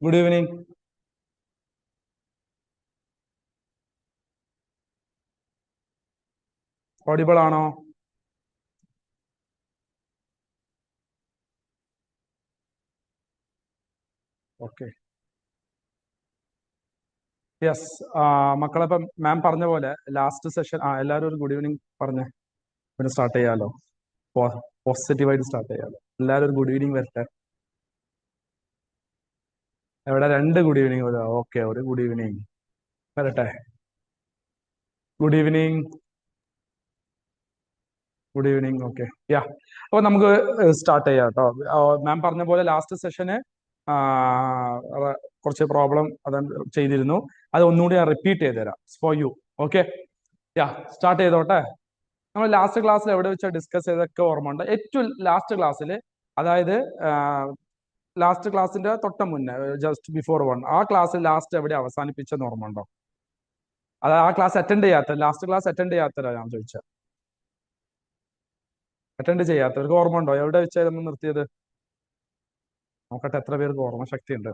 Good evening. Audible ആണോ? Okay. Yes. മക്കളെ, ഇപ്പം മാം പറഞ്ഞ പോലെ ലാസ്റ്റ് സെഷൻ എല്ലാവരും ഒരു ഗുഡ് ഈവനിങ് പറഞ്ഞേ. പിന്നെ സ്റ്റാർട്ട് ചെയ്യാലോ. പോസിറ്റീവായിട്ട് സ്റ്റാർട്ട് ചെയ്യാലോ. എല്ലാവരും ഒരു ഗുഡ് ഈവനിങ് വരട്ടെ. എവിടെ രണ്ട് ഗുഡ് ഈവനിങ് വരാം? ഓക്കെ, ഒരു ഗുഡ് ഈവനിങ് വരട്ടെ. Good evening. Good evening. Okay, yeah. അപ്പോൾ നമുക്ക് സ്റ്റാർട്ട് ചെയ്യാം കേട്ടോ. മാം പറഞ്ഞ പോലെ ലാസ്റ്റ് സെഷന് കുറച്ച് പ്രോബ്ലം അത് ചെയ്തിരുന്നു. അത് ഒന്നുകൂടി ഞാൻ റിപ്പീറ്റ് ചെയ്ത് തരാം for you. Okay, yeah, start ചെയ്തോട്ടെ. നമ്മൾ ലാസ്റ്റ് ക്ലാസ്സിൽ എവിടെ വെച്ചാൽ ഡിസ്കസ് ചെയ്തൊക്കെ ഓർമ്മ ഉണ്ട്. ഏറ്റവും ലാസ്റ്റ് ക്ലാസ്സിൽ, അതായത് ലാസ്റ്റ് ക്ലാസ്സിന്റെ തൊട്ട മുന്നേ, ജസ്റ്റ് ബിഫോർ വൺ, ആ ക്ലാസ്സിൽ ലാസ്റ്റ് എവിടെ അവസാനിപ്പിച്ചെന്ന് ഓർമ്മ ഉണ്ടോ? അത് ആ ക്ലാസ് അറ്റൻഡ് ചെയ്യാത്ത, ലാസ്റ്റ് ക്ലാസ് അറ്റൻഡ് ചെയ്യാത്തവരാ ഞാൻ ചോദിച്ചത്. അറ്റൻഡ് ചെയ്യാത്തവർക്ക് ഓർമ്മ ഉണ്ടോ എവിടെ വെച്ചായിരുന്നു നിർത്തിയത്? നോക്കട്ടെ എത്ര പേർക്ക് ഓർമ്മ ശക്തി ഉണ്ട്.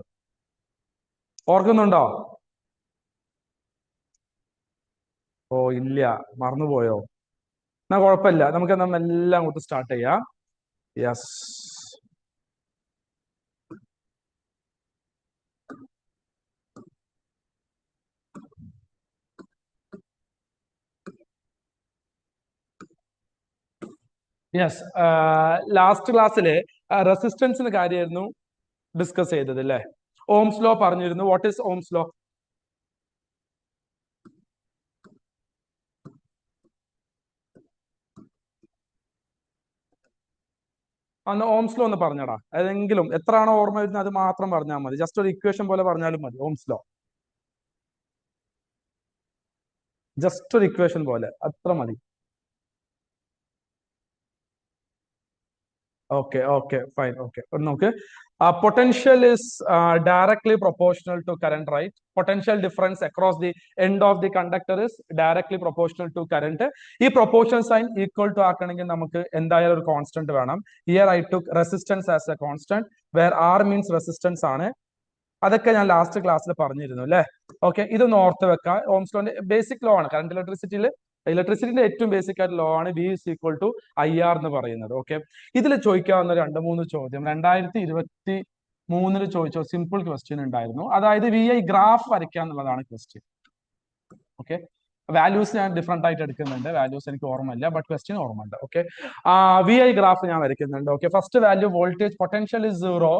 ഓർക്കുന്നുണ്ടോ? ഓ ഇല്ല, മറന്നുപോയോ? എന്നാ കുഴപ്പമില്ല, നമുക്ക് എല്ലാം അങ്ങോട്ട് സ്റ്റാർട്ട് ചെയ്യാം. യെസ്. യെസ്. ലാസ്റ്റ് ക്ലാസ്സില് റെസിസ്റ്റൻസിന്റെ കാര്യമായിരുന്നു ഡിസ്കസ് ചെയ്തത് അല്ലേ? ഓംസ് ലോ പറഞ്ഞിരുന്നു. What is Ohm's law? അന്ന് ഓംസ് ലോ ഒന്ന് പറഞ്ഞടാ. ഏതെങ്കിലും എത്രയാണോ ഓർമ്മ വരുന്നത് അത് മാത്രം പറഞ്ഞാൽ മതി. ജസ്റ്റ് ഒരു ഇക്വേഷൻ പോലെ പറഞ്ഞാലും മതി. ഓംസ് ലോ ജസ്റ്റ് ഒരു ഇക്വേഷൻ പോലെ അത്ര മതി. Okay, okay, fine. ഓക്കെ, നോക്ക്. Potential is directly proportional to current, right? Potential difference across the end of the conductor is directly proportional to current. ഈ proportion sign equal to ആക്കണമെങ്കിൽ നമുക്ക് എന്തായാലും ഒരു constant വേണം. Here I took resistance as a constant, where R means resistance ആണ്. അതൊക്കെ ഞാൻ last ക്ലാസ്സിൽ പറഞ്ഞിരുന്നു അല്ലേ? ഓക്കെ, ഇതൊന്ന് ഓർത്ത് വെക്കാം. ഓംസ് ലോന്റെ ബേസിക് ലോ ആണ്. കറണ്ട് ഇലക്ട്രിസിറ്റിന്റെ ഏറ്റവും ബേസിക് ആയിട്ട് ലോ ആണ് V is equal to IR എന്ന് പറയുന്നത്. ഓക്കെ, ഇതിൽ ചോദിക്കാവുന്ന 2-3 ചോദ്യം 2023 ചോദിച്ച സിമ്പിൾ ക്വസ്റ്റ്യൻ ഉണ്ടായിരുന്നു. അതായത് VI ഗ്രാഫ് വരയ്ക്കുക എന്നുള്ളതാണ് ക്വസ്റ്റ്യൻ. ഓക്കെ, വാല്യൂസ് ഞാൻ ഡിഫറെന്റ് ആയിട്ട് എടുക്കുന്നുണ്ട്. വാല്യൂസ് എനിക്ക് ഓർമ്മയില്ല, ബട്ട് ക്വസ്റ്റ്യൻ ഓർമ്മയുണ്ട്. ഓക്കെ, VI ഗ്രാഫ് ഞാൻ വരയ്ക്കുന്നുണ്ട്. Okay, first value voltage potential is 0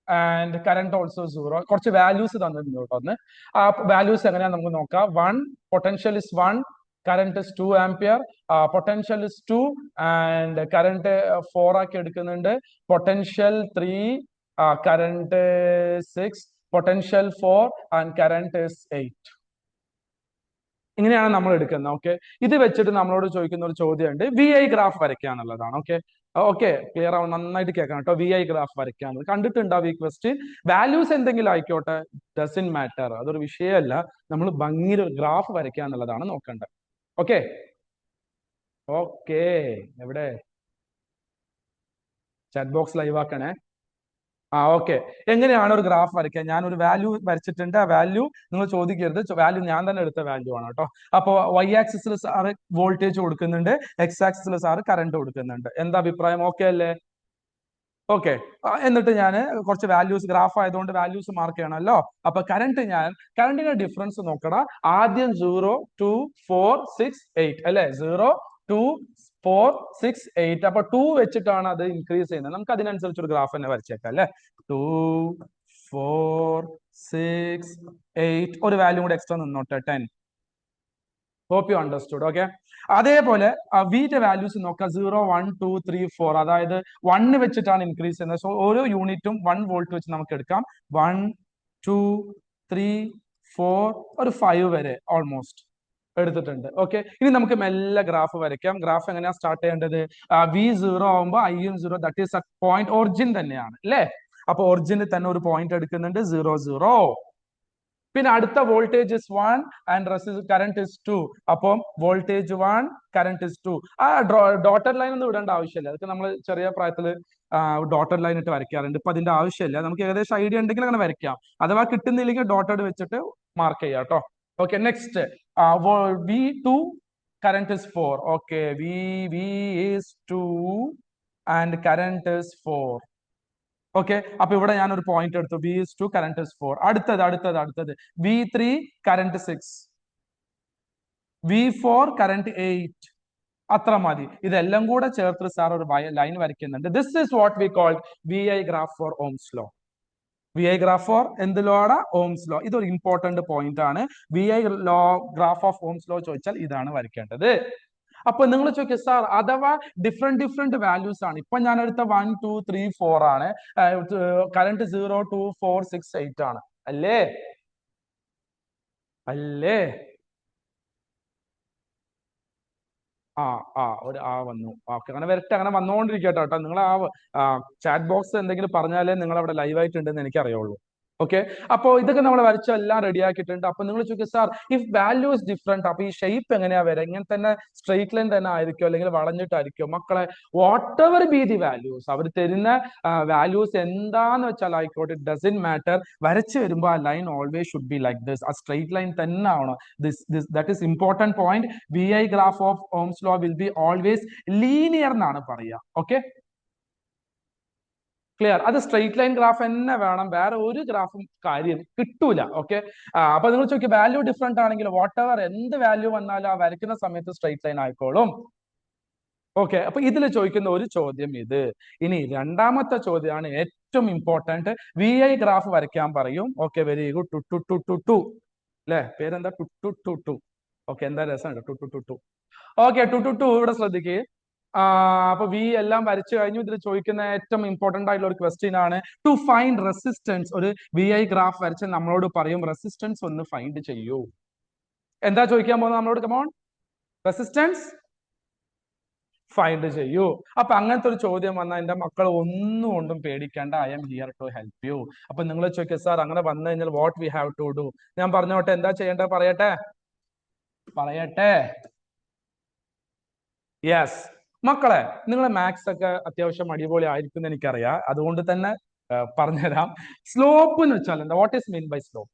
and current also 0. കുറച്ച് വാല്യൂസ് തന്നിട്ടുണ്ട് കേട്ടോ. ഒന്ന് ആ വാല്യൂസ് എങ്ങനെയാ നമുക്ക് നോക്കാം. 1, potential is 1, current is 2 ampere. Potential is 2 and current 4 ആക്കി എടുക്കുന്നുണ്ട്. Potential 3, current 6, potential 4 and current is 8. ഇങ്ങനെയാണ് നമ്മൾ എടുക്കുന്നത്. ഓക്കെ, ഇത് വെച്ചിട്ട് നമ്മളോട് ചോദിക്കുന്ന ഒരു ചോദ്യമുണ്ട്, VI ഗ്രാഫ് വരയ്ക്കുക എന്നുള്ളതാണ്. ഓക്കെ, ഓക്കെ, ക്ലിയർ ആവും, നന്നായിട്ട് കേൾക്കണം കേട്ടോ. VI ഗ്രാഫ് വരയ്ക്കാന്നുള്ളത് കണ്ടിട്ടുണ്ടാവും ഈ ക്വസ്റ്റ്യൻ. വാല്യൂസ് എന്തെങ്കിലും ആയിക്കോട്ടെ, ഡസൻ മാറ്റർ, അതൊരു വിഷയമല്ല. നമ്മൾ ഭംഗിയിൽ ഒരു ഗ്രാഫ് വരയ്ക്കുക എന്നുള്ളതാണ് നോക്കേണ്ടത്. ഓക്കെ, ഓക്കെ, എവിടെ ചാറ്റ് ബോക്സ് ലൈവ് ആക്കണേ. ഓക്കെ, എങ്ങനെയാണ് ഒരു ഗ്രാഫ് വരയ്ക്കുക? ഞാൻ ഒരു വാല്യൂ വരച്ചിട്ടുണ്ട്. ആ വാല്യൂ നിങ്ങൾ ചോദിക്കരുത്, വാല്യൂ ഞാൻ തന്നെ എടുത്ത വാല്യൂ ആണ് കേട്ടോ. അപ്പോൾ Y ആക്സിസിൽ സാറ് വോൾട്ടേജ് കൊടുക്കുന്നുണ്ട്, X ആക്സിസിൽ സാറ് കറണ്ട് കൊടുക്കുന്നുണ്ട്. എന്താ അഭിപ്രായം? ഓക്കെ അല്ലേ? ഓക്കെ, എന്നിട്ട് ഞാൻ കുറച്ച് വാല്യൂസ്, ഗ്രാഫ് ആയതുകൊണ്ട് വാല്യൂസ് മാർക്ക് ചെയ്യണമല്ലോ. അപ്പൊ കറണ്ടിന്റെ ഡിഫറൻസ് നോക്കടാ. ആദ്യം 0, 2, 4, 6, 8 അല്ലെ? 0, 2, 4, 6, 8. അപ്പൊ 2 വെച്ചിട്ടാണ് അത് ഇൻക്രീസ് ചെയ്യുന്നത്. നമുക്ക് അതിനനുസരിച്ച് ഒരു ഗ്രാഫ് തന്നെ വരച്ചേക്കാം അല്ലെ? 2, 4, 6, 8. ഒരു വാല്യൂ കൂടെ എക്സ്ട്രാ നിന്നോട്ടെ, 10. Hope you understood. ഓക്കെ, അതേപോലെ വിന്റെ വാല്യൂസ് നോക്കാം. 0, 1, 2, 3, 4. അതായത് 1 വെച്ചിട്ടാണ് ഇൻക്രീസ് ചെയ്യുന്നത്. സോ ഓരോ യൂണിറ്റും 1 വോൾട്ട് വെച്ച് നമുക്ക് എടുക്കാം. 1, 2, 3, 4, ഒരു 5 വരെ ഓൾമോസ്റ്റ് എടുത്തിട്ടുണ്ട്. ഓക്കെ, ഇനി നമുക്ക് മെല്ലെ ഗ്രാഫ് വരയ്ക്കാം. ഗ്രാഫ് എങ്ങനെയാ സ്റ്റാർട്ട് ചെയ്യേണ്ടത്? V0 ആവുമ്പോൾ I 0, that is point origin തന്നെയാണ് അല്ലേ? അപ്പൊ ഒറിജിനിൽ തന്നെ ഒരു പോയിന്റ് എടുക്കുന്നുണ്ട്, 0, 0. പിന്നെ അടുത്ത voltage is 1 and current is 2. അപ്പം വോൾട്ടേജ് 1, കറന്റ് ഇസ് 2. ആ ഡോട്ടഡ് ലൈൻ ഒന്നും ഇടേണ്ട ആവശ്യമില്ല. അതൊക്കെ നമ്മൾ ചെറിയ പ്രായത്തിൽ ഡോട്ടഡ് ലൈൻ ഇട്ട് വരയ്ക്കാറുണ്ട്. ഇപ്പൊ അതിന്റെ ആവശ്യമില്ല. നമുക്ക് ഏകദേശം ഐഡിയ ഉണ്ടെങ്കിൽ അങ്ങനെ വരയ്ക്കാം. അഥവാ കിട്ടുന്നില്ലെങ്കിൽ ഡോട്ടഡ് വെച്ചിട്ട് മാർക്ക് ചെയ്യാം കേട്ടോ. Okay, next V2, current is 4. Okay, V is 2 and current is 4. Okay, അപ്പൊ ഇവിടെ ഞാൻ ഒരു പോയിന്റ് എടുത്തു. V is 2, current is 4. അടുത്തത് V3, current 6. V4, current 8. അത്ര മതി. ഇതെല്ലാം കൂടെ ചേർത്ത് സാർ ഒരു ലൈൻ വരയ്ക്കുന്നുണ്ട്. This is what we call VI graph for Ohm's law. VI graph for എന്ത് ലോ ആണ്? Ohm's law. ഇതൊരു ഇമ്പോർട്ടന്റ് പോയിന്റ് ആണ്. VI law graph of Ohm's law ചോദിച്ചാൽ ഇതാണ് വരയ്ക്കേണ്ടത്. അപ്പൊ നിങ്ങൾ ചോദിക്കുക സാർ, അഥവാ ഡിഫറെന്റ് വാല്യൂസ് ആണ്. ഇപ്പൊ ഞാൻ എടുത്ത 1, 2, 3, 4 ആണ്. കറന്റ് 0, 2, 4, 6, 8 ആണ്. അല്ലേ? ഒരു വന്നു. ഓക്കെ, അങ്ങനെ വരട്ടെ, അങ്ങനെ വന്നുകൊണ്ടിരിക്കട്ടോ കേട്ടോ. നിങ്ങൾ ചാറ്റ് ബോക്സ് എന്തെങ്കിലും പറഞ്ഞാലേ നിങ്ങൾ അവിടെ ലൈവ് ആയിട്ടുണ്ടെന്ന് എനിക്ക് അറിയുള്ളൂ. ഓക്കെ, അപ്പൊ ഇതൊക്കെ നമ്മൾ വരച്ച് എല്ലാം റെഡി ആക്കിയിട്ടുണ്ട്. അപ്പൊ നിങ്ങൾ ചോദിക്കും sir, if value is different, അപ്പൊ ഈ ഷേപ്പ് എങ്ങനെയാ വരിക? ഇങ്ങനെ തന്നെ സ്ട്രെയിറ്റ് ലൈൻ തന്നെ ആയിരിക്കും അല്ലെങ്കിൽ വളഞ്ഞിട്ടായിരിക്കും? മക്കളെ, what ever be the values, അവർ തരുന്ന വാല്യൂസ് എന്താന്ന് വെച്ചാൽ ആയിക്കോട്ടെ, ഇറ്റ് ഡസൻ മാറ്റർ. വരച്ച് വരുമ്പോൾ ആ line always should be like this. ആ സ്ട്രെയിറ്റ് ലൈൻ തന്നെ ആവണം. That is important point. VI graph of Ohm's law will be always linear എന്നാണ് പറയുക. Okay, clear? അത് സ്ട്രെയിറ്റ് ലൈൻ ഗ്രാഫ് തന്നെ വേണം, വേറെ ഒരു ഗ്രാഫും കാര്യം കിട്ടൂല. ഓക്കെ, അപ്പൊ നിങ്ങൾ ചോദിക്കും വാല്യൂ ഡിഫറെന്റ് ആണെങ്കിൽ വാട്ട് എവർ എന്ത് വാല്യൂ വന്നാലും ആ വരയ്ക്കുന്ന സമയത്ത് സ്ട്രെയിറ്റ് ലൈൻ ആയിക്കോളും. ഓക്കെ, അപ്പൊ ഇതിൽ ചോദിക്കുന്ന ഒരു ചോദ്യം ഇത്. ഇനി രണ്ടാമത്തെ ചോദ്യമാണ് ഏറ്റവും ഇമ്പോർട്ടന്റ്. VI ഗ്രാഫ് വരയ്ക്കാൻ പറയും. Okay, very good. ടു അല്ലെ, പേരെന്താ? ടു. ഓക്കെ, എന്താ രസമുണ്ട് ടു. ഓക്കെ, ടു ഇവിടെ ശ്രദ്ധിക്കുക. അപ്പൊ V എല്ലാം വരച്ചു കഴിഞ്ഞു. ഇതിൽ ചോദിക്കുന്ന ഏറ്റവും ഇമ്പോർട്ടന്റ് ആയിട്ടുള്ള ഒരു ക്വസ്റ്റ്യൻ ആണ് ടു ഫൈൻഡ് റെസിസ്റ്റൻസ്. ഒരു VI ഗ്രാഫ് വരച്ച് നമ്മളോട് പറയും റെസിസ്റ്റൻസ് ഒന്ന് ഫൈൻഡ് ചെയ്യൂ. എന്താ ചോദിക്കാൻ പോകുന്നത് നമ്മളോട്? കമോൺ, റെസിസ്റ്റൻസ് ഫൈൻഡ് ചെയ്യൂ. അപ്പൊ അങ്ങനത്തെ ഒരു ചോദ്യം വന്നാൽ എന്റെ മക്കൾ ഒന്നും കൊണ്ടും പേടിക്കേണ്ട. I'm here to help you. അപ്പൊ നിങ്ങൾ ചോദിക്കുക സാർ, അങ്ങനെ വന്നു കഴിഞ്ഞാൽ what we have to do? ഞാൻ പറഞ്ഞോട്ടെ, എന്താ ചെയ്യേണ്ടത്? പറയട്ടെ. യെസ് മക്കളെ, നിങ്ങളെ മാത്സ് ഒക്കെ അത്യാവശ്യം അടിപൊളി ആയിരിക്കും എന്ന് എനിക്കറിയാം. അതുകൊണ്ട് തന്നെ പറഞ്ഞുതരാം. സ്ലോപ്പ് എന്ന് വെച്ചാൽ എന്താ? What is mean by slope?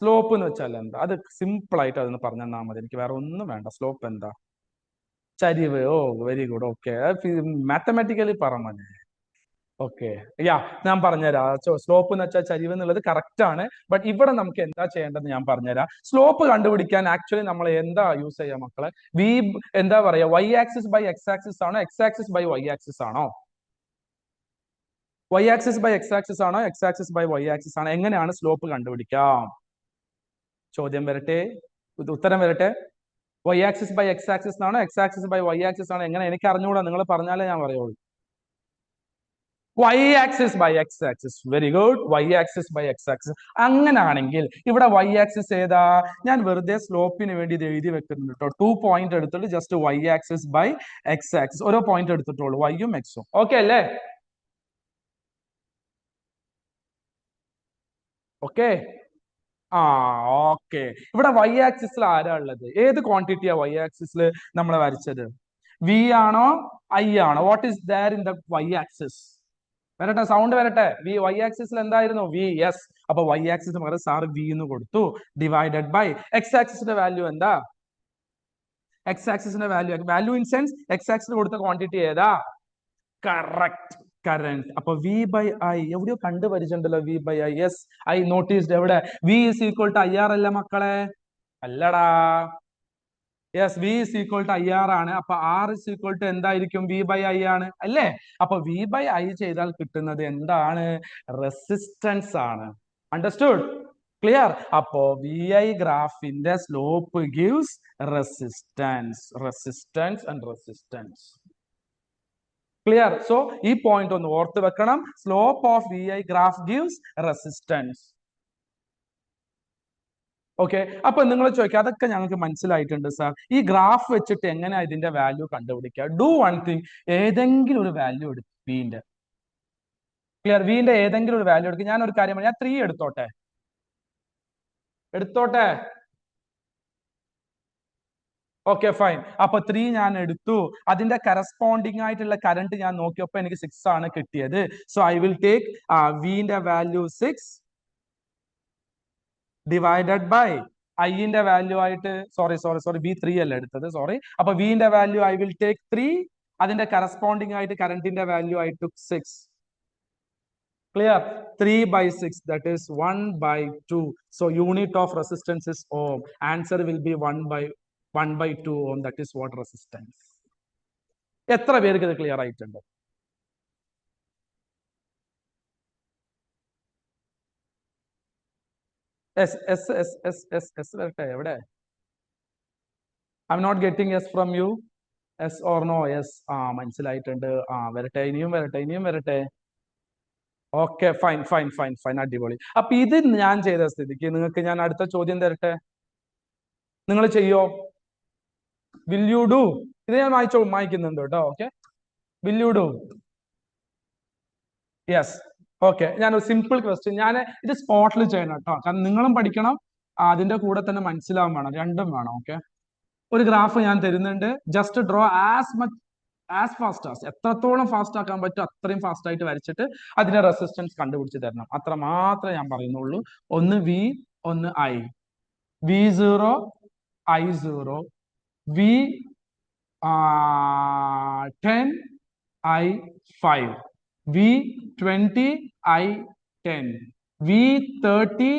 Slope എന്ന് വെച്ചാൽ എന്താ? അത് സിമ്പിൾ ആയിട്ട് അതൊന്ന് പറഞ്ഞു തന്നാൽ മതി. എനിക്ക് വേറെ ഒന്നും വേണ്ട. സ്ലോപ്പ് എന്താ? ചരിവ്. ഓ, വെരി ഗുഡ്. ഓക്കെ, മാത്തമാറ്റിക്കലി പറഞ്ഞു. ഓക്കെ, ഞാൻ പറഞ്ഞുതരാം. സ്ലോപ്പ് എന്ന് വെച്ചാൽ ചരിവ് എന്നുള്ളത് കറക്റ്റ് ആണ്. ബട്ട് ഇവിടെ നമുക്ക് എന്താ ചെയ്യേണ്ടത് ഞാൻ പറഞ്ഞുതരാം. സ്ലോപ്പ് കണ്ടുപിടിക്കാൻ ആക്ച്വലി നമ്മൾ എന്താ യൂസ് ചെയ്യാം മക്കളെ? എന്താ പറയാ? Y axis by X axis ആണോ? X axis by Y axis ആണോ? Y axis by X axis ആണോ? X axis by Y axis ആണോ? എങ്ങനെയാണ് സ്ലോപ്പ് കണ്ടുപിടിക്കാം? ചോദ്യം വരട്ടെ, ഉത്തരം വരട്ടെ. Y axis by X axis ആണോ? X axis by Y axis ആണോ? എങ്ങനെ? എനിക്ക് അറിഞ്ഞുകൂടാ. നിങ്ങൾ പറഞ്ഞാലേ ഞാൻ പറയുള്ളൂ. Y axis by X axis. Very good. Y axis by X axis. അങ്ങനാണെങ്കിൽ ഇവിടെ Y ആക്സിസ് ഏതാ? ഞാൻ വെറുതെ സ്ലോപ്പിന് വേണ്ടി ഇത് എഴുതി വെക്കുന്നുണ്ട് കേട്ടോ. 2 പോയിന്റ് എടുത്തിട്ട് just Y axis by X axis. ഓരോ പോയിന്റ് എടുത്തിട്ടുള്ളൂ, Y ഉം X ഉം. ഓക്കെ അല്ലേ? Okay, okay. ഇവിടെ Y ആക്സിസിൽ ആരാ ഉള്ളത്? ഏത് ക്വാണ്ടിറ്റിയാ Y ആക്സിസിൽ നമ്മൾ വരച്ചത്? V ആണോ I ആണോ? What is there in the Y axis? വരട്ടെ, സൗണ്ട് വരട്ടെ. Y ആക്സിസിൽ എന്തായിരുന്നു? V. യെസ്. അപ്പൊ Y ആക്സിസ് പകരം സാർ V എന്ന് കൊടുത്തു. ഡിവൈഡഡ് ബൈ X ആക്സിസിന്റെ വാല്യൂ എന്താ? X ആക്സിസിന്റെ വാല്യൂ ഇൻ സെൻസ് X ആക്സിന് കൊടുത്ത ക്വാണ്ടിറ്റി ഏതാ? Correct, current. അപ്പൊ V ബൈ I എവിടെയോ കണ്ടു പരിചയമുണ്ടല്ലോ. V by I. Yes, I noticed. എവിടെ? V is equal to IR അല്ല മക്കളെ? അല്ലടാ. Yes, V is equal to IR ആണ്. അപ്പൊ R is equal to എന്തായിരിക്കും? V by I ആണ്, അല്ലേ? അപ്പൊ V by I ചെയ്താൽ കിട്ടുന്നത് എന്താണ്? റെസിസ്റ്റൻസ് ആണ്. അണ്ടർസ്റ്റുഡ്? ക്ലിയർ? അപ്പോ VI ഗ്രാഫിന്റെ slope gives resistance and resistance. Clear? So ഈ പോയിന്റ് ഒന്ന് ഓർത്ത് വെക്കണം. Slope of VI graph gives resistance. Okay, അപ്പൊ നിങ്ങൾ ചോദിക്കുക അതൊക്കെ ഞങ്ങൾക്ക് മനസ്സിലായിട്ടുണ്ട് സാർ, ഈ ഗ്രാഫ് വെച്ചിട്ട് എങ്ങനെയാ ഇതിന്റെ വാല്യൂ കണ്ടുപിടിക്കുക? ഡു വൺ തിങ്, ഏതെങ്കിലും ഒരു വാല്യൂ എടുക്കും. ക്ലിയർ? വിന്റെ ഏതെങ്കിലും ഒരു വാല്യൂ എടുക്കും. ഞാൻ ഒരു കാര്യം ഞാൻ 3 എടുത്തോട്ടെ. Okay fine. അപ്പൊ 3 ഞാൻ എടുത്തു. അതിന്റെ കറസ്പോണ്ടിങ് ആയിട്ടുള്ള കറണ്ട് ഞാൻ നോക്കിയപ്പോ എനിക്ക് 6 ആണ് കിട്ടിയത്. സോ ഐ വിൽ ടേക്ക് വിന്റെ വാല്യൂ 6 ഡിവൈഡഡ് ബൈ ഐന്റെ വാല്യൂ ആയിട്ട് സോറി ബി 3 അല്ല എടുത്തത്, സോറി. അപ്പൊ വിന്റെ വാല്യൂ ഐ വിൽ ടേക്ക് 3. അതിന്റെ കറസ്പോണ്ടിങ് ആയിട്ട് കറണ്ടിന്റെ വാല്യൂ ആയി took 6. Clear? 3 by 6, that is 1 by 2. So unit of resistance is ohm. Answer will be 1 by 2 ohm. That is what resistance. എത്ര പേർക്ക് ഇത് ക്ലിയർ ആയിട്ടുണ്ട്? വരട്ടെ എവിടെ? I'm not getting yes from you. Yes or no? Yes. മനസ്സിലായിട്ടുണ്ട്. വരട്ടെ, ഇനിയും വരട്ടെ. Okay fine. അടിപൊളി. അപ്പൊ ഇത് ഞാൻ ചെയ്ത സ്ഥിതിക്ക് നിങ്ങൾക്ക് ഞാൻ അടുത്ത ചോദ്യം തരട്ടെ. നിങ്ങൾ ചെയ്യോ? Will you do? ഇത് ഞാൻ വായിക്കുന്നുണ്ട് കേട്ടോ. Okay, will you do? Yes. Okay, ഞാനൊരു സിമ്പിൾ ക്വസ്റ്റ്യൻ ഞാൻ ഇത് സ്പോട്ടിൽ ചെയ്യണം കേട്ടോ. കാരണം നിങ്ങളും പഠിക്കണം, അതിന്റെ കൂടെ തന്നെ മനസ്സിലാവും വേണം, രണ്ടും വേണം. ഓക്കെ, ഒരു ഗ്രാഫ് ഞാൻ തരുന്നുണ്ട്. Just draw as fast as, എത്രത്തോളം ഫാസ്റ്റ് ആക്കാൻ പറ്റും അത്രയും ഫാസ്റ്റ് ആയിട്ട് വരച്ചിട്ട് അതിന്റെ റെസിസ്റ്റൻസ് കണ്ടുപിടിച്ച് തരണം. അത്ര മാത്രമേ ഞാൻ പറയുന്നുള്ളൂ. ഒന്ന് വി, ഒന്ന് I. V0, I0, V10, I5, V20, I10, V30,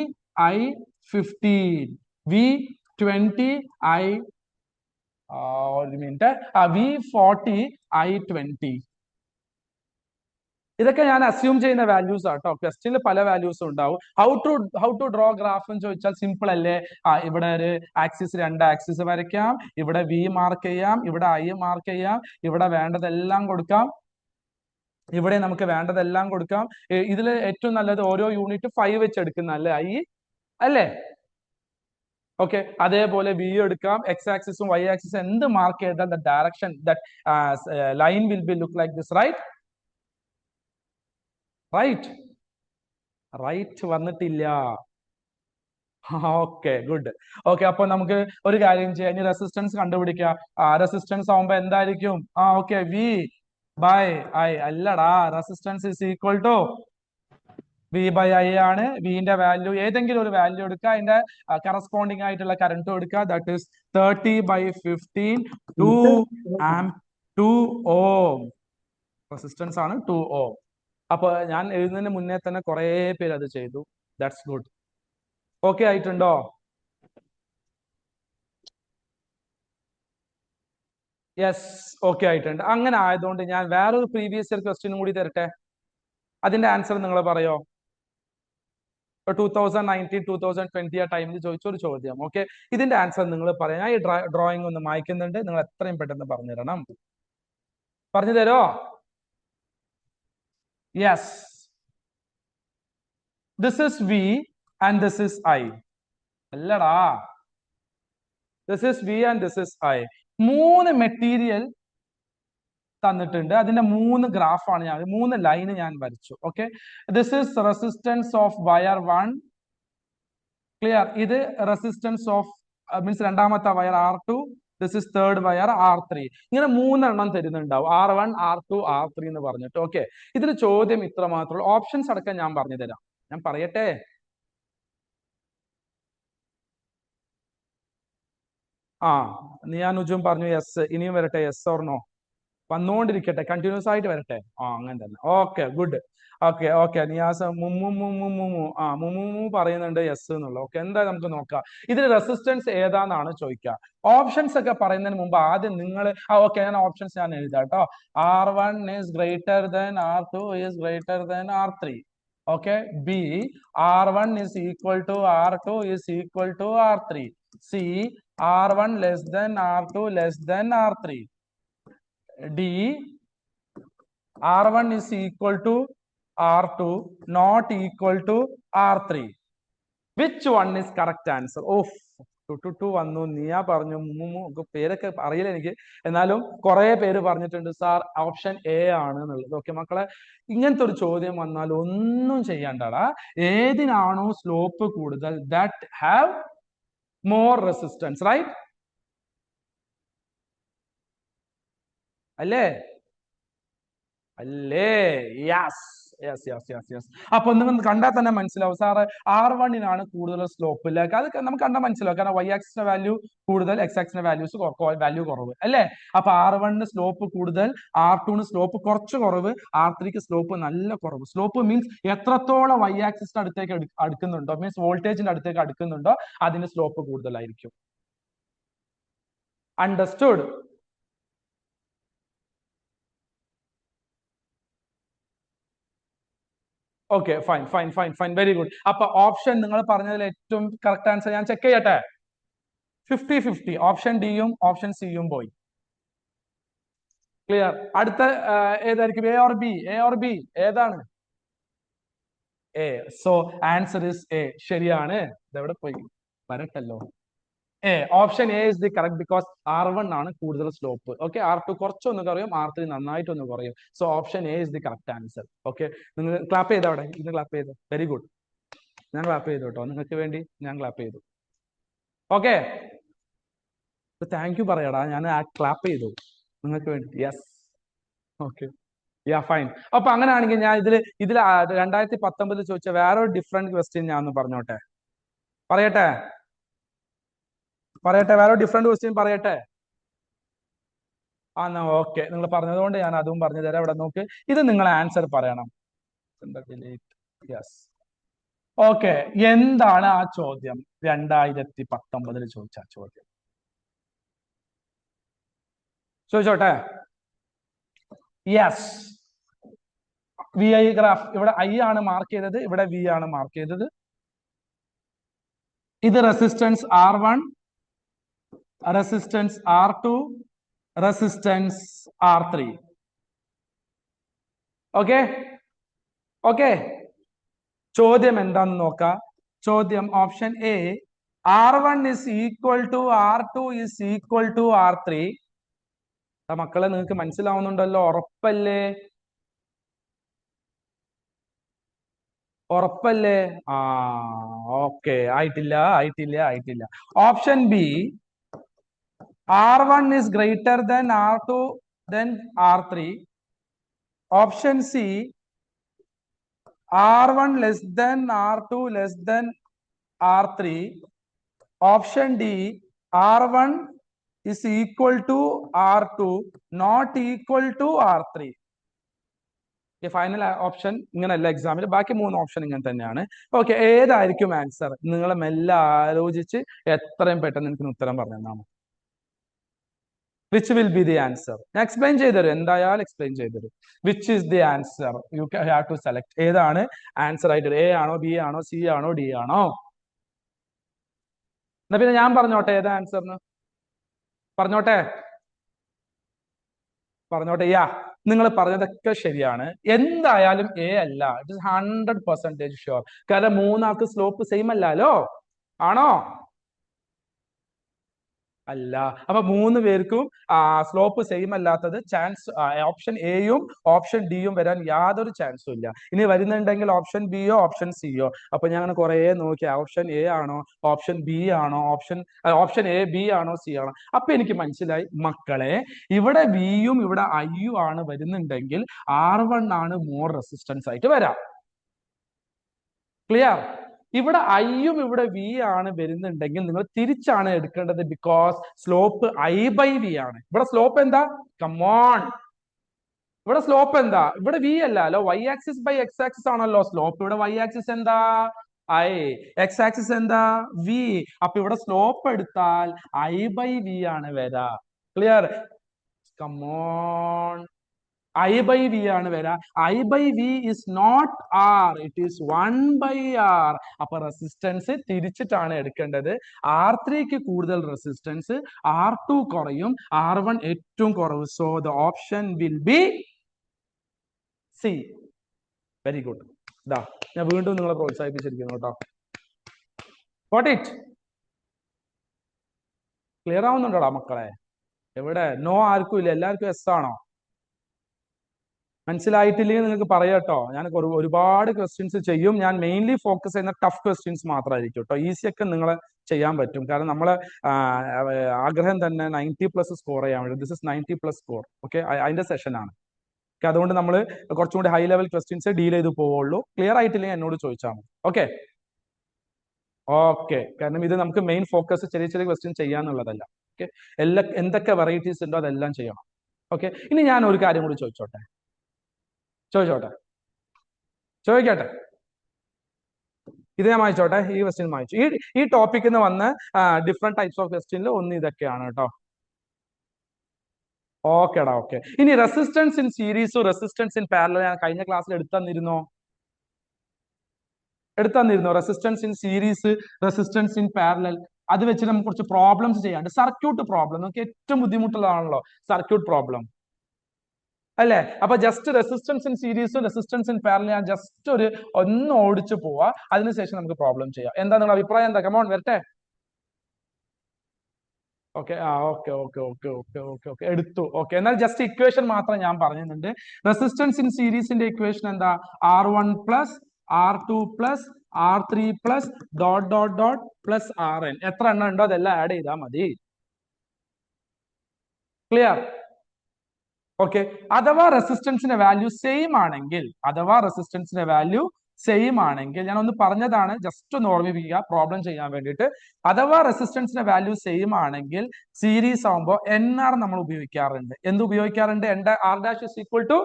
I15, V20, V40, I20. ഇതൊക്കെ ഞാൻ അസ്യൂം ചെയ്യുന്ന വാല്യൂസ് ആട്ടോ. ക്വസ്റ്റ്യനിൽ പല വാല്യൂസ് ഉണ്ടാവും. ഹൗ ടു ഡ്രോ ഗ്രാഫ് എന്ന് ചോദിച്ചാൽ സിമ്പിൾ അല്ലേ? ഇവിടെ ഒരു ആക്സിസ്, 2 ആക്സിസ് വരയ്ക്കാം. ഇവിടെ വി മാർക്ക് ചെയ്യാം, ഇവിടെ ഐ മാർക്ക് ചെയ്യാം, ഇവിടെ വേണ്ടതെല്ലാം കൊടുക്കാം, ഇവിടെ നമുക്ക് വേണ്ടതെല്ലാം കൊടുക്കാം. ഇതിൽ ഏറ്റവും നല്ലത് ഓരോ യൂണിറ്റ് 5 വെച്ച് എടുക്കുന്ന അല്ലേ ഐ അല്ലേ? ഓക്കെ, അതേപോലെ വി എടുക്കാം. എക്സ് ആക്സിസും വൈ ആക്സിസും എന്ത് മാർക്ക് ചെയ്താൽ the direction that line will be look like this, right വന്നിട്ടില്ല. Okay, good. ഓക്കെ, അപ്പൊ നമുക്ക് ഒരു കാര്യം ചെയ്യാം. ഇനി റെസിസ്റ്റൻസ് കണ്ടുപിടിക്കുക. റെസിസ്റ്റൻസ് ആവുമ്പോ എന്തായിരിക്കും? Okay, V by I. അല്ലടാ, resistance is equal to V by I ആണ്. വിന്റെ വാല്യൂ ഏതെങ്കിലും ഒരു വാല്യൂ എടുക്കുക, അതിന്റെ കറസ്പോണ്ടിങ് ആയിട്ടുള്ള കറണ്ട് എടുക്കുക. That is 30 by 15, 2 ohm. Resistance ആണ് 2 ohm. അപ്പൊ ഞാൻ എഴുതുന്നതിന് മുന്നേ തന്നെ കുറെ പേര് അത് ചെയ്തു. That's good. ഓക്കെ ആയിട്ടുണ്ടോ? യെസ്, ഓക്കെ ആയിട്ടുണ്ട്. അങ്ങനെ ആയതുകൊണ്ട് ഞാൻ വേറൊരു പ്രീവിയസ് ഇയർ ക്വസ്റ്റ്യനും കൂടി തരട്ടെ. അതിന്റെ ആൻസർ നിങ്ങൾ പറയോ? 2019, 2020 ആ ടൈമിൽ ചോദിച്ചൊരു ചോദ്യം. ഓക്കെ, ഇതിന്റെ ആൻസർ നിങ്ങൾ പറയാം. ഞാൻ ഈ ഡ്രോയിങ് ഒന്ന് മായ്ക്കുന്നുണ്ട്. നിങ്ങൾ എത്രയും പെട്ടെന്ന് പറഞ്ഞു തരണം. പറഞ്ഞു തരോ? Yes, this is V and this is I. അല്ലടാ, this is V and this is I. 3 material തന്നിട്ടുണ്ട്. അതിന്റെ 3 ഗ്രാഫാണ് ഞാൻ, 3 ലൈന് ഞാൻ വരച്ചു. Okay, this is resistance of wire 1. Clear? ഇത് റെസിസ്റ്റൻസ് ഓഫ് മീൻസ് രണ്ടാമത്തെ wire R2. This is third wire R3. ഇങ്ങനെ 3 എണ്ണം തരുന്നുണ്ടാവും, R1, R2, R3 എന്ന് പറഞ്ഞിട്ട്. ഓക്കെ, ഇതിൽ ചോദ്യം ഇത്ര മാത്രമേ ഉള്ളൂ. ഓപ്ഷൻസ് അടക്കം ഞാൻ പറഞ്ഞു തരാം. ഞാൻ പറയട്ടെ? നിയാനുജും പറഞ്ഞു യെസ്. ഇനിയും വരട്ടെ, യെസ് ഓർ നോ? വന്നുകൊണ്ടിരിക്കട്ടെ, കണ്ടിന്യൂസ് ആയിട്ട് വരട്ടെ. അങ്ങനെ തന്നെ. Okay, good. ഓക്കെ നിയാസ് മുമു പറയുന്നുണ്ട് യെസ് എന്നുള്ള. ഓക്കെ, എന്താ നമുക്ക് നോക്കാം. ഇതിൽ റെസിസ്റ്റൻസ് ഏതാന്നാണ് ചോദിക്കുക. ഓപ്ഷൻസ് ഒക്കെ പറയുന്നതിന് മുമ്പ് ആദ്യം നിങ്ങൾ ഓക്കെ, ഞാൻ ഓപ്ഷൻസ് ഞാൻ എഴുതാം കേട്ടോ. R1 is greater than R2 is greater than R3. Okay, B R1 is equal to R2 is equal to R3. C R1 less than R2 less than R3. D R1 is equal to R2 not equal to R3. Which one is correct answer? Oh, two വന്നു, നിയ പറഞ്ഞു, മുമ്മു പേരൊക്കെ അറിയില്ല എനിക്ക്, എന്നാലും കുറെ പേര് പറഞ്ഞിട്ടുണ്ട് സാർ ഓപ്ഷൻ എ ആണ് എന്നുള്ളത്. ഓക്കെ മക്കളെ, ഇങ്ങനത്തെ ഒരു ചോദ്യം വന്നാൽ ഒന്നും ചെയ്യണ്ടടാ. ഏതിനാണോ സ്ലോപ്പ് കൂടുതൽ, that have more resistance, right അല്ലേ? അല്ലേ? Yes yes yes yes yes. അപ്പൊ നിങ്ങൾ കണ്ടാൽ തന്നെ മനസ്സിലാവും സാറ് R1 കൂടുതൽ സ്ലോപ്പ്. ലൈക്ക് അത് നമുക്ക് കണ്ടാൽ മനസ്സിലാവും, കാരണം y ആക്സിന്റെ വാല്യൂ കൂടുതൽ, x ആക്സിന്റെ വാല്യൂ കുറവ് അല്ലേ? അപ്പൊ R1 സ്ലോപ്പ് കൂടുതൽ, R2 സ്ലോപ്പ് കുറച്ച് കുറവ്, R3 സ്ലോപ്പ് നല്ല കുറവ്. സ്ലോപ്പ് മീൻസ് എത്രത്തോളം y ആക്സിന്റെ അടുത്തേക്ക് അടുക്കുന്നുണ്ടോ, മീൻസ് വോൾട്ടേജിന്റെ അടുത്തേക്ക് അടുക്കുന്നുണ്ടോ, അതിന് സ്ലോപ്പ് കൂടുതലായിരിക്കും. Understood? Okay fine fine fine fine, very good. അപ്പൊ ഓപ്ഷൻ നിങ്ങൾ പറഞ്ഞതിൽ ഏറ്റവും കറക്റ്റ് ആൻസർ ഞാൻ ചെക്ക് ചെയ്യട്ടെ. 50-50, ഓപ്ഷൻ ഡിയും ഓപ്ഷൻ സിയും പോയി. ക്ലിയർ? അടുത്ത ഏതായിരിക്കും? A or B? A or B ഏതാണ്? A. So answer is A. ശരിയാണ്. ഇതെവിടെ പോയി വരട്ടല്ലോ. A, option A is the correct, because R1 ആണ് കൂടുതൽ സ്ലോപ്പ്. ഓക്കെ, R2 കുറച്ചൊന്ന് കുറയും, R3 നന്നായിട്ടൊന്ന് കുറയും. So option A is the correct answer. Okay, നിങ്ങൾ ക്ലാപ്പ് ചെയ്ത അവിടെ, ഇന്ന് ക്ലാപ്പ് ചെയ്തു. Very good. ഞാൻ ക്ലാപ്പ് ചെയ്തു കേട്ടോ, നിങ്ങൾക്ക് വേണ്ടി ഞാൻ ക്ലാപ്പ് ചെയ്തു. ഓക്കെ, താങ്ക് യു പറയടാ, ഞാൻ ക്ലാപ്പ് ചെയ്തു നിങ്ങൾക്ക് വേണ്ടി. യെസ്, ഓക്കെ, യാ ഫൈൻ. അപ്പൊ അങ്ങനെയാണെങ്കിൽ ഞാൻ ഇതിൽ 2019 ചോദിച്ച വേറൊരു ഡിഫറെന്റ് ക്വസ്റ്റ്യൻ ഞാൻ ഒന്ന് പറഞ്ഞോട്ടെ, പറയട്ടെ വേറെ ഡിഫറെന്റ് ക്വസ്റ്റ്യൻ പറയട്ടെ? എന്നാ ഓക്കെ, നിങ്ങൾ പറഞ്ഞതുകൊണ്ട് ഞാൻ അതും പറഞ്ഞു തരാം. ഇവിടെ നോക്ക്, ഇത് നിങ്ങൾ ആൻസർ പറയണം. Yes, okay. എന്താണ് ആ ചോദ്യം? 2019 ചോദിച്ച ചോദ്യം ചോദിച്ചോട്ടെ? Yes, V I graph. ഇവിടെ ഐ ആണ് മാർക്ക് ചെയ്തത്, ഇവിടെ വി ആണ് മാർക്ക് ചെയ്തത്. ഇത് resistance R1, resistance R2, resistance R3. Okay okay, ചോദ്യം എന്താന്ന് നോക്കാം. ചോദ്യം option A, R1 is equal to R2 is equal to R3. മക്കളെ നിങ്ങൾക്ക് മനസ്സിലാവുന്നുണ്ടല്ലോ, ഉറപ്പല്ലേ? ഉറപ്പല്ലേ? ഓക്കെ, ആയിട്ടില്ല. Option B, R1 is greater than R2 than R3. Option C, R1 less than R2 less than R3. Option D, R1 is equal to R2 not equal to R3. Final option ഇങ്ങനെയല്ല എക്സാമിൽ, ബാക്കി 3 option ഇങ്ങനെ തന്നെയാണ്. Okay, ഏതായിരിക്കും answer? നിങ്ങൾ മെല്ലെ ആലോചിച്ച് എത്രയും പെട്ടെന്ന് എനിക്ക് ഉത്തരം പറഞ്ഞു തന്നാണ്. Which will be the answer? ഞാൻ എക്സ്പ്ലെയിൻ ചെയ്തുതരും, എന്തായാലും എക്സ്പ്ലെയിൻ ചെയ്തുതരും. Which is the answer? You have to select. ഏതാണ് ആൻസർ ആയിട്ട്? എ ആണോ, ബി ആണോ, സി ആണോ, ഡി ആണോ? എന്നാ പിന്നെ ഞാൻ പറഞ്ഞോട്ടെ ഏതാ ആൻസറിന്? പറഞ്ഞോട്ടെ? യാ, നിങ്ങൾ പറഞ്ഞതൊക്കെ ശരിയാണ്. എന്തായാലും എ അല്ല. It is 100% sure. കാരണം മൂന്നാൾക്ക് സ്ലോപ്പ് സെയിം അല്ലല്ലോ, ആണോ? അല്ല. അപ്പൊ 3 പേർക്കും സ്ലോപ്പ് സെയിം അല്ലാത്തത് ചാൻസ് ഓപ്ഷൻ എയും ഓപ്ഷൻ ഡിയും വരാൻ യാതൊരു ചാൻസും ഇല്ല. ഇനി വരുന്നുണ്ടെങ്കിൽ ഓപ്ഷൻ ബിയോ ഓപ്ഷൻ സിയോ. അപ്പൊ ഞാൻ അങ്ങനെ കുറെ നോക്കി, ഓപ്ഷൻ എ ആണോ, ഓപ്ഷൻ ബി ആണോ, ഓപ്ഷൻ എ, ബി ആണോ, സി ആണോ. അപ്പൊ എനിക്ക് മനസ്സിലായി മക്കളെ, ഇവിടെ വിയും ഇവിടെ ഐയും ആണ് വരുന്നുണ്ടെങ്കിൽ R1 ആണ് മോർ റെസിസ്റ്റൻസ് ആയിട്ട് വരാം. ക്ലിയർ? ഇവിടെ ഐയും ഇവിടെ വി ആണ് വരുന്നുണ്ടെങ്കിൽ നിങ്ങൾ തിരിച്ചാണ് എടുക്കേണ്ടത്, ബിക്കോസ് സ്ലോപ്പ് I/V ആണ്. ഇവിടെ സ്ലോപ്പ് എന്താ? കമോൺ, ഇവിടെ സ്ലോപ്പ് എന്താ? ഇവിടെ വി അല്ലല്ലോ, y axis by x axis ആണല്ലോ സ്ലോപ്പ്. ഇവിടെ y ആക്സിസ് എന്താ? I, x ആക്സിസ് എന്താ? v. അപ്പൊ ഇവിടെ സ്ലോപ്പ് എടുത്താൽ I/V ആണ് വരാ. ക്ലിയർ? കമോൺ, I/V ആണ് വരാ. I/V is not R, it is 1/R. അപ്പൊ റെസിസ്റ്റൻസ് തിരിച്ചിട്ടാണ് എടുക്കേണ്ടത്. R3 കൂടുതൽ റെസിസ്റ്റൻസ്, R2 കുറയും, R1 ഏറ്റവും കുറവ്. So the option will be C. Very good. ഞാൻ വീണ്ടും നിങ്ങളെ പ്രോത്സാഹിപ്പിച്ചിരിക്കുന്നു കേട്ടോ. Got it? ക്ലിയർ ആവുന്നുണ്ടോടാ മക്കളെ? എവിടെ നോ ആർക്കും ഇല്ല, എല്ലാവർക്കും എസ് ആണോ? മനസ്സിലായിട്ടില്ലെങ്കിൽ നിങ്ങൾക്ക് പറയാട്ടോ. ഞാൻ ഒരുപാട് ക്വസ്റ്റ്യൻസ് ചെയ്യും. ഞാൻ മെയിൻലി ഫോക്കസ് ചെയ്യുന്ന ടഫ് ക്വസ്റ്റ്യൻസ് മാത്രമായിരിക്കും കേട്ടോ. ഈസി ഒക്കെ നിങ്ങളെ ചെയ്യാൻ പറ്റും. കാരണം നമ്മളെ ആഗ്രഹം തന്നെ 90+ സ്കോർ ചെയ്യാൻ വേണ്ടി. This is 90+ score. ഓക്കെ, അതിന്റെ സെഷനാണ്. അതുകൊണ്ട് നമ്മൾ കുറച്ചും കൂടി ഹൈ ലെവൽ ക്വസ്റ്റ്യൻസ് ഡീൽ ചെയ്ത് പോവുള്ളൂ. ക്ലിയർ ആയിട്ടില്ലെങ്കിൽ എന്നോട് ചോദിച്ചാൽ മതി. ഓക്കെ ഓക്കെ, കാരണം ഇത് നമുക്ക് മെയിൻ ഫോക്കസ് ചെറിയ ചെറിയ ക്വസ്റ്റ്യൻ ചെയ്യാന്നുള്ളതല്ല. ഓക്കെ, എന്തൊക്കെ വെറൈറ്റീസ് ഉണ്ടോ അതെല്ലാം ചെയ്യണം. ഓക്കെ, ഇനി ഞാൻ ഒരു കാര്യം കൂടി ചോദിച്ചോട്ടെ. ചോദിക്കട്ടെ, ഇത് ഞാൻ വായിച്ചോട്ടെ. ഈ ക്വസ്റ്റ്യൻ വായിച്ചു. ഈ ടോപ്പിക്കിൽ നിന്ന് വന്ന് ഡിഫറെന്റ് ടൈപ്സ് ഓഫ് ക്വസ്റ്റ്യനിൽ ഒന്ന് ഇതൊക്കെയാണ് കേട്ടോ. ഓക്കേടാ, ഓക്കെ. ഇനി റെസിസ്റ്റൻസ് ഇൻ സീരീസും റെസിസ്റ്റൻസ് ഇൻ പാരലൽ ഞാൻ കഴിഞ്ഞ ക്ലാസ്സിൽ എടുത്തന്നിരുന്നോ? Resistance in series, resistance in parallel. അത് വെച്ച് നമുക്ക് കുറച്ച് പ്രോബ്ലംസ് ചെയ്യാണ്ട്. സർക്യൂട്ട് പ്രോബ്ലം നമുക്ക് ഏറ്റവും ബുദ്ധിമുട്ടുള്ളതാണല്ലോ സർക്യൂട്ട് പ്രോബ്ലം, അല്ലേ? അപ്പൊ ജസ്റ്റ് റെസിസ്റ്റൻസ് ഇൻ സീരീസും റെസിസ്റ്റൻസ് ഇൻ പാരലൽ ഞാൻ ജസ്റ്റ് ഒന്ന് ഓടിച്ചു പോവാ. അതിനുശേഷം നമുക്ക് പ്രോബ്ലം ചെയ്യാം. എന്താ നിങ്ങളുടെ അഭിപ്രായം? എന്താ? കമോൺ വരട്ടെ. ഓക്കെ, ഓക്കെ എടുത്തു. ഓക്കെ, എന്നാൽ ജസ്റ്റ് ഇക്വേഷൻ മാത്രം ഞാൻ പറയുന്നുണ്ട്. റെസിസ്റ്റൻസ് ഇൻ സീരീസിന്റെ ഇക്വേഷൻ എന്താ? R1 plus R2 plus R3 plus dot plus RN. എത്ര എണ്ണം ഉണ്ടോ അതെല്ലാം ആഡ് ചെയ്താൽ മതി. ക്ലിയർ? ഓക്കെ, അഥവാ റെസിസ്റ്റൻസിന്റെ വാല്യൂ സെയിം ആണെങ്കിൽ ഞാൻ ഒന്ന് പറഞ്ഞതാണ്, ജസ്റ്റ് ഒന്ന് ഓർമ്മിപ്പിക്കുക പ്രോബ്ലം ചെയ്യാൻ വേണ്ടിയിട്ട്. അഥവാ റെസിസ്റ്റൻസിന്റെ വാല്യൂ സെയിം ആണെങ്കിൽ സീരീസ് ആവുമ്പോൾ NR നമ്മൾ ഉപയോഗിക്കാറുണ്ട്. എന്ത് ഉപയോഗിക്കാറുണ്ട്? R dash is equal to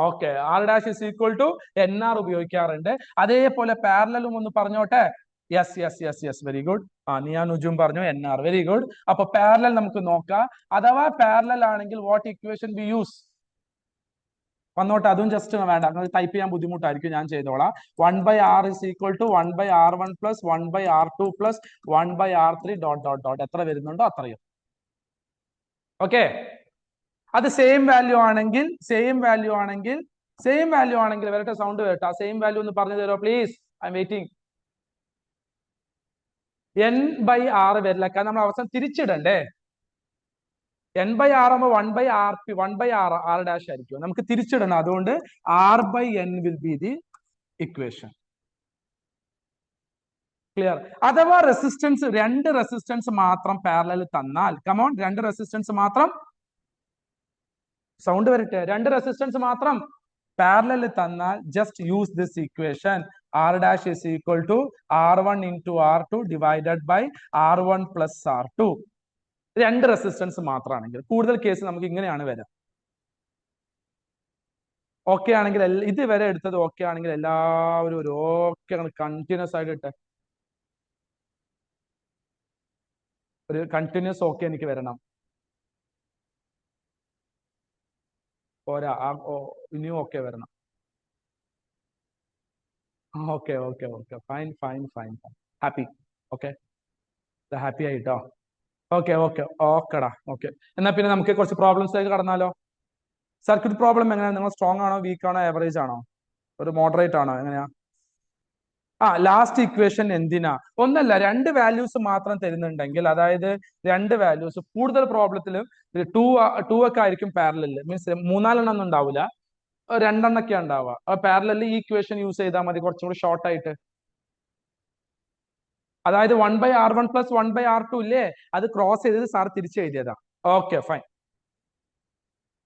okay, R dash is equal to NR ഉപയോഗിക്കാറുണ്ട്. അതേപോലെ പാരലലും ഒന്ന് പറഞ്ഞോട്ടെ. Yes very good. നിയാനുജും പറഞ്ഞു NR. Very good. അപ്പൊ പാരലൽ നമുക്ക് നോക്കാം. അഥവാ പാരലൽ ആണെങ്കിൽ വാട്ട് ഇക്വേഷൻ വി യൂസ്? വന്നോട്ടെ, അതും ജസ്റ്റ് വേണ്ട, ടൈപ്പ് ചെയ്യാൻ ബുദ്ധിമുട്ടായിരിക്കും, ഞാൻ ചെയ്തോളാം. 1/R is equal to 1/R1 plus 1/R2 plus 1/R3 dot എത്ര വരുന്നുണ്ടോ അത്രയും. ഓക്കെ, അത് സെയിം വാല്യൂ ആണെങ്കിൽ വരട്ടെ, സൗണ്ട് വരട്ടെ. ആ സെയിം വാല്യൂ ഒന്ന് പറഞ്ഞു തരുമോ please? I M waiting. N/R വരില്ല, കാരണം നമ്മൾ അവസാനം തിരിച്ചിടണ്ടേ. N/R ആകുമ്പോൾ 1/R ഡാഷ് ആയിരിക്കും, നമുക്ക് തിരിച്ചിടണം. അതുകൊണ്ട് R/N will be the equation. Clear? അഥവാ രണ്ട് റെസിസ്റ്റൻസ് മാത്രം പാരലൽ തന്നാൽ, കമോൺ, രണ്ട് റെസിസ്റ്റൻസ് മാത്രം, സൗണ്ട് വരട്ടെ, രണ്ട് റെസിസ്റ്റൻസ് മാത്രം പാരലൽ തന്നാൽ just use this equation. R dash is equal to R1 into R2 divided by R1 plus R2. രണ്ട് റെസിസ്റ്റൻസ് മാത്രമാണെങ്കിൽ. കൂടുതൽ കേസ് നമുക്ക് ഇങ്ങനെയാണ് വരാം. ഓക്കെ ആണെങ്കിൽ, ഇതുവരെ എടുത്തത് ഓക്കെ ആണെങ്കിൽ എല്ലാവരും ഒരു ഓക്കെ കണ്ടിന്യൂസ് ആയിട്ട് ഇട്ടെ. ഒരു കണ്ടിന്യൂസ് ഓക്കെ എനിക്ക് വരണം. പോരാ, ഇനിയും ഓക്കെ വരണം. Okay fine. Happy. Okay, happy ആയിട്ടോ. ഓക്കെടാ. ഓക്കെ, എന്നാ പിന്നെ നമുക്ക് കുറച്ച് പ്രോബ്ലംസിലേക്ക് കടന്നാലോ. സർക്യൂട്ട് പ്രോബ്ലം എങ്ങനെയാ? നിങ്ങൾ സ്ട്രോങ് ആണോ, വീക്ക് ആണോ, ആവറേജ് ആണോ, ഒരു മോഡറേറ്റ് ആണോ, എങ്ങനെയാ? ലാസ്റ്റ് ഇക്വേഷൻ എന്തിനാ? ഒന്നല്ല, രണ്ട് വാല്യൂസ് മാത്രം തരുന്നുണ്ടെങ്കിൽ, അതായത് രണ്ട് വാല്യൂസ്, കൂടുതൽ പ്രോബ്ലത്തിലും ടു ഒക്കെ ആയിരിക്കും പാരലൽ. മീൻസ് 3-4 ഒന്നും ഉണ്ടാവില്ല, രണ്ടെണ്ണൊക്കെ ഉണ്ടാവുക. അപ്പൊ പാരലൽ ഈ ഇക്വേഷൻ യൂസ് ചെയ്താൽ മതി, കുറച്ചും കൂടി ഷോർട്ട് ആയിട്ട്. അതായത് 1/R1 പ്ലസ് 1/R2 ഇല്ലേ, അത് ക്രോസ് ചെയ്തത് സാർ തിരിച്ചെഴുതിയതാ. Okay fine.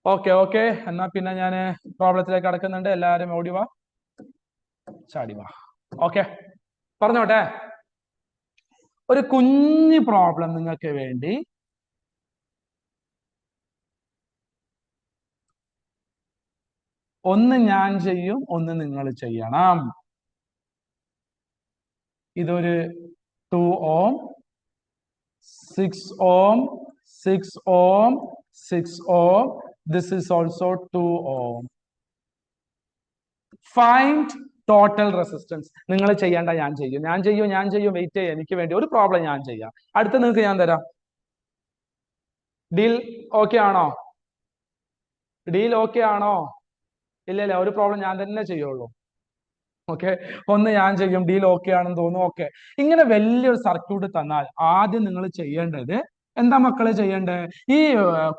ഓക്കെ, എന്നാ പിന്നെ ഞാൻ പ്രോബ്ലത്തിലേക്ക് കടക്കുന്നുണ്ട്. എല്ലാവരും ഓടി വാ, ചാടി വാ. ഓക്കെ, പറഞ്ഞോട്ടെ. ഒരു കുഞ്ഞു പ്രോബ്ലം നിങ്ങൾക്ക് വേണ്ടി. ഒന്ന് ഞാൻ ചെയ്യും, ഒന്ന് നിങ്ങൾ ചെയ്യണം. ഇതൊരു 2 ohm, 6 ohm, 6 ohm, 6 ohm. This is also 2 ohm. Find total resistance. നിങ്ങൾ ചെയ്യേണ്ട, ഞാൻ ചെയ്യും. വെയിറ്റ് ചെയ്യാം, എനിക്ക് വേണ്ടി ഒരു പ്രോബ്ലം ഞാൻ ചെയ്യാം. അടുത്ത നിങ്ങൾക്ക് ഞാൻ തരാം. ഡീൽ ഓക്കെ ആണോ? ഇല്ല, ഒരു പ്രോബ്ലം ഞാൻ തന്നെ ചെയ്യുള്ളൂ. ഓക്കെ, ഒന്ന് ഞാൻ ചെയ്യും, ഡീൽ ഓക്കെ ആണെന്ന് തോന്നുന്നു. ഓക്കെ, ഇങ്ങനെ വലിയൊരു സർക്യൂട്ട് തന്നാൽ ആദ്യം നിങ്ങൾ ചെയ്യേണ്ടത് എന്താ മക്കളെ ചെയ്യേണ്ടത്? ഈ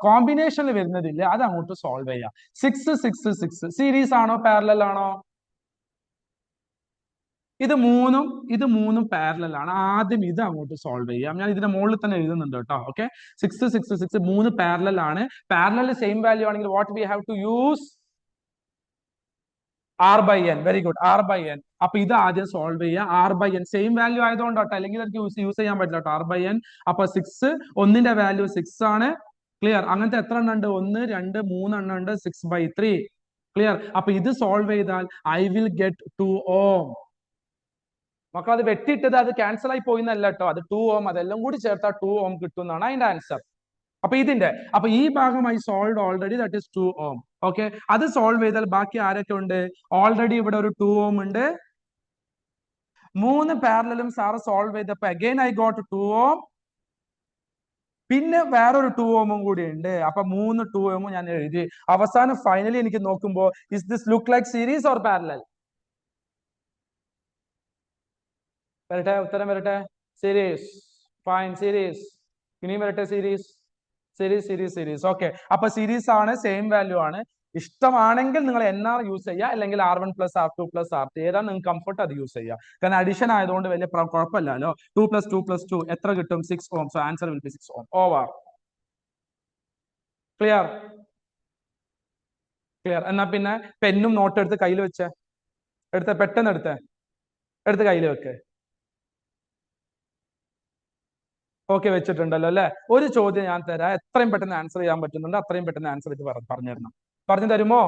കോമ്പിനേഷനിൽ വരുന്നതില്ല, അത് അങ്ങോട്ട് സോൾവ് ചെയ്യാം. 6 6 6 സീരീസ് ആണോ പാരലൽ ആണോ? ഇത് മൂന്നും പാരലൽ ആണ്. ആദ്യം ഇത് അങ്ങോട്ട് സോൾവ് ചെയ്യാം. ഞാൻ ഇതിന്റെ മുകളിൽ തന്നെ എഴുതുന്നുണ്ട് കേട്ടോ. ഓക്കെ, 6 6 6 മൂന്ന് പാരലൽ ആണ്. പാരലൽ സെയിം വാല്യൂ ആണെങ്കിൽ what we have to use? R/n. Very good, R/n. അപ്പൊ ഇത് ആദ്യം സോൾവ് ചെയ്യുക. R/n സെയിം വാല്യൂ ആയതുകൊണ്ടോട്ടോ, അല്ലെങ്കിൽ എനിക്ക് യൂസ് ചെയ്യാൻ പറ്റില്ല കേട്ടോ. R/n. അപ്പൊ 6, ഒന്നിന്റെ വാല്യൂ 6 ആണ്. ക്ലിയർ? അങ്ങനത്തെ എത്ര എണ്ണം ഉണ്ട്? 1 2 3 എണ്ണം ഉണ്ട്. 6/3. ക്ലിയർ? അപ്പൊ ഇത് സോൾവ് ചെയ്താൽ ഐ വിൽ ഗെറ്റ് 2 ohm. മക്കൾ അത് വെട്ടിയിട്ടത് അത് ക്യാൻസൽ ആയി പോയിന്നല്ല കേട്ടോ, അത് 2 ohm. അതെല്ലാം കൂടി ചേർത്താൽ 2 ohm കിട്ടും എന്നാണ് അതിന്റെ ആൻസർ. അപ്പൊ ഈ ഭാഗമായി solve already, that is 2 ohm. Okay, അത് സോൾവ് ചെയ്താൽ ബാക്കി ആരൊക്കെ ഉണ്ട്? ഓൾറെഡി ഇവിടെ ഒരു 2 ohm ഉണ്ട്. 3 പാരലലും സാറ് സോൾവ് ചെയ്തപ്പോ അഗൈൻ ഐ ഗോട്ട് 2 ohm. പിന്നെ വേറൊരു 2 ohm കൂടി ഉണ്ട്. അപ്പൊ 3 2 ohm ഞാൻ എഴുതി. അവസാനം ഫൈനലി എനിക്ക് നോക്കുമ്പോ is this look like series or parallel? വരട്ടെ, ഉത്തരം വരട്ടെ. സീരീസ്. Fine, series. ഇനിയും വരട്ടെ, series series series series. Okay, അപ്പൊ സീരീസ് ആണ്, സെയിം വാല്യൂ ആണ്. ഇഷ്ടമാണെങ്കിൽ നിങ്ങൾ NR യൂസ് ചെയ്യുക, അല്ലെങ്കിൽ R1 + R2 + R3, ഏതാണ് നിങ്ങൾക്ക് കംഫർട്ട് അത് യൂസ് ചെയ്യുക. കാരണം അഡിഷൻ ആയതുകൊണ്ട് വലിയ കുഴപ്പമില്ലല്ലോ. 2 + 2 + 2 എത്ര കിട്ടും? 6 ohm. So answer will be 6 ohm. Over. Clear? Clear? എന്നാ പിന്നെ പെന്നും നോട്ട് എടുത്ത് കയ്യിൽ വെച്ച് പെട്ടെന്ന് എടുത്ത് കയ്യിൽ വെക്ക്. ഓക്കെ, വെച്ചിട്ടുണ്ടല്ലോ അല്ലെ? ഒരു ചോദ്യം ഞാൻ തരാം, എത്രയും പെട്ടെന്ന് ആൻസർ ചെയ്യാൻ പറ്റുന്നുണ്ട് അത്രയും പെട്ടെന്ന് ആൻസർ ചെയ്ത് പറഞ്ഞു തരണം. പറഞ്ഞു തരുമോ?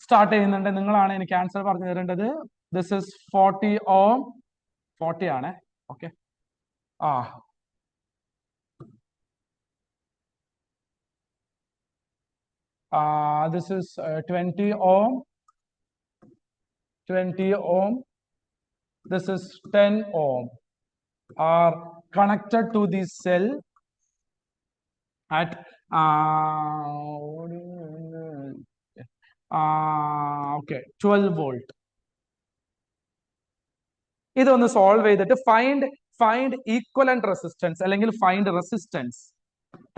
സ്റ്റാർട്ട് ചെയ്യുന്നുണ്ട്. നിങ്ങളാണ് എനിക്ക് ആൻസർ പറഞ്ഞു തരേണ്ടത്. This is 40 ohm. 40 ആണ്. ഓക്കെ, ആ this is 20 ohm. 20 ohm. This is 10 ohm are connected to the cell at okay 12 volt. ഇതൊന്ന് സോൾവ് ചെയ്തിട്ട് ഫൈൻഡ് ഈക്വലന്റ് റെസിസ്റ്റൻസ് അല്ലെങ്കിൽ ഫൈൻഡ് റെസിസ്റ്റൻസ്.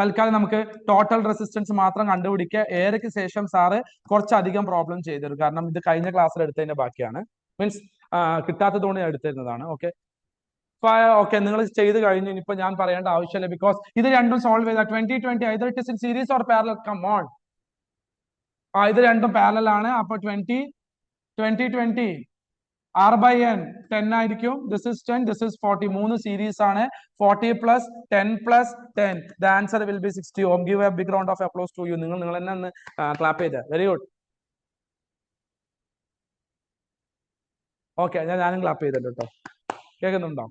തൽക്കാലം നമുക്ക് ടോട്ടൽ റെസിസ്റ്റൻസ് മാത്രം കണ്ടുപിടിക്കുക. ഏറെക്ക് ശേഷം സാറ് കുറച്ചധികം പ്രോബ്ലം ചെയ്തിരുന്നു, കാരണം ഇത് കഴിഞ്ഞ ക്ലാസ്സിൽ എടുത്തതിന്റെ ബാക്കിയാണ്. മീൻസ് കിട്ടാത്തതുകൊണ്ട് ഞാൻ എടുത്തിരുന്നതാണ്. ഓക്കെ, ഓക്കെ, നിങ്ങൾ ചെയ്ത് കഴിഞ്ഞു. ഇനിയിപ്പോ ഞാൻ പറയേണ്ട ആവശ്യമില്ല, ബിക്കോസ് ഇത് രണ്ടും സോൾവ് ചെയ്ത 20 either it is in series or parallel. Come on. ഇത് രണ്ടും പാരലൽ ആണ്. അപ്പൊ 20 R/n 10 ആയിരിക്കും. This is 10, this is 40. 3 series ആണ്. 40 + 10 + 10. The answer will be 60 ohm. Give a big round of applause to you. നിങ്ങൾ തന്നെ ഒന്ന് ക്ലാപ്പ് ചെയ്ത്. Very good. ഓക്കെ, ഞാനും ക്ലാപ്പ് ചെയ്തല്ലോ കേട്ടോ. കേൾക്കുന്നുണ്ടോ?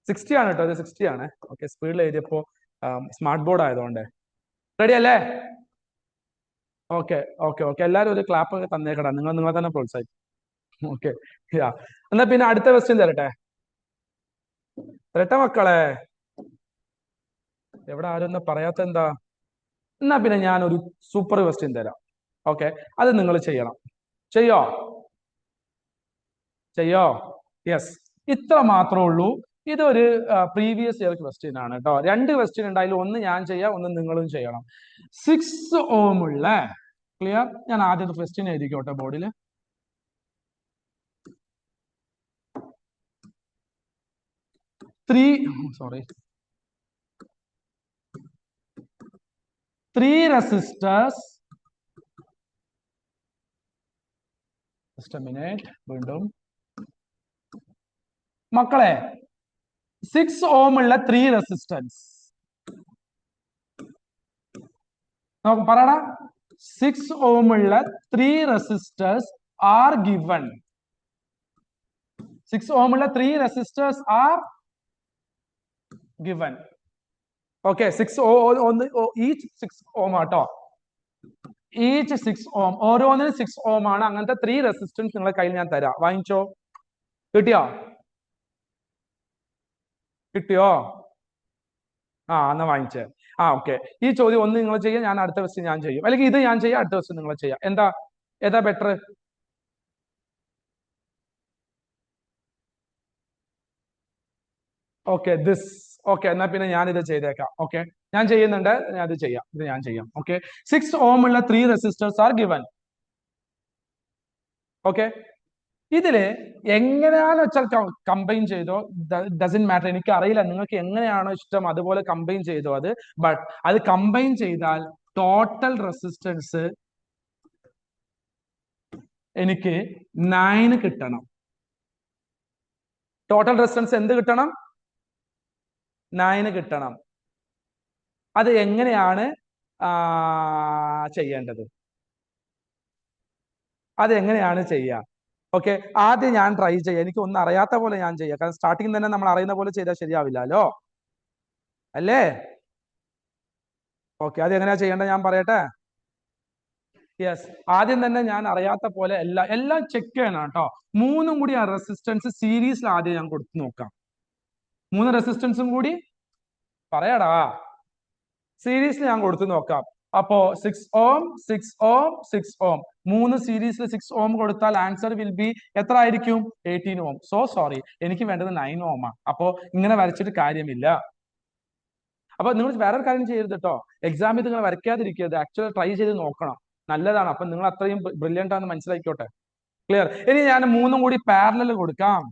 60 ആണ് കേട്ടോ, ഇത് 60 ആണ്. ഓക്കെ, സ്പീഡിൽ എഴുതിയപ്പോ സ്മാർട്ട് ബോർഡ് ആയതുകൊണ്ട്. റെഡി അല്ലേ? ഓക്കെ ഓക്കെ ഓക്കെ, എല്ലാവരും ഒരു ക്ലാപ്പ് തന്നേക്കടാ. നിങ്ങളെ തന്നെ പ്രോത്സാഹിക്കും. ഓക്കെ, എന്നാ പിന്നെ അടുത്ത ക്വസ്റ്റ്യൻ തരട്ടെ മക്കളെ. എവിടെ ആരും എന്നാ പറയാത്ത എന്താ? എന്നാ പിന്നെ ഞാനൊരു സൂപ്പർ ക്വസ്റ്റ്യൻ തരാം. ഓക്കെ, അത് നിങ്ങൾ ചെയ്യണം. ചെയ്യോ? യെസ്, ഇത്ര മാത്രമേ ഉള്ളൂ. ഇതൊരു പ്രീവിയസ് ഇയർ ക്വസ്റ്റ്യൻ ആണ് കേട്ടോ. 2 ക്വസ്റ്റ്യൻ ഉണ്ടായാലും ഒന്ന് ഞാൻ ചെയ്യാം, ഒന്ന് നിങ്ങളും ചെയ്യണം. 6 ohm ഉള്ള, ക്ലിയർ? ഞാൻ ആദ്യത്തെ ക്വസ്റ്റ്യൻ എഴുതിക്കോട്ടെ ബോർഡിൽ. 3 resistors. Just a minute. വീണ്ടും മക്കളെ, 6 ohm ഉള്ള 3 റെസിസ്റ്റൻസ് നമുക്ക് പറയണം. 6 ohm ഉള്ള 3 റെസിസ്റ്റേഴ്സ് ആർ ഗിവൺ. 6 ohm ഉള്ള 3 resistors are given. Okay, 6 each 6 ohm ആട്ടോ. ഈച്ച് 6 ohm, ഓരോന്നിനും 6 ohm ആണ്. അങ്ങനത്തെ 3 റെസിസ്റ്റൻസ് നിങ്ങളെ കയ്യിൽ ഞാൻ തരാം. വാങ്ങിച്ചോ. കിട്ടിയോ? എന്നാ വാങ്ങിച്ചേ. ഓക്കെ. ഈ ചോദ്യം ഒന്ന് നിങ്ങൾ ചെയ്യാം, ഞാൻ അടുത്ത ക്വസ്റ്റ്യൻ ഞാൻ ചെയ്യും, അല്ലെങ്കിൽ ഇത് ഞാൻ ചെയ്യാം, അടുത്ത ക്വസ്റ്റ്യൻ നിങ്ങൾ ചെയ്യാം. ഏതാ ബെറ്റർ? Okay, this. ഓക്കെ, എന്നാ പിന്നെ ഞാൻ ഇത് ചെയ്തേക്കാം. ഓക്കെ, ഞാൻ ചെയ്യുന്നുണ്ട്, ഞാൻ ഇത് ചെയ്യാം, ഇത് ഞാൻ ചെയ്യാം. ഓക്കെ, 6 ohm ഉള്ള 3 resistors ആർ ഗിവൻ. ഓക്കെ, ഇതില് എങ്ങനെയാണെന്ന് വെച്ചാൽ കമ്പൈൻ ചെയ്തോ, ഡസൻ മാറ്റർ. എനിക്ക് അറിയില്ല നിങ്ങൾക്ക് എങ്ങനെയാണോ ഇഷ്ടം അതുപോലെ കമ്പൈൻ ചെയ്തോ അത്. ബട്ട് അത് കമ്പൈൻ ചെയ്താൽ ടോട്ടൽ റെസിസ്റ്റൻസ് എനിക്ക് 9 കിട്ടണം. ടോട്ടൽ റെസിസ്റ്റൻസ് എന്ത് കിട്ടണം? 9 കിട്ടണം. അത് എങ്ങനെയാണ് ചെയ്യേണ്ടത്? അത് എങ്ങനെയാണ് ചെയ്യുക? ഓക്കെ, ആദ്യം ഞാൻ ട്രൈ ചെയ്യാം. എനിക്ക് ഒന്നും അറിയാത്ത പോലെ ഞാൻ ചെയ്യാം, കാരണം സ്റ്റാർട്ടിങ് തന്നെ നമ്മൾ അറിയുന്ന പോലെ ചെയ്താൽ ശരിയാവില്ലല്ലോ, അല്ലേ? ഓക്കെ, അത് എങ്ങനെയാ ചെയ്യേണ്ടത് ഞാൻ പറയട്ടെ. യെസ്, ആദ്യം തന്നെ ഞാൻ അറിയാത്ത പോലെ എല്ലാം ചെക്ക് ചെയ്യണം കേട്ടോ. മൂന്നും കൂടി ആ റെസിസ്റ്റൻസ് സീരീസിൽ ആദ്യം ഞാൻ കൊടുത്തു നോക്കാം. 3 റെസിസ്റ്റൻസും കൂടി പറയാടാ സീരീസിൽ ഞാൻ കൊടുത്തു നോക്കാം. അപ്പോ 6 ohm 6 ohm 6 ohm 3 സീരീസിൽ 6 ohm കൊടുത്താൽ ആൻസർ വിൽ ബി എത്ര ആയിരിക്കും? 18 ohm. സോ സോറി, എനിക്ക് വേണ്ടത് 9 ohm ആണ്. അപ്പോ ഇങ്ങനെ വരച്ചിട്ട് കാര്യമില്ല. അപ്പൊ നിങ്ങൾ വേറൊരു കാര്യം ചെയ്യരുത് കേട്ടോ. എക്സാമിൽ നിങ്ങൾ വരയ്ക്കാതിരിക്കരുത്, ആക്ച്വലി ട്രൈ ചെയ്ത് നോക്കണം, നല്ലതാണ്. അപ്പൊ നിങ്ങൾ അത്രയും ബ്രില്യൻ്റ് ആണെന്ന് മനസ്സിലാക്കിക്കോട്ടെ. ക്ലിയർ? ഇനി ഞാൻ 3 കൂടി പാരലൽ കൊടുക്കാം.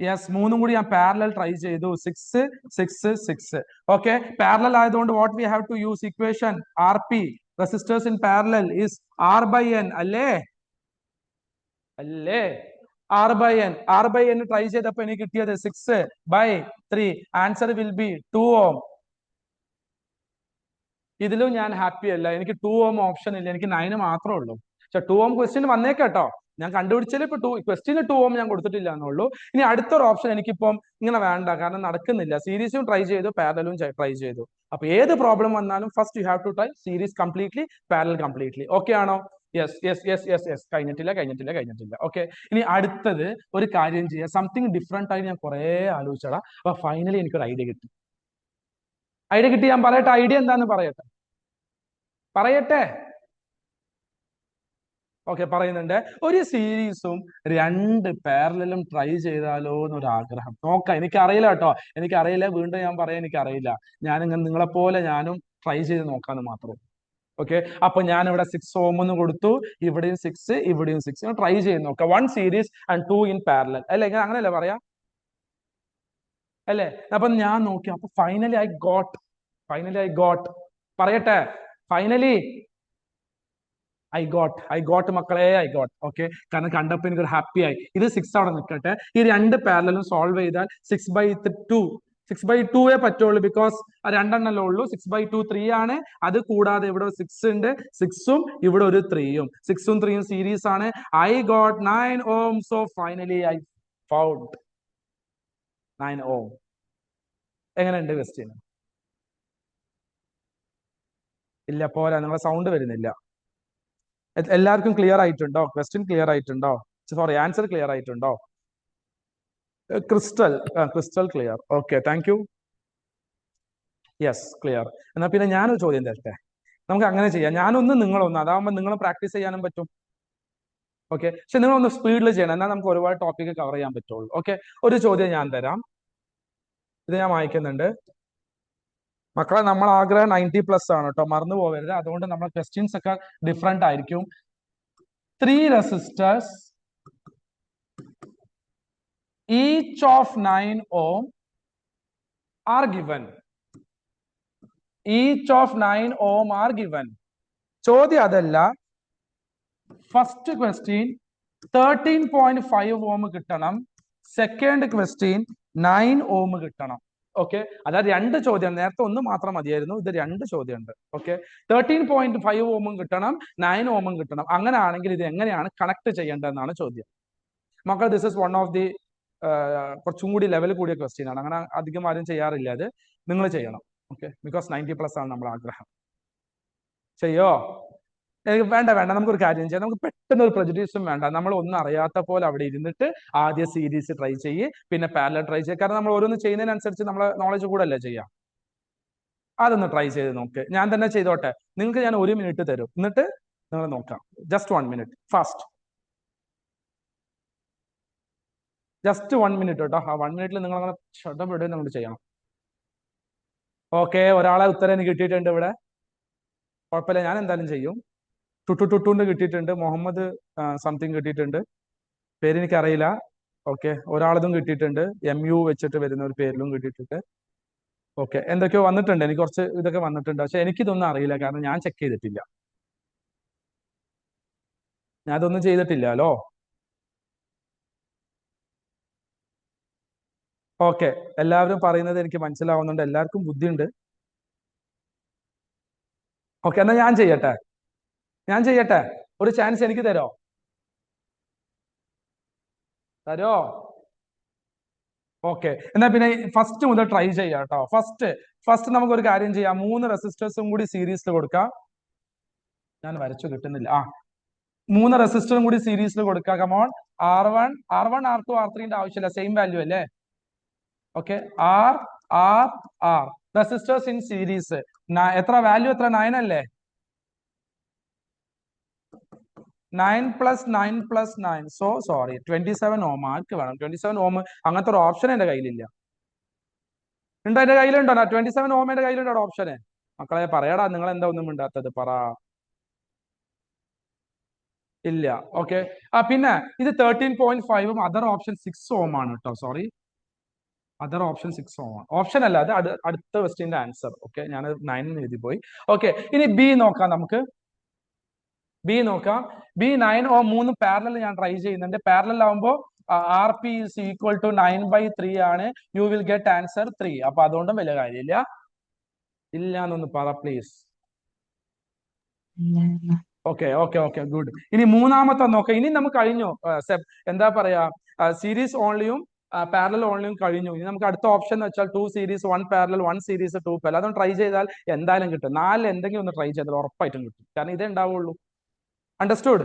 യെസ്, 3 കൂടി ഞാൻ പാരലൽ ട്രൈ ചെയ്തു. 6 6 6. ഓക്കെ, പാരലൽ ആയതുകൊണ്ട് what we have to use equation R P, resistors in parallel is R by N. അല്ലേ? ആർ ബൈ എൻ ട്രൈ ചെയ്തപ്പോ എനിക്ക് കിട്ടിയത് 6/3. ആൻസർ വിൽ ബി 2 ohm. ഇതിലും ഞാൻ ഹാപ്പി അല്ല, എനിക്ക് 2 ohm ഓപ്ഷൻ ഇല്ല, എനിക്ക് 9 മാത്രമേ ഉള്ളൂ. പക്ഷെ 2 ohm ക്വസ്റ്റ്യൻ വന്നേക്കട്ടോ, ഞാൻ കണ്ടുപിടിച്ചാൽ ഇപ്പൊ ക്വസ്റ്റ്യന് 2 ohm ഞാൻ കൊടുത്തിട്ടില്ല എന്നുള്ളൂ. ഇനി അടുത്തൊരു ഓപ്ഷൻ എനിക്കിപ്പം ഇങ്ങനെ വേണ്ട, കാരണം നടക്കുന്നില്ല. സീരീസും ട്രൈ ചെയ്തു, പാരലും ട്രൈ ചെയ്തു. അപ്പൊ ഏത് പ്രോബ്ലം വന്നാലും first you have to try series completely, parallel completely. Okay ആണോ? Yes yes yes yes yes. കഴിഞ്ഞിട്ടില്ല. ഓക്കെ, ഇനി അടുത്തത് ഒരു കാര്യം ചെയ്യാം, സംതിങ് ഡിഫറെന്റ് ആയി ഞാൻ കുറെ ആലോചിച്ചടാ. അപ്പൊ ഫൈനലി എനിക്കൊരു ഐഡിയ കിട്ടി. ഞാൻ പറയട്ടെ, ഐഡിയ എന്താന്ന് പറയട്ടെ. ഓക്കെ, പറയുന്നുണ്ട്. ഒരു സീരീസും 2 പാരലലും ട്രൈ ചെയ്താലോ എന്നൊരു ആഗ്രഹം. നോക്കാം, എനിക്കറിയില്ല കേട്ടോ, എനിക്കറിയില്ല. വീണ്ടും ഞാൻ പറയാം, എനിക്കറിയില്ല. ഞാനിങ്ങനെ നിങ്ങളെപ്പോലെ ഞാനും ട്രൈ ചെയ്ത് നോക്കാന്ന് മാത്രം. ഓക്കെ, അപ്പൊ ഞാൻ ഇവിടെ 6 ohm എന്ന് കൊടുത്തു, ഇവിടെയും 6 ഇവിടെയും 6. ട്രൈ ചെയ്ത് നോക്കാം. 1 സീരീസ് ആൻഡ് 2 ഇൻ പാരലൽ, അല്ലെ? അങ്ങനെയല്ലേ പറയാ, അല്ലേ? അപ്പൊ ഞാൻ നോക്കി, അപ്പൊ ഫൈനലി ഐ ഗോട്ട്. പറയട്ടെ, ഫൈനലി ഐ ഗോട്ട് മക്കളെ, ഐ ഗോട്ട്. ഓക്കെ, കാരണം കണ്ടപ്പോ എനിക്കൊരു ഹാപ്പി ആയി. ഇത് 6 അവിടെ നിൽക്കട്ടെ. ഈ 2 പാരലും സോൾവ് ചെയ്താൽ 6/2 പറ്റുള്ളൂ, ബിക്കോസ് 2 ഉള്ളൂ. 6/2 3 ആണ്. അത് കൂടാതെ ഇവിടെ 6 ഉണ്ട്, 6ഉം ഇവിടെ ഒരു 3ഉം, 6ഉം 3ഉം സീരീസ് ആണ്. I got 9 ohm. So finally I found 9 ohm. എങ്ങനെയുണ്ട് ക്വസ്റ്റ്യൻ? ഇല്ല, പോരാ, നിങ്ങളെ സൗണ്ട് വരുന്നില്ല. എല്ലാവർക്കും ക്ലിയർ ആയിട്ടുണ്ടോ? ക്വസ്റ്റ്യൻ ക്ലിയർ ആയിട്ടുണ്ടോ? സോറി, ആൻസർ ക്ലിയർ ആയിട്ടുണ്ടോ? Crystal clear. Okay, thank U. Yes, clear. എന്നാ പിന്നെ ഞാനൊരു ചോദ്യം തരട്ടെ. നമുക്ക് അങ്ങനെ ചെയ്യാം, ഞാനൊന്ന് നിങ്ങളൊന്ന്, അതാവുമ്പോൾ നിങ്ങൾ പ്രാക്ടീസ് ചെയ്യാനും പറ്റും. ഓക്കെ, പക്ഷെ നിങ്ങളൊന്ന് സ്പീഡിൽ ചെയ്യണം, എന്നാൽ നമുക്ക് ഒരുപാട് ടോപ്പിക്ക് കവർ ചെയ്യാൻ പറ്റുള്ളൂ. ഓക്കെ, ഒരു ചോദ്യം ഞാൻ തരാം, ഇത് ഞാൻ വായിക്കുന്നുണ്ട്. മക്കളെ, നമ്മൾ ആഗ്രഹം 90+ ആണ് കേട്ടോ, മറന്നു പോകരുത്. അതുകൊണ്ട് നമ്മൾ ക്വസ്റ്റ്യൻസ് ഒക്കെ ഡിഫറെന്റ് ആയിരിക്കും. 3 resistors, each of 9 ohm are given. ചോദ്യം അതല്ല. ഫസ്റ്റ് ക്വസ്റ്റ്യൻ 13.5 ohm കിട്ടണം, സെക്കൻഡ് ക്വസ്റ്റ്യൻ 9 ohm കിട്ടണം. ഓക്കെ, അതായത് 2 ചോദ്യം, നേരത്തെ ഒന്ന് മാത്രം മതിയായിരുന്നു, ഇത് 2 ചോദ്യമുണ്ട്. ഓക്കെ, 13.5 ohm കിട്ടണം, 9 ohm കിട്ടണം. അങ്ങനെയാണെങ്കിൽ ഇത് എങ്ങനെയാണ് കണക്ട് ചെയ്യേണ്ടതെന്നാണ് ചോദ്യം. മക്കൾ, this is one of the കുറച്ചും കൂടി ലെവൽ കൂടിയ ക്വസ്റ്റ്യൻ ആണ്. അങ്ങനെ അധികം ആരും ചെയ്യാറില്ല, അത് നിങ്ങൾ ചെയ്യണം. ഓക്കെ, ബിക്കോസ് 90+ ആണ് നമ്മൾ ആഗ്രഹം. ചെയ്യോ? വേണ്ട വേണ്ട, നമുക്കൊരു കാര്യം ചെയ്യാം. നമുക്ക് പെട്ടെന്ന് ഒരു പ്രജുഡീസും വേണ്ട. നമ്മൾ ഒന്നും അറിയാത്ത പോലെ അവിടെ ഇരുന്നിട്ട് ആദ്യ സീരീസ് ട്രൈ ചെയ്യ്, പിന്നെ പാരലൽ ട്രൈ ചെയ്യുക. കാരണം നമ്മൾ ഓരോന്ന് ചെയ്യുന്നതിനനുസരിച്ച് നമ്മളെ നോളജ് കൂടല്ലേ ചെയ്യാം. അതൊന്ന് ട്രൈ ചെയ്ത് നോക്ക്. ഞാൻ തന്നെ ചെയ്തോട്ടെ. നിങ്ങൾക്ക് ഞാൻ 1 മിനിറ്റ് തരും, എന്നിട്ട് നിങ്ങൾ നോക്കാം. Just 1 minute, fast. Just 1 minute കേട്ടോ. ആ 1 മിനിറ്റിൽ നിങ്ങൾ അങ്ങനെ ശ്രദ്ധപ്പെടുകയും നമ്മൾ ചെയ്യണം. ഓക്കെ, ഒരാളെ ഉത്തരം എനിക്ക് കിട്ടിയിട്ടുണ്ട് ഇവിടെ. കുഴപ്പമില്ല, ഞാൻ എന്തായാലും ചെയ്യും. ടുട്ടുന്ന് കിട്ടിയിട്ടുണ്ട്. മുഹമ്മദ് സംതിങ് കിട്ടിയിട്ടുണ്ട്. പേരെനിക്കറിയില്ല. ഓക്കെ, ഒരാളതും കിട്ടിയിട്ടുണ്ട്. MU വെച്ചിട്ട് വരുന്ന ഒരു പേരിലും കിട്ടിയിട്ടുണ്ട്. ഓക്കെ, എന്തൊക്കെയോ വന്നിട്ടുണ്ട്. എനിക്ക് കുറച്ച് ഇതൊക്കെ വന്നിട്ടുണ്ട്. പക്ഷെ എനിക്കിതൊന്നും അറിയില്ല, കാരണം ഞാൻ ചെക്ക് ചെയ്തിട്ടില്ല. ഞാൻ ഇതൊന്നും ചെയ്തിട്ടില്ലല്ലോ. ഓക്കെ, എല്ലാവരും പറയുന്നത് എനിക്ക് മനസ്സിലാവുന്നുണ്ട്. എല്ലാവർക്കും ബുദ്ധിയുണ്ട്. ഓക്കെ, എന്നാ ഞാൻ ചെയ്യട്ടെ. ഒരു ചാൻസ് എനിക്ക് തരോ? ഓക്കെ, എന്നാ പിന്നെ ഫസ്റ്റ് മുതൽ ട്രൈ ചെയ്യാം കേട്ടോ. ഫസ്റ്റ് നമുക്കൊരു കാര്യം ചെയ്യാം. 3 റെസിസ്റ്റേഴ്സും കൂടി സീരീസിൽ കൊടുക്കാം. ഞാൻ വരച്ചു കിട്ടുന്നില്ല. 3 റെസിസ്റ്ററും കൂടി സീരീസിൽ കൊടുക്കാം. കമോൺ. R1, R2, R3ന്റെ ആവശ്യമില്ല, സെയിം വാല്യൂ അല്ലേ? Okay, R resistors in series. എത്ര വാല്യൂ? എത്ര? 9 അല്ലേ? 9 + 9 + 9. സോ സോറി, 27 ഓം. ആർക്ക് വേണം 27 ഓം? അങ്ങനത്തെ ഒരു ഓപ്ഷൻ എന്റെ കയ്യിലില്ല. ഉണ്ടോ? എന്റെ കയ്യിലുണ്ടോ 27 ഓം? എന്റെ കയ്യിലുണ്ടോ ഓപ്ഷന്? മക്കളെ പറയടാ, നിങ്ങൾ എന്താ ഒന്നും മിണ്ടാത്തത്? പറ. ഇല്ല. ഓക്കെ, പിന്നെ ഇത് 13.5ഉം അതർ ഓപ്ഷൻ 6 ഓം ആണ് കേട്ടോ. സോറി, അതർ ഓപ്ഷൻ 6 ഓം ആണ്. ഓപ്ഷൻ അല്ല, അത് അടുത്ത ക്വസ്റ്റ്യന്റെ ആൻസർ. ഓക്കെ, ഞാൻ 9 എഴുതി പോയി. ഓക്കെ, ഇനി ബി നോക്കാം. നമുക്ക് ബി 9 ഓം 3 പാരലൽ ഞാൻ ട്രൈ ചെയ്യുന്നുണ്ട്. പാരലൽ ആവുമ്പോൾ RP = 9/3 ആണ്. U will get answer 3. അപ്പൊ അതുകൊണ്ടും വലിയ കാര്യമില്ല. ഇല്ല എന്നൊന്ന് പറ പ്ലീസ്. Okay, good. ഇനി മൂന്നാമത്തെ നോക്കാം. ഇനി നമുക്ക് കഴിഞ്ഞു. എന്താ പറയാ, സീരീസ് ഓൺലിയും പാരലൽ ഓൺലിയും കഴിഞ്ഞു. ഇനി നമുക്ക് അടുത്ത ഓപ്ഷൻ എന്ന് വെച്ചാൽ 2 സീരീസ് 1 പാരലൽ, 1 സീരീസ് 2 പാരലൽ. അതൊന്ന് ട്രൈ ചെയ്താൽ എന്തായാലും കിട്ടും. 4 എന്തെങ്കിലും ഒന്ന് ട്രൈ ചെയ്താൽ ഉറപ്പായിട്ടും കിട്ടും. കാരണം ഇതേ ഉണ്ടാവുള്ളൂ. അണ്ടർസ്റ്റുഡ്?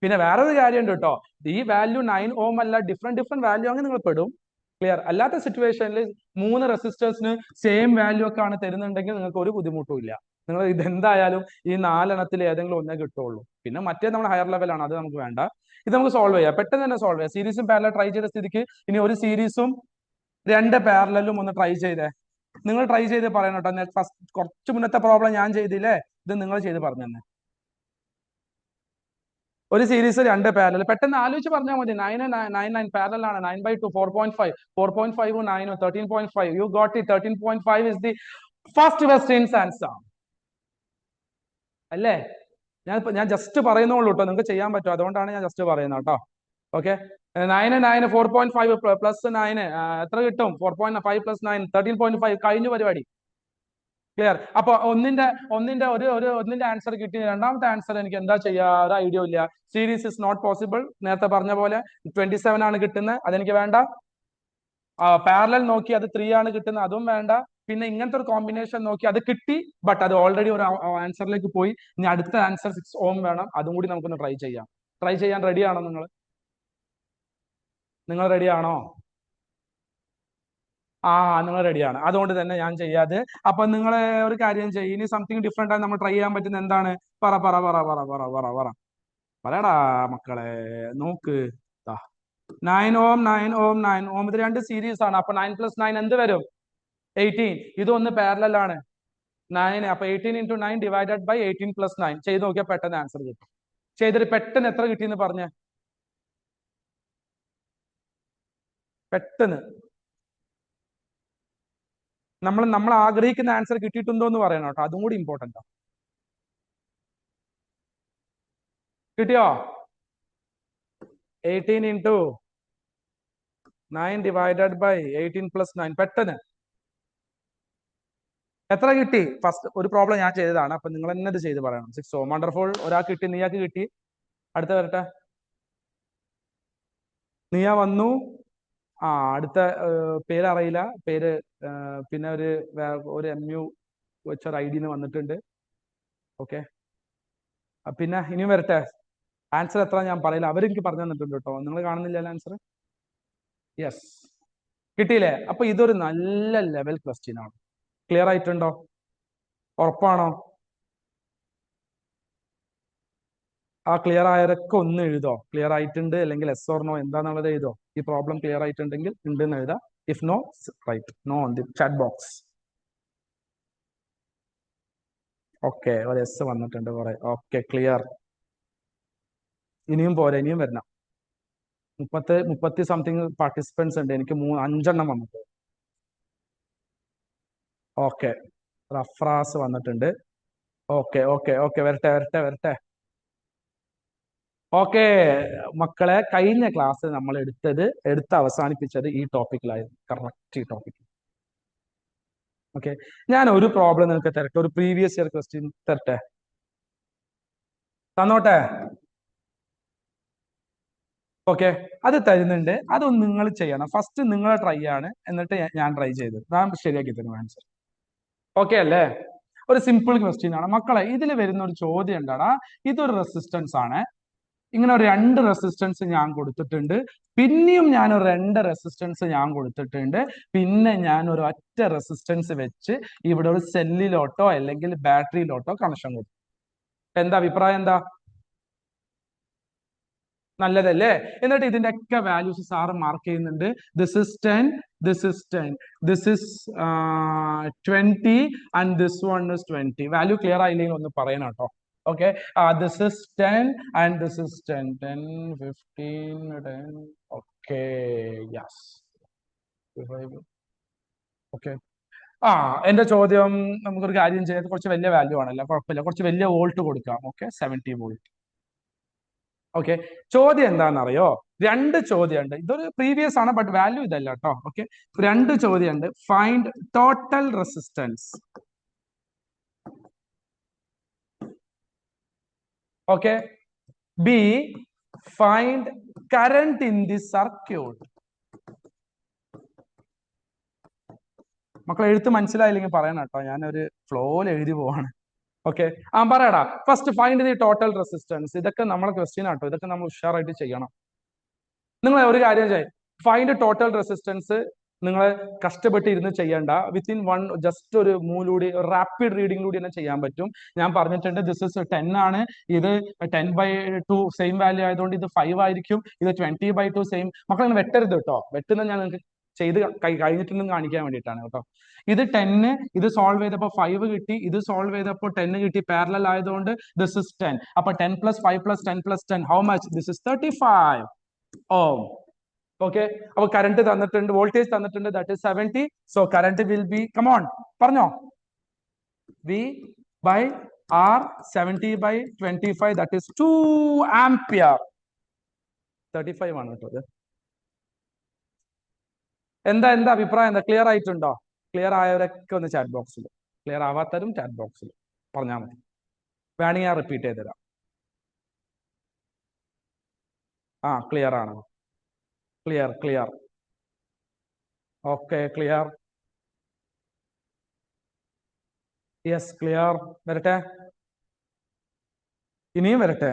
പിന്നെ വേറൊരു കാര്യമുണ്ട് കേട്ടോ. ഈ വാല്യൂ 9 ഓം അല്ല, ഡിഫറെന്റ് വാല്യൂ അങ്ങനെ നിങ്ങൾ പെടും. ക്ലിയർ? അല്ലാത്ത സിറ്റുവേഷനിൽ 3 റെസിസ്റ്റേഴ്സിന് സെയിം വാല്യൂ ഒക്കെ ആണ് തരുന്നുണ്ടെങ്കിൽ നിങ്ങൾക്ക് ഒരു ബുദ്ധിമുട്ടും ഇല്ല. നിങ്ങൾ ഇതെന്തായാലും ഈ 4 എണ്ണത്തിൽ ഏതെങ്കിലും ഒന്നേ കിട്ടുള്ളൂ. പിന്നെ മറ്റേ നമ്മൾ ഹയർ ലെവലാണ്, അത് നമുക്ക് വേണ്ട. ഇത് നമുക്ക് സോൾവ് ചെയ്യാം, പെട്ടെന്ന് തന്നെ സോൾവ് ചെയ്യാം. സീരീസും പാരലൽ ട്രൈ ചെയ്ത സ്ഥിതിക്ക് ഇനി ഒരു സീരീസും 2 പാരലലും ഒന്ന് ട്രൈ ചെയ്തേ. നിങ്ങൾ ട്രൈ ചെയ്ത് പറയണം കേട്ടോ. ഫസ്റ്റ് കുറച്ച് മുന്നത്തെ പ്രോബ്ലം ഞാൻ ചെയ്തില്ലേ, ഇത് നിങ്ങൾ ചെയ്ത് പറഞ്ഞു തന്നെ. ഒരു സീരീസ് 2 പാരലൽ. പെട്ടെന്ന് ആലോചിച്ച് പറഞ്ഞാൽ മതി. 9 പാരലൽ ആണ്. 9/2 4.5 4.5 9 13.5. You got it. 13.5 is the first questions answer അല്ലേ? ഞാൻ ജസ്റ്റ് പറയുന്നുള്ളൂ കേട്ടോ, നിങ്ങൾക്ക് ചെയ്യാൻ പറ്റും. അതുകൊണ്ടാണ് ഞാൻ ജസ്റ്റ് പറയുന്നത് കേട്ടോ. ഓക്കെ, 9 4.5 + 9 എത്ര കിട്ടും? 4.5 + 9 13.5. കഴിഞ്ഞു പരിപാടി. ക്ലിയർ? അപ്പൊ ഒന്നിന്റെ ആൻസർ കിട്ടി. രണ്ടാമത്തെ ആൻസർ എനിക്ക് എന്താ ചെയ്യാ, ഒരു ഐഡിയ ഇല്ല. Series is not possible. നേരത്തെ പറഞ്ഞ പോലെ 27 ആണ് കിട്ടുന്നത്, അതെനിക്ക് വേണ്ട. പാരലൽ നോക്കി അത് 3 ആണ് കിട്ടുന്നത്, അതും വേണ്ട. പിന്നെ ഇങ്ങനത്തെ ഒരു കോമ്പിനേഷൻ നോക്കി അത് കിട്ടി, ബട്ട് അത് ഓൾറെഡി ഒരു ആൻസറിലേക്ക് പോയി. ഇനി അടുത്ത ആൻസർ 6 ഓം വേണം. അതും കൂടി നമുക്കൊന്ന് ട്രൈ ചെയ്യാം. ട്രൈ ചെയ്യാൻ റെഡിയാണോ നിങ്ങൾ റെഡിയാണോ? നിങ്ങൾ റെഡിയാണ്. അതുകൊണ്ട് തന്നെ ഞാൻ ചെയ്യാതെ. അപ്പൊ നിങ്ങൾ ഒരു കാര്യം ചെയ്യും. ഇനി സംതിങ് ഡിഫറെന്റ് ആയി നമ്മൾ ട്രൈ ചെയ്യാൻ പറ്റുന്ന എന്താണ്? പറ പറ പറ പറ പറ പറ പറ പറയടാ മക്കളെ. നോക്ക്, 9 ഓം 9 ഓം 9 ഓം. ഇത് 2 സീരീസ് ആണ്. അപ്പൊ 9 + 9 എന്ത് വരും? 18. ഇതൊന്ന് പാരലൽ ആണ്, 9. അപ്പൊ 18 × 9 / 18 + 9 ചെയ്ത് നോക്കിയാൽ പെട്ടെന്ന് ആൻസർ കിട്ടും. ചെയ്തിട്ട് പെട്ടെന്ന് എത്ര കിട്ടിയെന്ന് പറഞ്ഞ പെട്ടെന്ന്. നമ്മൾ ആഗ്രഹിക്കുന്ന ആൻസർ കിട്ടിയിട്ടുണ്ടോ എന്ന് പറയണം കേട്ടോ. അതും കൂടി ഇമ്പോർട്ടൻ്റ്. കിട്ടിയോ? 18 × 9 / 18 + 9. പെട്ടെന്ന് എത്ര കിട്ടി? ഫസ്റ്റ് ഒരു പ്രോബ്ലം ഞാൻ ചെയ്തതാണ്, അപ്പൊ നിങ്ങൾ തന്നെ ഇത് ചെയ്ത് പറയണം. 6 ഓം. വണ്ടർഫുൾ. ഒരാൾക്ക് കിട്ടി, നീയാക്ക് കിട്ടി. അടുത്ത വരട്ടെ. നീയ വന്നു. അടുത്ത പേരറിയില്ല. പേര് പിന്നെ ഒരു MU വെച്ചൊരു ID വന്നിട്ടുണ്ട്. ഓക്കെ, പിന്നെ ഇനിയും വരട്ടെ. ആൻസർ എത്ര ഞാൻ പറയില്ല, അവരെനിക്ക് പറഞ്ഞു തന്നിട്ടുണ്ട് കേട്ടോ. നിങ്ങൾ കാണുന്നില്ല ആൻസർ? യെസ്, കിട്ടിയില്ലേ? അപ്പൊ ഇതൊരു നല്ല ലെവൽ ക്വസ്റ്റ്യൻ ആണ്. ക്ലിയർ ആയിട്ടുണ്ടോ? ഉറപ്പാണോ? ആ ക്ലിയർ ആയവരൊക്കെ ഒന്ന് എഴുതോ, ക്ലിയർ ആയിട്ടുണ്ട് അല്ലെങ്കിൽ എസ് ഓർ നോ എന്താണെന്നുള്ളത് എഴുതോ. ഈ പ്രോബ്ലം ക്ലിയർ ആയിട്ടുണ്ടെങ്കിൽ ഉണ്ട് എന്ന് എഴുതാം. If no, write no on the chat box. Okay, ഒരു എസ് വന്നിട്ടുണ്ട് കുറെ. Okay, clear. ഇനിയും പോരെ, ഇനിയും വരണം. 30 സംതിങ് പാർട്ടിസിപ്പൻസ് ഉണ്ട്, എനിക്ക് 5 വന്നിട്ട്. ഓക്കെ, റഫ്രാസ് വന്നിട്ടുണ്ട്. ഓക്കെ ഓക്കെ ഓക്കെ, വരട്ടെ വരട്ടെ വരട്ടെ. ഓക്കെ മക്കളെ, കഴിഞ്ഞ ക്ലാസ് നമ്മൾ എടുത്ത് അവസാനിപ്പിച്ചത് ഈ ടോപ്പിക്കിലായിരുന്നു. കറക്റ്റ് ഈ ടോപ്പിക്. ഓക്കെ, ഞാൻ ഒരു പ്രോബ്ലം നിങ്ങൾക്ക് തരട്ടെ, ഒരു പ്രീവിയസ് ഇയർ ക്വസ്റ്റ്യൻ തരട്ടെ? തന്നോട്ടെ? ഓക്കെ, അത് തരുന്നുണ്ട്. അതൊന്ന് നിങ്ങൾ ചെയ്യണം. ഫസ്റ്റ് നിങ്ങൾ ട്രൈ ആണ്, എന്നിട്ട് ഞാൻ ട്രൈ ചെയ്ത് ഞാൻ ശരിയാക്കി തരും ആൻസർ. ഓക്കെ അല്ലേ? ഒരു സിമ്പിൾ ക്വസ്റ്റ്യൻ ആണ് മക്കളെ. ഇതിൽ വരുന്ന ഒരു ചോദ്യം എന്താണ്? ഇതൊരു റെസിസ്റ്റൻസ് ആണ്. ഇങ്ങനെ ഒരു 2 റെസിസ്റ്റൻസ് ഞാൻ കൊടുത്തിട്ടുണ്ട്. പിന്നെയും ഞാൻ ഒരു 2 റെസിസ്റ്റൻസ് ഞാൻ കൊടുത്തിട്ടുണ്ട്. പിന്നെ ഞാൻ ഒരു ഒറ്റ റെസിസ്റ്റൻസ് വെച്ച് ഇവിടെ ഒരു സെല്ലിലോട്ടോ അല്ലെങ്കിൽ ബാറ്ററിയിലോട്ടോ കണക്ഷൻ കൊടുത്തു. എന്താ അഭിപ്രായം? എന്താ? നല്ലതല്ലേ? എന്നിട്ട് ഇതിന്റെ ഒക്കെ വാല്യൂസ് സാറ് മാർക്ക് ചെയ്യുന്നുണ്ട്. This is 10, this is 10, this is 20 and this one is 20. Value clear ആയില്ലെങ്കിൽ ഒന്ന് പറയണം കേട്ടോ. Okay, this is 10 and this is 10, 10, 15, 10. Okay, yes. Okay, എന്റെ ചോദ്യം, നമുക്കൊരു കാര്യം ചെയ്യാം. കുറച്ച് വലിയ വാല്യൂ ആണല്ലോ, കുഴപ്പമില്ല. കുറച്ച് വലിയ വോൾട്ട് കൊടുക്കാം. Okay, 70 volt. ഓക്കെ, ചോദ്യം എന്താണെന്നറിയോ? 2 ചോദ്യമുണ്ട്. ഇതൊരു പ്രീവിയസ് ആണ്, ബട്ട് വാല്യൂ ഇതല്ല കേട്ടോ. ഓക്കെ, 2 ചോദ്യമുണ്ട്. Find total resistance. Okay, B find current in the circuit. മക്കളെ, എഴുത്ത് മനസ്സിലായില്ലെങ്കിൽ പറയണം കേട്ടോ, ഞാനൊരു ഫ്ലോയിൽ എഴുതി പോവാണ്. ഓക്കെ, പറയടാ. First find the total resistance. ഇതൊക്കെ നമ്മളെ ക്വസ്റ്റ്യൻ ആട്ടോ, ഇതൊക്കെ നമ്മൾ ഉഷാറായിട്ട് ചെയ്യണം. നിങ്ങൾ ഒരു കാര്യം ചെയ്യും, ഫൈൻഡ് ടോട്ടൽ റെസിസ്റ്റൻസ് നിങ്ങൾ കഷ്ടപ്പെട്ട് ഇരുന്ന് ചെയ്യേണ്ട. വിത്തിൻ വൺ ജസ്റ്റ് ഒരു മൂലൂടി റാപ്പിഡ് റീഡിങ്ങിലൂടെ തന്നെ ചെയ്യാൻ പറ്റും. ഞാൻ പറഞ്ഞിട്ടുണ്ട് ദിസ് ഇസ് 10 ആണ്. ഇത് 10/2 സെയിം വാല്യൂ ആയതുകൊണ്ട് ഇത് 5 ആയിരിക്കും. ഇത് 20/2 സെയിം. മക്കൾ അങ്ങനെ വെട്ടരുത് കേട്ടോ. വെട്ടുന്നത് ഞാൻ നിങ്ങൾക്ക് ചെയ്ത് കഴിഞ്ഞിട്ടുണ്ടെന്ന് കാണിക്കാൻ വേണ്ടിയിട്ടാണ് കേട്ടോ. ഇത് 10, ഇത് സോൾവ് ചെയ്തപ്പോൾ 5 കിട്ടി, ഇത് സോൾവ് ചെയ്തപ്പോൾ 10 കിട്ടി. പാരലൽ ആയതുകൊണ്ട് ദിസ് ഇസ് 10. അപ്പൊ 10 + 5 + 10 + 10 how much? This is 35 ohm. Okay, അപ്പൊ കറണ്ട് തന്നിട്ടുണ്ട്, വോൾട്ടേജ് തന്നിട്ടുണ്ട്, that is 70. So current will be, come on പറഞ്ഞോ, V/R 70/25, ദാറ്റ് ഇസ് 2 ആംപിയർ. 35 ആണ് കേട്ടോ. എന്താ അഭിപ്രായം? എന്താ ക്ലിയർ ആയിട്ടുണ്ടോ? ക്ലിയർ ആയവരൊക്കെ ഒന്ന് ചാറ്റ് ബോക്സിൽ, ക്ലിയർ ആവാത്തവരും ചാറ്റ് ബോക്സിൽ പറഞ്ഞാൽ മതി. വേണമെങ്കിൽ ഞാൻ റിപ്പീറ്റ് ചെയ്ത് തരാം. ക്ലിയർ ആണ്. Clear. Okay, clear. Yes, clear. വരട്ടെ, ഇനിയും വരട്ടെ.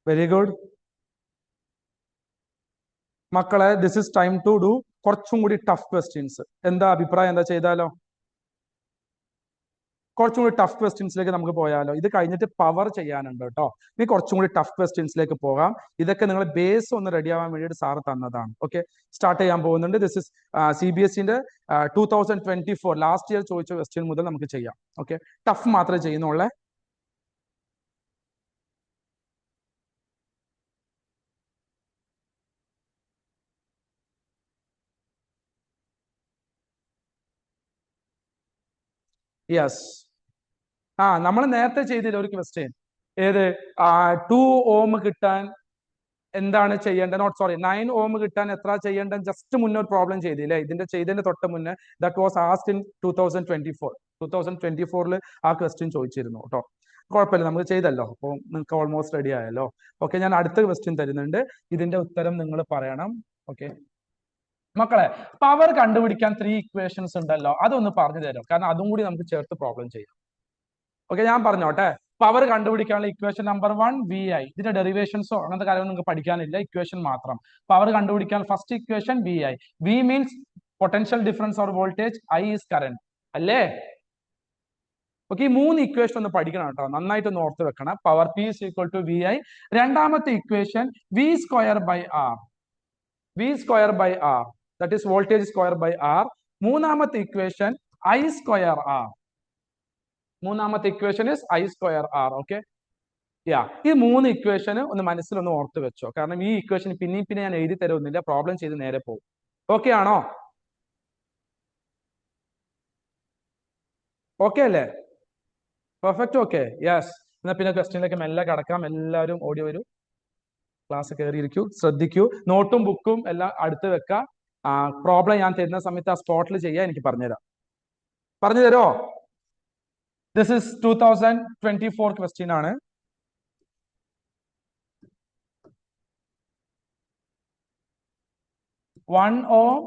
വെരി ഗുഡ് മക്കളെ, this is time to do കുറച്ചും കൂടി ടഫ് ക്വസ്റ്റ്യൻസ്. എന്താ അഭിപ്രായം? എന്താ ചെയ്താലോ? കുറച്ചും കൂടി ടഫ് ക്വസ്റ്റ്യൻസിലേക്ക് നമുക്ക് പോയാലോ? ഇത് കഴിഞ്ഞിട്ട് പവർ ചെയ്യാനുണ്ട് കേട്ടോ. ഇനി കുറച്ചും കൂടി ടഫ് ക്വസ്റ്റ്യൻസിലേക്ക് പോകാം. ഇതൊക്കെ നിങ്ങൾ ബേസ് ഒന്ന് റെഡി ആവാൻ വേണ്ടിയിട്ട് സാറ് തന്നതാണ്. ഓക്കെ, സ്റ്റാർട്ട് ചെയ്യാൻ പോകുന്നുണ്ട്. This is CBSE 2024 last year ചോദിച്ച ക്വസ്റ്റ്യൻ മുതൽ നമുക്ക് ചെയ്യാം. ഓക്കെ, ടഫ് മാത്രമേ ചെയ്യുന്നുള്ളേ. യെസ്, നമ്മൾ നേരത്തെ ചെയ്തില്ല ഒരു ക്വസ്റ്റ്യൻ. ഏത്? 2 ഓം കിട്ടാൻ എന്താണ് ചെയ്യേണ്ടത്? നോട്ട് സോറി, 9 ഓം കിട്ടാൻ എത്ര ചെയ്യേണ്ടത്? ജസ്റ്റ് മുന്നേ ഒരു പ്രോബ്ലം ചെയ്തില്ലേ, ചെയ്തതിന്റെ തൊട്ട് മുന്നേ. ദാറ്റ് വാസ് ആസ്ക്ഡ് ഇൻ 2024 ആ ക്വസ്റ്റ്യൻ ചോദിച്ചിരുന്നു കേട്ടോ. കുഴപ്പമില്ല, നമുക്ക് ചെയ്തല്ലോ. അപ്പോൾ നിങ്ങൾക്ക് ഓൾമോസ്റ്റ് റെഡി ആയല്ലോ. ഓക്കെ, ഞാൻ അടുത്ത ക്വസ്റ്റ്യൻ തരുന്നുണ്ട്. ഇതിന്റെ ഉത്തരം നിങ്ങൾ പറയണം. ഓക്കെ, മക്കളെ പവർ കണ്ടുപിടിക്കാൻ 3 ഇക്വേഷൻസ് ഉണ്ടല്ലോ, അതൊന്ന് പറഞ്ഞു തരും, കാരണം അതും കൂടി നമുക്ക് ചേർത്ത് പ്രോബ്ലം ചെയ്യാം. ഓക്കെ, ഞാൻ പറഞ്ഞോട്ടെ. പവർ കണ്ടുപിടിക്കാനുള്ള ഇക്വേഷൻ നമ്പർ 1 വി ഐ. ഇതിന്റെ ഡെറിവേഷൻസോ അങ്ങനത്തെ കാര്യമൊന്നും നിങ്ങൾക്ക് പഠിക്കാനില്ല, ഇക്വേഷൻ മാത്രം. പവർ കണ്ടുപിടിക്കാൻ first equation V I. V means potential difference or voltage, I is current അല്ലേ? ഓക്കെ, ഈ 3 ഇക്വേഷൻ ഒന്ന് പഠിക്കണം കേട്ടോ, നന്നായിട്ട് ഒന്ന് ഓർത്ത് വെക്കണം. Power P is equal to V I. രണ്ടാമത്തെ equation V square by R. V square by R, that is voltage square by R. മൂന്നാമത്തെ ഇക്വേഷൻ ഐ സ്ക്വയർ ആർ. മൂന്നാമത്തെ equation is I square R. Okay, yeah, ഈ 3 equation ഒന്ന് മനസ്സിലൊന്ന് ഓർത്ത് വെച്ചോ, കാരണം ഈ equation പിന്നെയും പിന്നെ ഞാൻ എഴുതി തരുന്നില്ല, പ്രോബ്ലം ചെയ്ത് നേരെ പോകും. ഓക്കെ ആണോ? ഓക്കെ അല്ലേ? പെർഫെക്റ്റ്. Okay, yes. എന്നാ പിന്നെ ക്വസ്റ്റ്യനിലേക്ക് മെല്ലെ കടക്കാം. എല്ലാവരും ഓടി വരൂ, ക്ലാസ് കയറിയിരിക്കൂ, ശ്രദ്ധിക്കൂ, നോട്ടും ബുക്കും എല്ലാം അടുത്ത് വെക്കാം. പ്രോബ്ലം ഞാൻ തരുന്ന സമയത്ത് ആ സ്പോട്ടിൽ ചെയ്യാൻ എനിക്ക് പറഞ്ഞുതരാം. പറഞ്ഞു തരോ? ദിസ് ഇസ് 2024 ക്വസ്റ്റ്യൻ ആണ്. One ohm,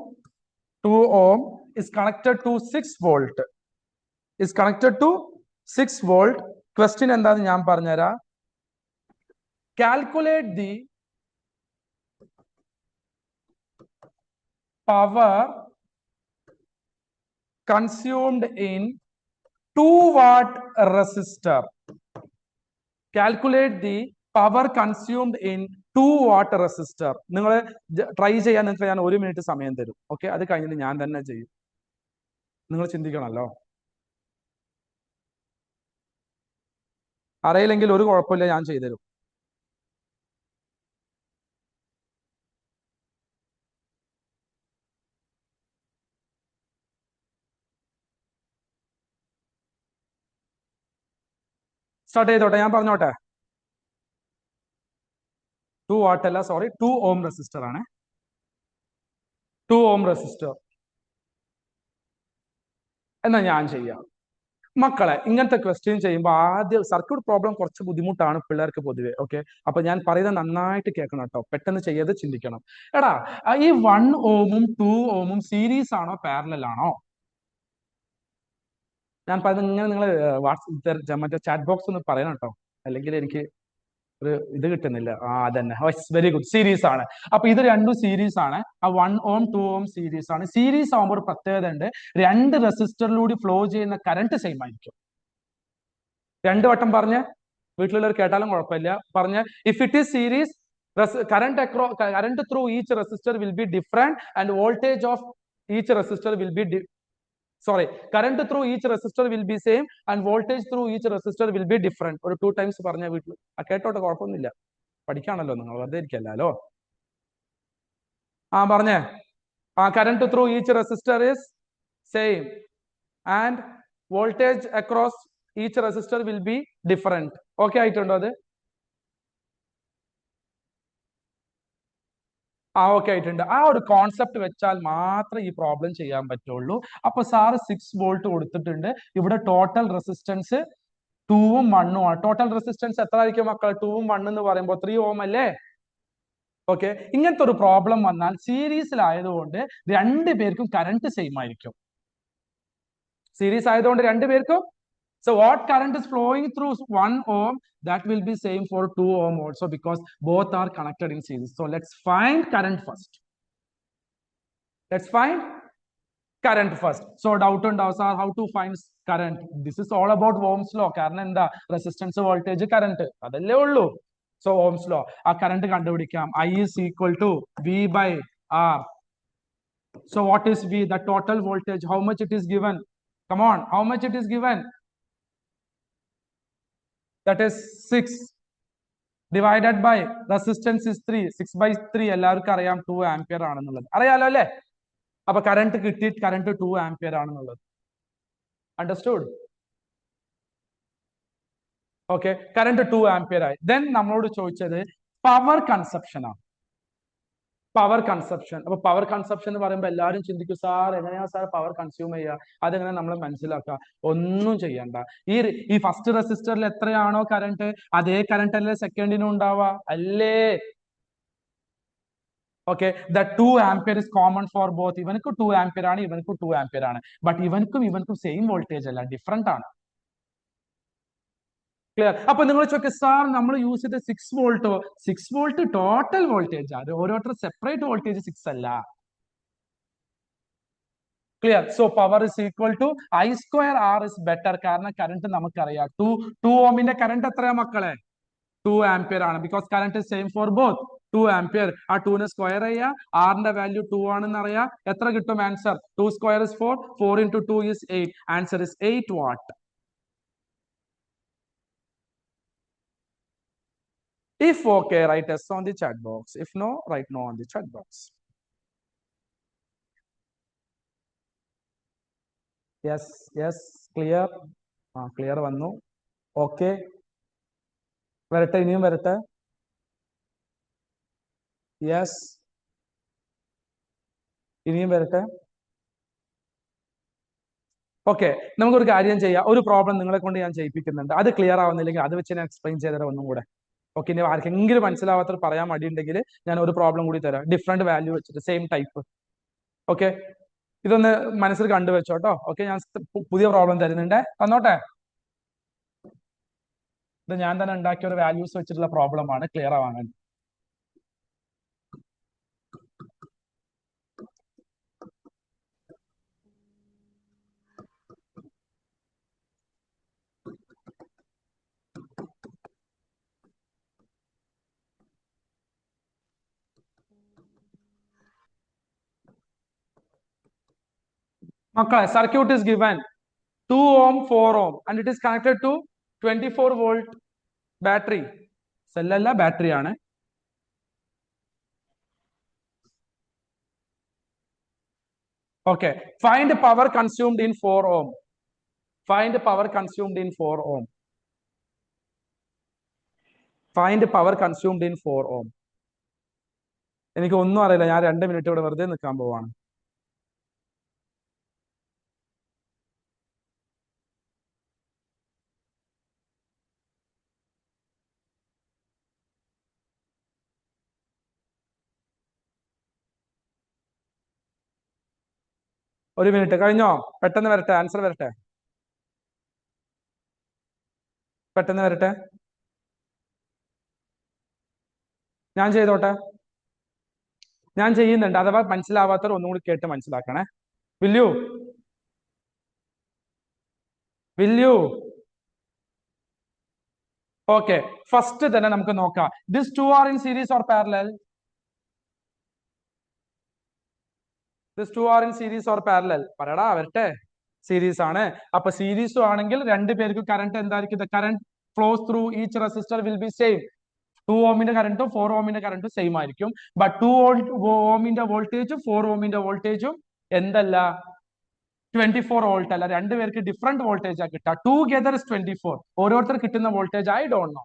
2 ohm is connected to 6 volt. Is connected to 6 volt. Question എന്താന്ന് ഞാൻ പറഞ്ഞുതരാം. Calculate the power consumed in 2 watt resistor. Calculate the power consumed in 2 watt resistor. നിങ്ങൾ ട്രൈ ചെയ്യാൻ നിങ്ങൾക്ക് ഞാൻ 1 മിനിറ്റ് സമയം തരും. ഓക്കെ, അത് കഴിഞ്ഞിട്ട് ഞാൻ തന്നെ ചെയ്യും. നിങ്ങൾ ചിന്തിക്കണമല്ലോ. അറിയില്ലെങ്കിൽ ഒരു കുഴപ്പമില്ല, ഞാൻ ചെയ്തുതരും. സ്റ്റാർട്ട് ചെയ്തോട്ടെ, ഞാൻ പറഞ്ഞോട്ടെ. 2 വാട്ട് അല്ല, സോറി, 2 ഓം റെസിസ്റ്റർ ആണ്. 2 ഓം റെസിസ്റ്റർ. എന്നാ ഞാൻ ചെയ്യാം. മക്കളെ, ഇങ്ങനത്തെ ക്വസ്റ്റ്യൻ ചെയ്യുമ്പോൾ ആദ്യം സർക്യൂട്ട് പ്രോബ്ലം കുറച്ച് ബുദ്ധിമുട്ടാണ് പിള്ളേർക്ക് പൊതുവെ. ഓക്കെ, അപ്പൊ ഞാൻ പറയുന്നത് നന്നായിട്ട് കേൾക്കണം കേട്ടോ, പെട്ടെന്ന് ചെയ്ത് ചിന്തിക്കണം. എടാ, ഈ 1 ഓമും 2 ഓമും സീരീസ് ആണോ പാരലൽ ആണോ? ഞാൻ പറയുന്നത് ഇങ്ങനെ നിങ്ങൾ വാട്സ്ആപ്പ് മറ്റേ ചാറ്റ് ബോക്സ് ഒന്ന് പറയണം കേട്ടോ, അല്ലെങ്കിൽ എനിക്ക് ഒരു ഇത് കിട്ടുന്നില്ല. അതന്നെ, വെരി ഗുഡ്, സീരീസ് ആണ്. അപ്പൊ ഇത് രണ്ടും സീരീസ് ആണ്. ആ 1 ഓം 2 ഓം സീരീസ് ആണ്. സീരീസ് ആകുമ്പോൾ ഒരു പ്രത്യേകത ഉണ്ട്, 2 റെസിസ്റ്ററിലൂടെ ഫ്ലോ ചെയ്യുന്ന കറന്റ് സെയിം ആയിരിക്കും. 2 വട്ടം പറഞ്ഞ് വീട്ടിലുള്ളവർ കേട്ടാലും കുഴപ്പമില്ല. പറഞ്ഞ് if it is series, current through each resistor will be different and voltage of each resistor will be current through each resistor will be same and voltage through each resistor will be different. ഒരു 2 times പറഞ്ഞ വീട്ടിൽ കേട്ടോട്ടെ, കുഴപ്പമൊന്നുമില്ല, പഠിക്കാണല്ലോ നിങ്ങൾ, വെറുതെ ഇരിക്കല്ലോ. പറഞ്ഞേ. current through each resistor is same and voltage across each resistor will be different. Okay ആയിട്ടുണ്ടോ അത്? Okay ആയിട്ടുണ്ട്. ആ ഒരു കോൺസെപ്റ്റ് വെച്ചാൽ മാത്രമേ ഈ പ്രോബ്ലം ചെയ്യാൻ പറ്റുള്ളൂ. അപ്പൊ സാറ് 6 വോൾട്ട് കൊടുത്തിട്ടുണ്ട്. ഇവിടെ ടോട്ടൽ റെസിസ്റ്റൻസ് 2ഉം 1ഉം ആണ്. ടോട്ടൽ റെസിസ്റ്റൻസ് എത്ര ആയിരിക്കും മക്കൾ? 2ഉം 1 എന്ന് പറയുമ്പോൾ 3 ഓം അല്ലേ? ഓക്കെ, ഇങ്ങനത്തെ ഒരു പ്രോബ്ലം വന്നാൽ സീരീസിലായതുകൊണ്ട് 2 പേർക്കും കറന്റ് സെയിം ആയിരിക്കും. സീരീസ് ആയതുകൊണ്ട് 2 പേർക്കും. So what current is flowing through 1 ohm, that will be same for 2 ohm also, because both are connected in series. So let's find current first. Let's find current first. So doubt and doubts are how to find current. This is all about Ohm's law. കാരണം എന്താ? resistance, voltage, current അതല്ലേ ഉള്ളൂ. So Ohm's law. ആ current കണ്ടുപിടിക്കാം. I is equal to V by R. So what is V? The total voltage. How much it is given? Come on, how much it is given? That is 6 divided by resistance is 3. 6 by 3 എല്ലാവർക്കും അറിയാം 2 ampere ആണെന്നുള്ളത് അറിയാലോ അല്ലേ? അപ്പൊ current കിട്ടി, current 2 ampere ആണെന്നുള്ളത്. Understood? Okay, current 2 ampere ആയി. Then നമ്മളോട് ചോദിച്ചത് പവർ കൺസപ്ഷൻ ആണ്. Power consumption. അപ്പൊ പവർ കൺസപ്ഷൻ എന്ന് പറയുമ്പോൾ എല്ലാവരും ചിന്തിക്കും, സാർ എങ്ങനെയാ സാർ പവർ കൺസ്യൂം ചെയ്യുക? അതെങ്ങനെ നമ്മൾ മനസ്സിലാക്കുക? ഒന്നും ചെയ്യണ്ട. ഈ ഫസ്റ്റ് റെസിസ്റ്ററിൽ എത്രയാണോ കറന്റ്, അതേ കറന്റ് അല്ലേ സെക്കൻഡിനും ഉണ്ടാവുക? അല്ലേ? Okay, the 2 ampere is common for both. ഇവനക്ക് 2 ആംപിയർ ആണ്, ഇവനക്ക് 2 ആംപിയർ ആണ്. ബട്ട് ഇവനക്കും സെയിം വോൾട്ടേജ് അല്ല, ഡിഫറെന്റ് ആണ്. ക്ലിയർ? അപ്പൊ നിങ്ങൾ ചോദിക്കുക സാർ നമ്മൾ യൂസ് ചെയ്ത 6 വോൾട്ടോ, 6 വോൾട്ട് ടോട്ടൽ വോൾട്ടേജ് ആണ്, ഓരോരുത്തർ സെപ്പറേറ്റ് വോൾട്ടേജ് 6 അല്ല. Clear? So power is equal to I square R is better. കാരണം കറണ്ട് നമുക്കറിയാം, 2 ഓമിന്റെ കറണ്ട് എത്രയാ മക്കളെ? 2 ആംപിയർ ആണ്. Because current same for both, 2 ampere. ആ 2നെ സ്ക്വയർ ചെയ്യുക, ആറിന്റെ വാല്യൂ 2 ആണെന്ന് അറിയാം. എത്ര കിട്ടും answer? 2 square is 4, 4 into 2 is 8. Answer is 8 watt. If okay, write yes on the chat box. If no, write no on the chat box. Yes, yes, clear. Clear വന്നു. Okay, വരട്ടെ, ഇനിയും വരട്ടെ. യെസ്, ഇനിയും വരട്ടെ. ഓക്കെ, നമുക്കൊരു കാര്യം ചെയ്യാം. ഒരു പ്രോബ്ലം നിങ്ങളെ കൊണ്ട് ഞാൻ ചെയ്യിപ്പിക്കുന്നുണ്ട്. അത് ക്ലിയർ ആവുന്നില്ലെങ്കിൽ അത് വെച്ച് ഞാൻ എക്സ്പ്ലെയിൻ ചെയ്തരാം ഒന്നും കൂടെ. ഓക്കെ, ഇനി ആർക്കെങ്കിലും മനസ്സിലാവാത്ത പറയാൻ മടിയുണ്ടെങ്കിൽ ഞാൻ ഒരു പ്രോബ്ലം കൂടി തരാം, ഡിഫറെന്റ് വാല്യൂ വെച്ചിട്ട് സെയിം ടൈപ്പ്. ഓക്കെ, ഇതൊന്ന് മനസ്സിൽ കണ്ടുവെച്ചോട്ടോ. ഓക്കെ, ഞാൻ പുതിയ പ്രോബ്ലം തരുന്നുണ്ട്, തന്നോട്ടെ. ഇത് ഞാൻ തന്നെ ഉണ്ടാക്കിയ ഒരു വാല്യൂസ് വെച്ചിട്ടുള്ള പ്രോബ്ലം ആണ്, ക്ലിയർ ആവാൻ. മക്കളെ, circuit is given 2 ohm 4 ohm and it is connected to 24 volt battery. സെല്ലല്ല, battery ആണ്. Okay, find power consumed in 4 ohm. Find power consumed in 4 ohm. Find power consumed in 4 ohm. എനിക്ക് ഒന്നും അറിയില്ല, ഞാൻ 2 minute ഇവിടെ വെറുതെ നിൽക്കാൻ പോവാണ്. ഒരു മിനിറ്റ് കഴിഞ്ഞോ? പെട്ടെന്ന് വരട്ടെ, ആൻസർ വരട്ടെ, പെട്ടെന്ന് വരട്ടെ. ഞാൻ ചെയ്തോട്ടെ, ഞാൻ ചെയ്യുന്നുണ്ട്. അഥവാ മനസ്സിലാവാത്തവർ ഒന്നും കൂടി കേട്ട് മനസ്സിലാക്കണേ. വില്യു, വില്യു. ഓക്കെ, ഫസ്റ്റ് തന്നെ നമുക്ക് നോക്കാം. This 2 are in series or parallel? This 2 are in series or parallel? പറയടാ, വരട്ടെ. സീരീസ് ആണ്. അപ്പൊ സീരീസ് ആണെങ്കിൽ രണ്ടു പേർക്ക് കറണ്ട് എന്തായിരിക്കും? The current flows through each resistor will be same. 2 ഓമിന്റെ കറണ്ടും 4 ഓമിന്റെ കറണ്ടും സെയിം ആയിരിക്കും. ബട്ട് 2 ഓമിന്റെ വോൾട്ടേജും 4 ഓമിന്റെ വോൾട്ടേജും എന്തല്ല? 24 വോൾട്ട് അല്ല. രണ്ടുപേർക്ക് ഡിഫറെന്റ് വോൾട്ടേജ് ആ കിട്ടുക. Together is 24. ഓരോരുത്തർ കിട്ടുന്ന voltage I don't know.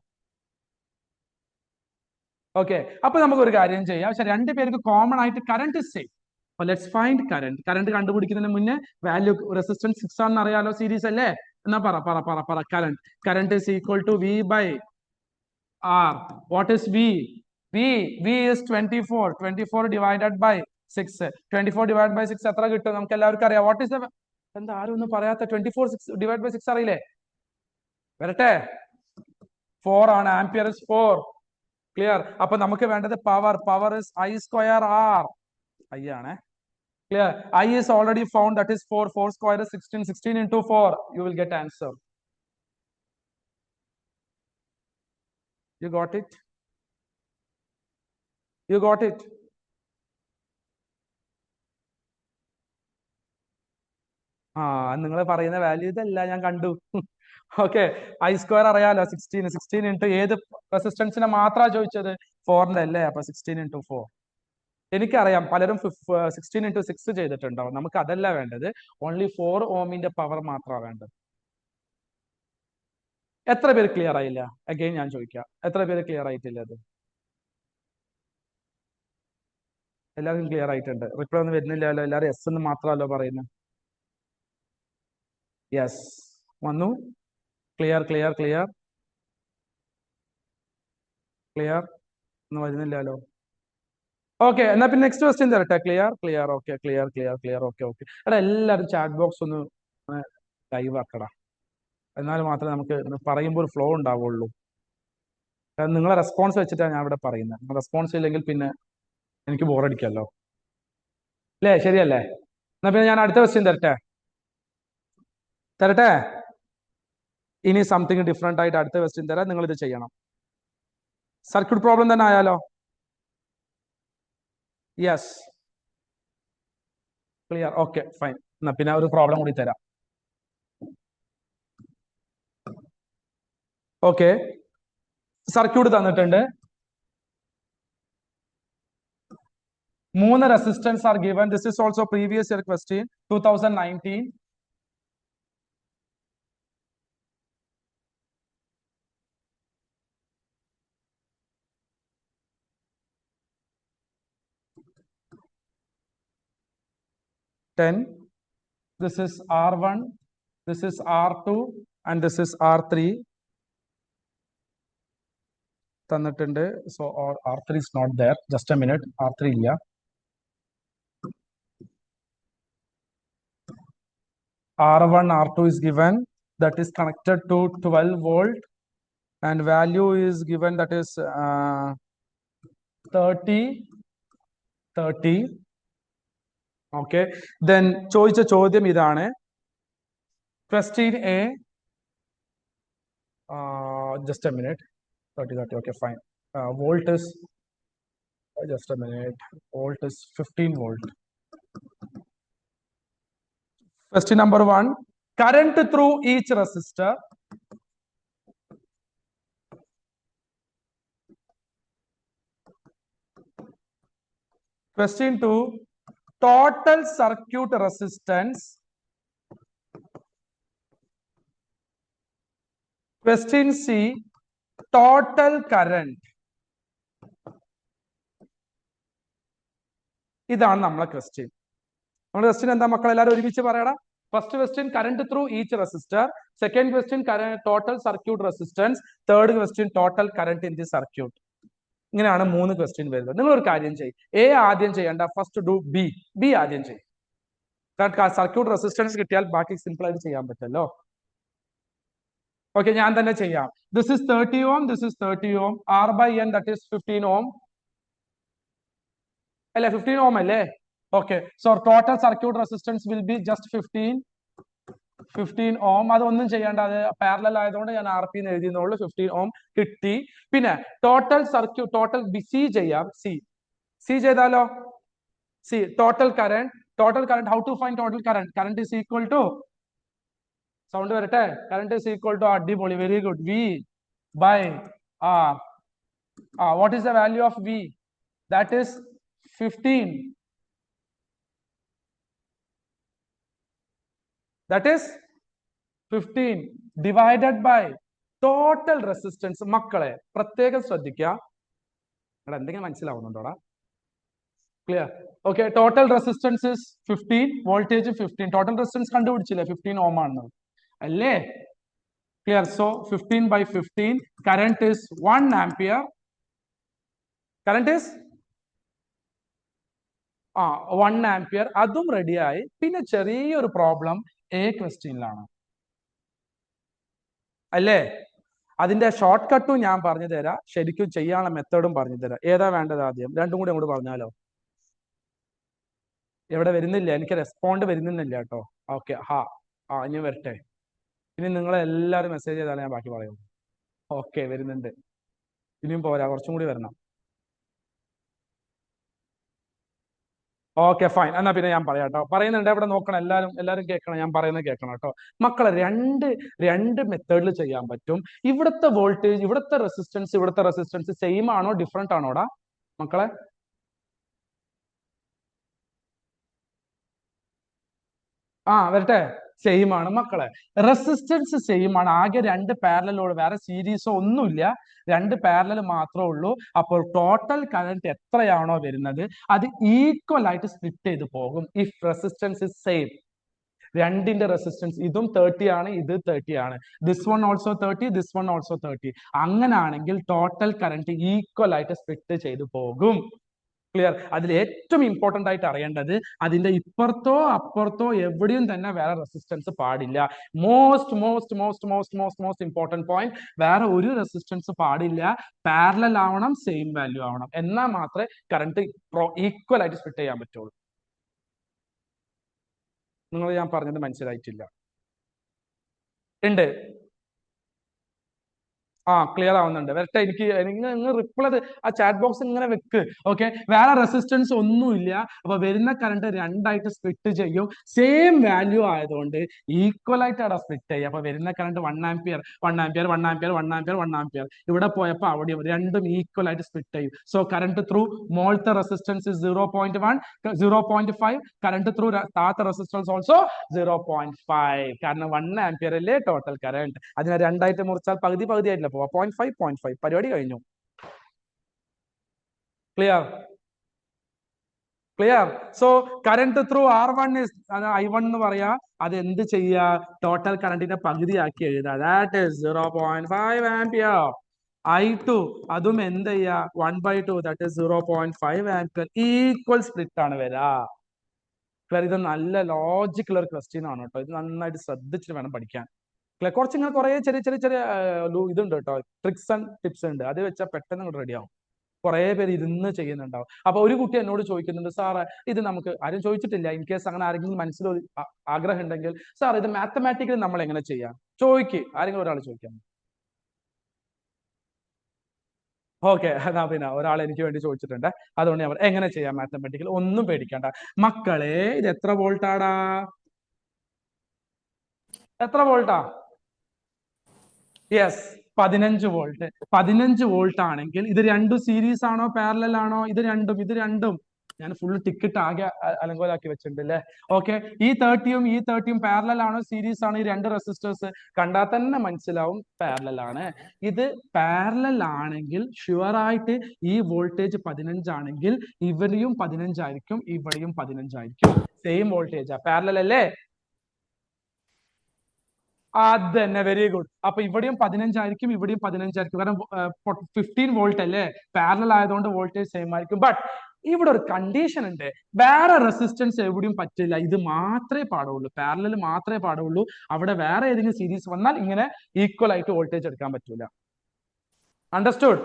Okay, അപ്പൊ നമുക്ക് ഒരു കാര്യം ചെയ്യാം. പക്ഷെ രണ്ടുപേർക്ക് കോമൺ ആയിട്ട് current same. Let's find current. Current കണ്ടുപിടിക്കുന്നതിന് മുന്നേ വാല്യൂ റെസിസ്റ്റൻസ് 6 ആണെന്ന് അറിയാലോ, സീരീസ് അല്ലേ? എന്നാ പറ current. Current is equal to V by R. What is V? V is 24. 24 divided by 6. 24 divide by 6 എത്ര കിട്ടും? നമുക്ക് എല്ലാവർക്കും അറിയാം. വാട്ട് ഇസ് എന്താ ആരും ഒന്നും പറയാത്ത? 24 ഡിവൈഡ് ബൈ 6 അറിയില്ലേ? വരട്ടെ. 4 ആണ്. Ampere is 4. ക്ലിയർ? അപ്പൊ നമുക്ക് വേണ്ടത് power is I square R. I ആണ്. Clear? I is already found, that is 4. 4 square is 16. 16 into 4. You will get answer. You got it? You got it? നിങ്ങൾ പറയുന്ന value ഇതല്ല, ഞാൻ കണ്ടു. ഓക്കെ, ഐ സ്ക്വയർ അറിയാലോ, 16. 16 ഇൻറ്റു ഏത് റെസിസ്റ്റൻസിനെ മാത്രമാ ചോദിച്ചത്? 4ന്റെ അല്ലേ? അപ്പൊ 16 into 4. എനിക്കറിയാം പലരും 16 into 6 ചെയ്തിട്ടുണ്ടാവും. നമുക്ക് അതല്ല വേണ്ടത്. ഓൺലി 4 ഓമിന്റെ പവർ മാത്രമാണ് വേണ്ടത്. എത്ര പേര് ക്ലിയർ ആയില്ല? അഗൈൻ ഞാൻ ചോദിക്കാം, എത്ര പേര് ക്ലിയർ ആയിട്ടില്ല? അത് എല്ലാവർക്കും ക്ലിയർ ആയിട്ടുണ്ട്. റിപ്ലൈ ഒന്നും വരുന്നില്ലല്ലോ. എല്ലാവരും എസ് എന്ന് മാത്രമല്ലോ പറയുന്നത്. യെസ്, വന്നു. ക്ലിയർ ക്ലിയർ ക്ലിയർ ക്ലിയർ ഒന്നും വരുന്നില്ലല്ലോ. ഓക്കെ, എന്നാ പിന്നെ നെക്സ്റ്റ് ക്വസ്റ്റ്യൻ തരട്ടെ. Clear clear okay, clear clear clear okay okay. എടാ എല്ലാവരും ചാറ്റ് ബോക്സ് ഒന്ന് ലൈവ് ആക്കടാ, എന്നാൽ മാത്രമേ നമുക്ക് പറയുമ്പോൾ ഒരു ഫ്ലോ ഉണ്ടാവുള്ളൂ. കാരണം നിങ്ങളെ റെസ്പോൺസ് വെച്ചിട്ടാണ് ഞാൻ ഇവിടെ പറയുന്നത്. റെസ്പോൺസ് ഇല്ലെങ്കിൽ പിന്നെ എനിക്ക് ബോറടിക്കല്ലോ, അല്ലേ? ശരിയല്ലേ? എന്നാ പിന്നെ ഞാൻ അടുത്ത ക്വസ്റ്റ്യൻ തരട്ടെ. തരട്ടെ ഇനി സംതിങ് ഡിഫറെന്റ് ആയിട്ട് അടുത്ത ക്വസ്റ്റ്യൻ തരാം. നിങ്ങൾ ഇത് ചെയ്യണം. സർക്യൂട്ട് പ്രോബ്ലം തന്നെ ആയാലോ? Yes, clear okay fine. എന്നാ പിന്നെ ഒരു പ്രോബ്ലം കൂടി തരാം. ഓക്കെ, സർക്യൂട്ട് തന്നിട്ടുണ്ട്. 3 resistance R given. This is also previous year question 2019. This is R1, this is R2 and this is R3 തന്നിട്ടുണ്ട്. So R3 is not there. Just a minute. R3 ഇല്ല. R1, R2 is given, that is connected to 12 volt and value is given, that is 30. Okay, then ചോദിച്ച ചോദ്യം ഇതാണ്. Question A, just a minute. 30, okay fine. Volt is, just a minute, volt is 15 volt. Question number 1, current through each resistor. Question 2, total circuit resistance. Question C, total current. ഇതാണ് നമ്മളെ question. നമ്മുടെ question എന്താ മക്കൾ? എല്ലാവരും ഒരുമിച്ച് പറയണം. First question current through each resistor. Second question total circuit resistance. Third question total current in the circuit. ഇങ്ങനെയാണ് 3 question വരുന്നത്. നിങ്ങൾ ഒരു കാര്യം ചെയ്യും, എ ആദ്യം ചെയ്യേണ്ട, ഫസ്റ്റ് ഡു ബി ആദ്യം ചെയ്യും. കാരണം സർക്യൂട്ട് റെസിസ്റ്റൻസ് കിട്ടിയാൽ ബാക്കി സിമ്പിൾ ആയിട്ട് ചെയ്യാൻ പറ്റുമല്ലോ. ഓക്കെ, ഞാൻ തന്നെ ചെയ്യാം. This is 30 ohm, this is 30 ohm. R/N that is 15 ohm അല്ലേ? 15 ohm അല്ലേ? Okay, so total circuit resistance will be just 15 ohm. അതൊന്നും ചെയ്യേണ്ട, അത് പാരലൽ ആയതുകൊണ്ട് ഞാൻ RP എന്ന് എഴുതിയെന്നുള്ളൂ. 15 ohm കിട്ടി. പിന്നെ ടോട്ടൽ സർക്യൂട്ട്, ടോട്ടൽ സി ചെയ്യാം. സി ചെയ്താലോ? C total current. How to find total current? Current is equal to, sound വരട്ടെ, കറന്റ് ഇസ് ഈക്വൽ ടു, അടിപൊളി, very good, V by R. What is the value of V? That is 15. That is 15 divided by total resistance. മക്കളെ പ്രത്യേകം ശ്രദ്ധിക്കുക. എന്തെങ്കിലും മനസ്സിലാവുന്നുണ്ടോടാ? Clear? Okay, total resistance is 15, voltage 15. Total resistance കണ്ടുപിടിച്ചില്ലേ? 15 ohm ആണെന്ന് അല്ലേ? Clear? So 15 by 15, current is 1 ampere. Current is 1 ampere. അതും റെഡിയായി. പിന്നെ ചെറിയൊരു പ്രോബ്ലം എ ക്വസ്റ്റ്യനിലാണ് അല്ലേ? അതിന്റെ ഷോർട്ട് കട്ടും ഞാൻ പറഞ്ഞു തരാം, ശരിക്കും ചെയ്യാനുള്ള മെത്തേഡും പറഞ്ഞു തരാം. ഏതാ വേണ്ടത് ആദ്യം? രണ്ടും കൂടി അങ്ങോട്ട് പറഞ്ഞാലോ? എവിടെ വരുന്നില്ല, എനിക്ക് റെസ്പോണ്ട് വരുന്നില്ല കേട്ടോ. ഓക്കെ, ഇനി വരട്ടെ. ഇനി നിങ്ങൾ എല്ലാവരും മെസ്സേജ് ചെയ്താലേ ഞാൻ ബാക്കി പറയൂ. ഓക്കെ, വരുന്നുണ്ട്. ഇനിയും പോരാ, കുറച്ചും കൂടി വരണം. ഓക്കെ ഫൈൻ, എന്നാ പിന്നെ ഞാൻ പറയാം കേട്ടോ. പറയുന്നുണ്ട്, ഇവിടെ നോക്കണം, എല്ലാവരും കേൾക്കണം, ഞാൻ പറയുന്നത് കേൾക്കണം കേട്ടോ. മക്കളെ രണ്ട് മെത്തേഡിൽ ചെയ്യാൻ പറ്റും. ഇവിടുത്തെ വോൾട്ടേജ്, ഇവിടുത്തെ റെസിസ്റ്റൻസ് സെയിം ആണോ ഡിഫറെന്റ് ആണോടാ മക്കളെ? വരട്ടെ, സെയിം ആണ് മക്കളെ. റെസിസ്റ്റൻസ് സെയിം ആണ്. ആകെ 2 പാരലലോട്, വേറെ സീരീസോ ഒന്നുമില്ല, 2 പാരലൽ മാത്രമേ ഉള്ളൂ. അപ്പോൾ ടോട്ടൽ കറന്റ് എത്രയാണോ വരുന്നത് അത് ഈക്വൽ ആയിട്ട് സ്പ്ലിറ്റ് ചെയ്ത് പോകും ഇഫ് റെസിസ്റ്റൻസ് ഇസ് സെയിം. രണ്ടിന്റെ റെസിസ്റ്റൻസ്, ഇതും 30 ആണ്, ഇത് 30 ആണ്. This one also 30, this one also 30. അങ്ങനാണെങ്കിൽ ടോട്ടൽ കറന്റ് ഈക്വൽ ആയിട്ട് സ്പ്ലിറ്റ് ചെയ്ത് പോകും. ക്ലിയർ? അതിൽ ഏറ്റവും ഇമ്പോർട്ടന്റ് ആയിട്ട് അറിയേണ്ടത് അതിന്റെ ഇപ്പുറത്തോ അപ്പുറത്തോ എവിടെയും തന്നെ വേറെ റെസിസ്റ്റൻസ് പാടില്ല. Most most most most most most important point, വേറെ ഒരു റെസിസ്റ്റൻസ് പാടില്ല. പാരലൽ ആവണം, സെയിം വാല്യൂ ആവണം, എന്നാൽ മാത്രമേ കറണ്ട് ഈക്വൽ ആയിട്ട് സ്പ്ലിറ്റ് ചെയ്യാൻ പറ്റുള്ളൂ. നിങ്ങൾ ഞാൻ പറഞ്ഞത് മനസ്സിലായിട്ടില്ല? ഉണ്ട്. ക്ലിയർ ആവുന്നുണ്ട്. വരട്ടെ, എനിക്ക് നിങ്ങൾ റിപ്ലൈ ആ ചാറ്റ് ബോക്സ് ഇങ്ങനെ വെക്ക്. ഓക്കെ, വേറെ റെസിസ്റ്റൻസ് ഒന്നുമില്ല. അപ്പൊ വരുന്ന കറണ്ട് രണ്ടായിട്ട് സ്പ്ലിറ്റ് ചെയ്യും. സെയിം വാല്യൂ ആയതുകൊണ്ട് ഈക്വൽ ആയിട്ട് അവിടെ സ്പ്ലിറ്റ് ചെയ്യും. അപ്പൊ വരുന്ന current 1 ampere 1 ampere 1 ampere 1 ampere 1 ampere. ഇവിടെ പോയപ്പോൾ അവിടെയും രണ്ടും ഈക്വൽ ആയിട്ട് സ്പ്ലിറ്റ് ചെയ്യും. സോ കറണ്ട് ത്രൂ മോളത്തെ റെസിസ്റ്റൻസ് 0.1 0.5, കറണ്ട് ത്രൂ താത്ത റെസിസ്റ്റൻസ് ഓൾസോ 0.5. കാരണം 1 ആംപിയർ അല്ലേ ടോട്ടൽ കറണ്ട്. അതിനെ രണ്ടായിട്ട് മുറിച്ചാൽ പകുതി പകുതി ആയിട്ടില്ല പോവാ. 0.5 പരിപാടി കഴിഞ്ഞു. Clear? Clear? So current through R1 I1 എന്ന് പറയാ. അത് എന്ത് ചെയ്യാ? ടോട്ടൽ കറണ്ടിന്റെ പകുതിയാക്കി എഴുതാ. That is 0.5 ampere. I2 അതും എന്ത് ചെയ്യാ? 1/2, that is 0.5 ampere. Equal split ആണ് വരാ. ഇത് നല്ല ലോജിക്കുള്ള ഒരു ക്വസ്റ്റ്യൻ ആണ് കേട്ടോ. ഇത് നന്നായിട്ട് ശ്രദ്ധിച്ചിട്ട് വേണം പഠിക്കാൻ. കുറച്ച് ഇങ്ങനെ കുറെ ചെറിയ ചെറിയ ചെറിയ ഇതുണ്ട് കേട്ടോ, ട്രിക്സ് ആൻഡ് ടിപ്സ് ഉണ്ട്. അത് വെച്ചാൽ പെട്ടെന്ന് റെഡി ആവും. കുറെ പേര് ഇരുന്ന് ചെയ്യുന്നുണ്ടാവും. അപ്പൊ ഒരു കുട്ടി എന്നോട് ചോദിക്കുന്നുണ്ട്, സാറ് ഇത് നമുക്ക് ആരും ചോദിച്ചിട്ടില്ല, ഇൻ കേസ് അങ്ങനെ ആരെങ്കിലും മനസ്സിൽ ആഗ്രഹം ഉണ്ടെങ്കിൽ, സാർ ഇത് മാത്തമാറ്റിക്കലി നമ്മൾ എങ്ങനെ ചെയ്യാം? ആരെങ്കിലും ഒരാൾ ചോദിക്കാം. ഓക്കെ, എന്നാ പിന്നെ ഒരാൾ എനിക്ക് വേണ്ടി ചോദിച്ചിട്ടുണ്ട്. അതുകൊണ്ട് ഞാൻ എങ്ങനെ ചെയ്യാം മാത്തമാറ്റിക്കൽ? ഒന്നും പേടിക്കണ്ട മക്കളെ. ഇത് എത്ര വോൾട്ടാടാ? എത്ര വോൾട്ടാ? Yes, 15 volt. 15 വോൾട്ട് ആണെങ്കിൽ ഇത് രണ്ടും സീരീസ് ആണോ പാരലൽ ആണോ? ഇത് രണ്ടും ഞാൻ ഫുൾ ടിക്കറ്റ് ആകെ അലങ്കോലാക്കി വെച്ചിട്ടുണ്ട് അല്ലേ? ഓക്കെ, ഈ 30യും പാരലൽ ആണോ സീരീസ് ആണോ? ഈ രണ്ട് റെസിസ്റ്റേഴ്സ് കണ്ടാൽ തന്നെ മനസ്സിലാവും പാരലൽ ആണ്. ഇത് പാരലൽ ആണെങ്കിൽ ഷുവർ ആയിട്ട് ഈ വോൾട്ടേജ് 15 ആണെങ്കിൽ ഇവിടെയും 15 ആയിരിക്കും, ഇവിടെയും 15 ആയിരിക്കും. സെയിം വോൾട്ടേജാ, പാരലൽ അല്ലേ? അത് തന്നെ, വെരി ഗുഡ്. അപ്പൊ ഇവിടെയും 15 ആയിരിക്കും, ഇവിടെയും 15 ആയിരിക്കും. കാരണം 15 വോൾട്ട് അല്ലേ? പാരലൽ ആയതുകൊണ്ട് വോൾട്ടേജ് സെയിം ആയിരിക്കും. ബട്ട് ഇവിടെ ഒരു കണ്ടീഷൻ ഉണ്ട്. വേറെ റെസിസ്റ്റൻസ് എവിടെയും പറ്റില്ല. ഇത് മാത്രമേ പാടുള്ളൂ, പാരലൽ മാത്രമേ പാടുള്ളൂ. അവിടെ വേറെ ഏതെങ്കിലും സീരീസ് വന്നാൽ ഇങ്ങനെ ഈക്വൽ ആയിട്ട് വോൾട്ടേജ് എടുക്കാൻ പറ്റൂല. അണ്ടർസ്റ്റുഡ്?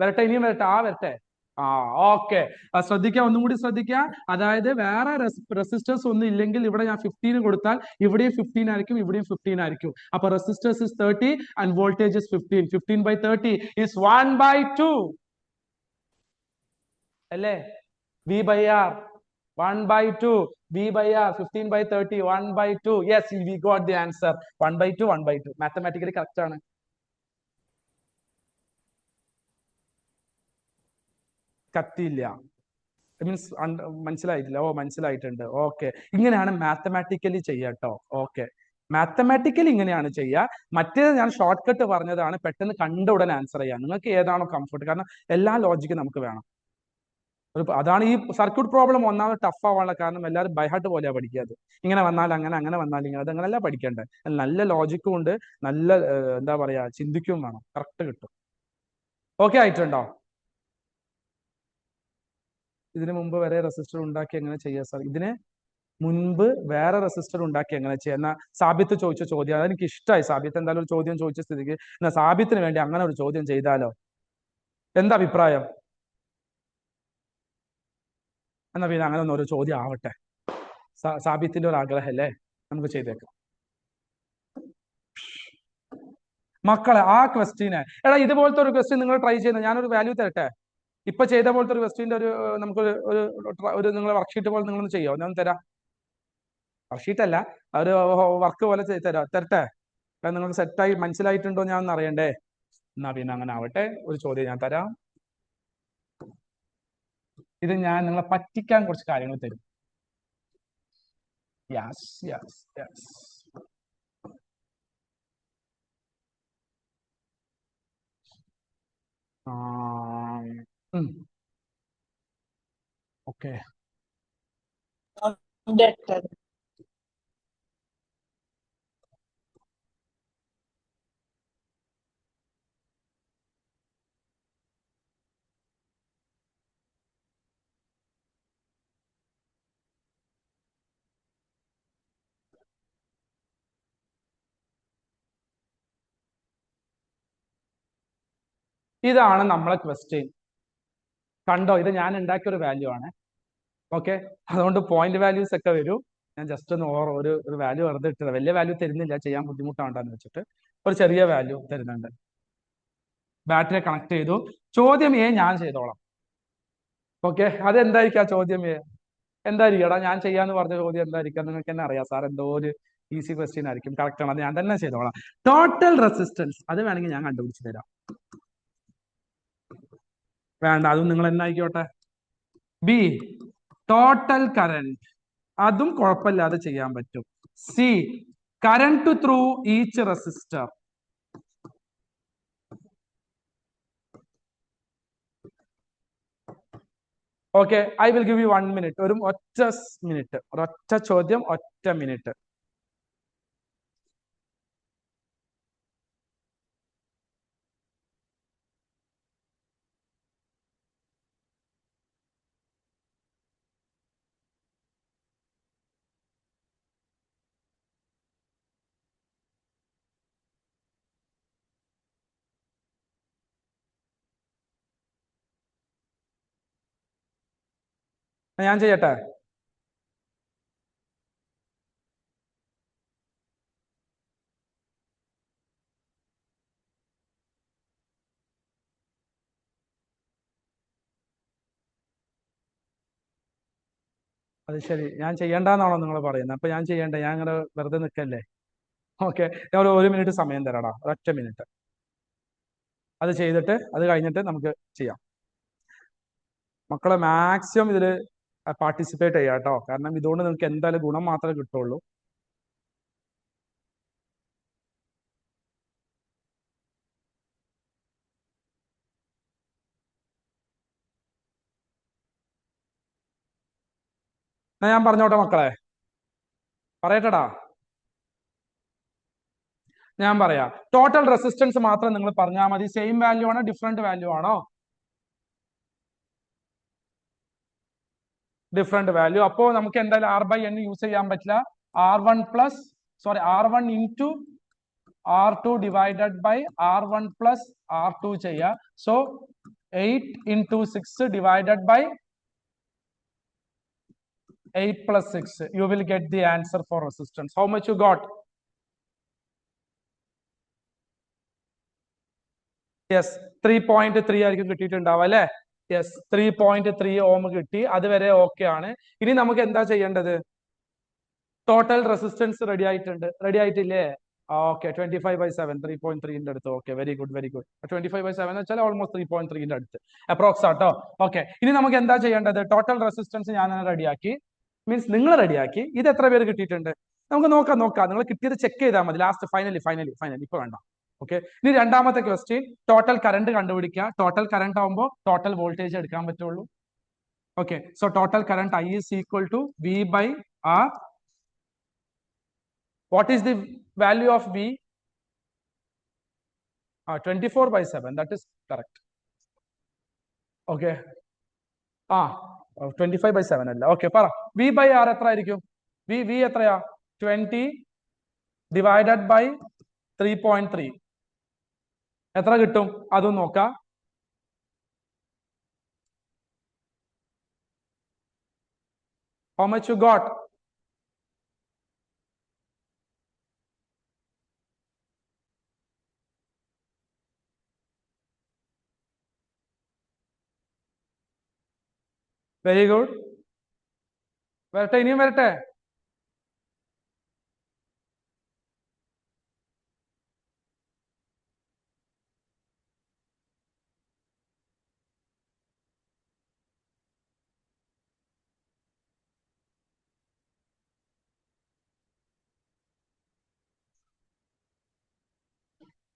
വരട്ടെ, ഇനിയും വരട്ടെ. വരട്ടെ. ഓക്കെ, ശ്രദ്ധിക്കുക, ഒന്നും കൂടി ശ്രദ്ധിക്കുക. അതായത് വേറെ റെസിസ്റ്റേഴ്സ് ഒന്നും ഇല്ലെങ്കിൽ ഇവിടെ ഞാൻ 15 കൊടുത്താൽ ഇവിടെയും 15 ആയിരിക്കും, ഇവിടെയും 15 ആയിരിക്കും. അപ്പൊ resistors is 30 and voltage is 15. 15/30 is 1/2 അല്ലേ? V/R 1/2. V/R 15/30 1/2. Yes, we got the answer. 1/2 1/2. Mathematically correct ആണ്. കത്തിയില്ല മീൻസ് മനസ്സിലായിട്ടില്ല? മനസ്സിലായിട്ടുണ്ട്. ഓക്കെ, ഇങ്ങനെയാണ് മാത്തമാറ്റിക്കലി ചെയ്യാട്ടോ. ഓക്കെ, മാത്തമാറ്റിക്കലി ഇങ്ങനെയാണ് ചെയ്യുക. മറ്റേത് ഞാൻ ഷോർട്ട് കട്ട് പറഞ്ഞതാണ്, പെട്ടെന്ന് കണ്ട ഉടനെ ആൻസർ ചെയ്യാൻ. നിങ്ങൾക്ക് ഏതാണോ കംഫർട്ട്, കാരണം എല്ലാ ലോജിക്കും നമുക്ക് വേണം. അതാണ് ഈ സർക്യൂട്ട് പ്രോബ്ലം ഒന്നാമത് ടഫ് ആവാനുള്ള കാരണം. എല്ലാവരും ബൈഹാർട്ട് പോലെയാണ് പഠിക്കുക. ഇങ്ങനെ വന്നാൽ അങ്ങനെ, അങ്ങനെ വന്നാൽ ഇങ്ങനെ, അത് അങ്ങനെയല്ല പഠിക്കേണ്ടത്. നല്ല ലോജിക്കും ഉണ്ട്, നല്ല എന്താ പറയാ, ചിന്തിക്കും വേണം. കറക്റ്റ് കിട്ടും. ഓക്കെ ആയിട്ടുണ്ടോ? ഇതിനു മുമ്പ് വരെ റെസിസ്റ്റർ ഉണ്ടാക്കി എങ്ങനെ ചെയ്യാം സാർ? ഇതിന് മുൻപ് വേറെ റെസിസ്റ്റർ ഉണ്ടാക്കി എങ്ങനെ ചെയ്യാം? എന്നാ സാബിത്ത് ചോദിച്ച ചോദ്യം, അതെനിക്ക് ഇഷ്ടമായി. സാബിത്ത് എന്തായാലും ഒരു ചോദ്യം ചോദിച്ച സ്ഥിതിക്ക് എന്നാ സാബിത്തിന് വേണ്ടി അങ്ങനെ ഒരു ചോദ്യം ചെയ്താലോ? എന്താ അഭിപ്രായം? എന്നാ പിന്നെ അങ്ങനെ ഒന്നും ഒരു ചോദ്യം ആവട്ടെ. സാബിത്തിന്റെ ഒരു ആഗ്രഹം അല്ലേ? നമുക്ക് ചെയ്തേക്കാം. മക്കളെ, ആ ക്വസ്റ്റ്യന് എടാ, ഇതുപോലത്തെ ഒരു ക്വസ്റ്റ്യൻ നിങ്ങൾ ട്രൈ ചെയ്യുന്നത്, ഞാനൊരു വാല്യൂ തരട്ടെ. ഇപ്പൊ ചെയ്ത പോലത്തെ ഒരു ക്വസ്റ്റ്യന്റെ നമുക്കൊരു ഒരു നിങ്ങൾ വർക്ക്ഷീറ്റ് പോലെ നിങ്ങളൊന്ന് ചെയ്യോ? ഞാൻ തരാം. വർക്ക്ഷീറ്റ് അല്ല, ഒരു വർക്ക് പോലെ തരട്ടെ. നിങ്ങൾക്ക് സെറ്റായി മനസ്സിലായിട്ടുണ്ടോ ഞാൻ ഒന്ന് അറിയണ്ടേ? എന്നാ പിന്നെ അങ്ങനെ ആവട്ടെ, ഒരു ചോദ്യം ഞാൻ തരാം. ഇത് ഞാൻ നിങ്ങളെ പറ്റിക്കാൻ കുറച്ച് കാര്യങ്ങൾ തരും. Yes yes yes. ഓക്കെ, ഇതാണ് നമ്മളെ ക്വസ്റ്റ്യൻ. കണ്ടോ, ഇത് ഞാൻ ഉണ്ടാക്കിയ ഒരു വാല്യൂ ആണ്. ഓക്കെ, അതുകൊണ്ട് പോയിന്റ് വാല്യൂസ് ഒക്കെ വരും. ഞാൻ ജസ്റ്റ് ഒന്ന് ഒരു വാല്യൂ വെറുതെ ഇട്ടത്, വലിയ വാല്യൂ തരുന്നില്ല, ചെയ്യാൻ ബുദ്ധിമുട്ടാണ്ടെന്ന് വെച്ചിട്ട് ഒരു ചെറിയ വാല്യൂ തരുന്നുണ്ട്. ബാറ്ററി കണക്ട് ചെയ്തു. ചോദ്യം എ ഞാൻ ചെയ്തോളാം. ഓക്കെ, അതെന്തായിരിക്കും ആ ചോദ്യം എ? എന്തായിരിക്കും എടാ ഞാൻ ചെയ്യാന്ന് പറഞ്ഞ ചോദ്യം എന്തായിരിക്കും? നിങ്ങൾക്ക് തന്നെ അറിയാം സാർ, എന്തോ ഒരു ഈസി ക്വസ്റ്റ്യൻ ആയിരിക്കും. കറക്റ്റ് ആണ്, അത് ഞാൻ തന്നെ ചെയ്തോളാം. ടോട്ടൽ റെസിസ്റ്റൻസ്, അത് വേണമെങ്കിൽ ഞാൻ കണ്ടുപിടിച്ച് തരാം. വേണ്ട, അതും നിങ്ങൾ തന്നെ ആയിക്കോട്ടെ. ബി ടോട്ടൽ കറന്റ്, അതും കുഴപ്പമില്ലാതെ ചെയ്യാൻ പറ്റും. C current through each resistor. Okay, I will give you 1 minute. ഒരു ഒറ്റ മിനിറ്റ്, ഒരൊറ്റ ചോദ്യം, ഒറ്റ മിനിറ്റ്. ഞാൻ ചെയ്യട്ടെ? അത് ശരി, ഞാൻ ചെയ്യണ്ടെന്നാണോ നിങ്ങൾ പറയുന്നത്? അപ്പൊ ഞാൻ ചെയ്യണ്ടേ? ഞാൻ ഇങ്ങനെ വെറുതെ നിൽക്കല്ലേ? ഓക്കെ, ഞാൻ ഒരു മിനിറ്റ് സമയം തരാടാ, ഒരൊറ്റ മിനിറ്റ്. അത് ചെയ്തിട്ട് അത് കഴിഞ്ഞിട്ട് നമുക്ക് ചെയ്യാം. മക്കളെ മാക്സിമം ഇതിൽ പാർട്ടിസിപ്പേറ്റ് ചെയ്യാം കേട്ടോ, കാരണം ഇതുകൊണ്ട് നിങ്ങൾക്ക് എന്തായാലും ഗുണം മാത്രമേ കിട്ടുള്ളൂ. ഞാൻ പറഞ്ഞോട്ടെ മക്കളെ? പറയട്ടെടാ, ഞാൻ പറയാം. ടോട്ടൽ റെസിസ്റ്റൻസ് മാത്രം നിങ്ങൾ പറഞ്ഞാൽ മതി. സെയിം വാല്യൂ ആണോ ഡിഫറെന്റ് വാല്യൂ ആണോ? Different value. അപ്പോൾ നമുക്ക് എന്തായാലും R/N യൂസ് ചെയ്യാൻ പറ്റില്ല. R1 into R2 divided by R1 plus R2 ചെയ്യാം. So 8 into 6 divided by 8 plus 6. You will get the answer for resistance. How much you got? Yes, 3.3 ആയിരിക്കും കിട്ടിയിട്ടുണ്ടാവും അല്ലെ? യെസ്, 3.3 ഓം കിട്ടി. അതുവരെ ഓക്കെ ആണ്. ഇനി നമുക്ക് എന്താ ചെയ്യേണ്ടത്? ടോട്ടൽ റെസിസ്റ്റൻസ് റെഡി ആയിട്ടുണ്ട്. റെഡി ആയിട്ടില്ലേ? ഓക്കെ, 25/7 3.3ന്റെ അടുത്ത്. Okay, very good, very good. 25/7 എന്ന് വെച്ചാൽ ഓൾമോസ്റ്റ് 3.3ന്റെ അടുത്ത് അപ്രോക്സ് ആട്ടോ. ഓക്കെ, ഇനി നമുക്ക് എന്താ ചെയ്യേണ്ടത്? ടോട്ടൽ റെസിസ്റ്റൻസ് ഞാൻ റെഡിയാക്കി, മീൻസ് നിങ്ങൾ റെഡിയാക്കി. ഇത് എത്ര പേര് കിട്ടിയിട്ടുണ്ട്? നമുക്ക് നോക്കാം. നിങ്ങൾ കിട്ടിയത് ചെക്ക് ചെയ്താൽ മതി ലാസ്റ്റ്. ഫൈനലി ഇപ്പൊ വേണ്ട. ഓക്കെ, ഇനി രണ്ടാമത്തെ ക്വസ്റ്റ്യൻ, ടോട്ടൽ കറണ്ട് കണ്ടുപിടിക്കുക. ടോട്ടൽ കറണ്ട് ആവുമ്പോൾ ടോട്ടൽ വോൾട്ടേജ് എടുക്കാൻ പറ്റുള്ളൂ. Okay, so total current I is equal to V/R. What is the value of V? 24/7. That is correct. Okay. 25/7 അല്ല. ഓക്കെ, പറ. V/R എത്ര ആയിരിക്കും? V എത്രയാ? 20 ഡിവൈഡഡ് ബൈ 3.3. എത്ര കിട്ടും? അതും നോക്കാം. How much you got? Very good. വരട്ടെ, ഇനിയും വരട്ടെ.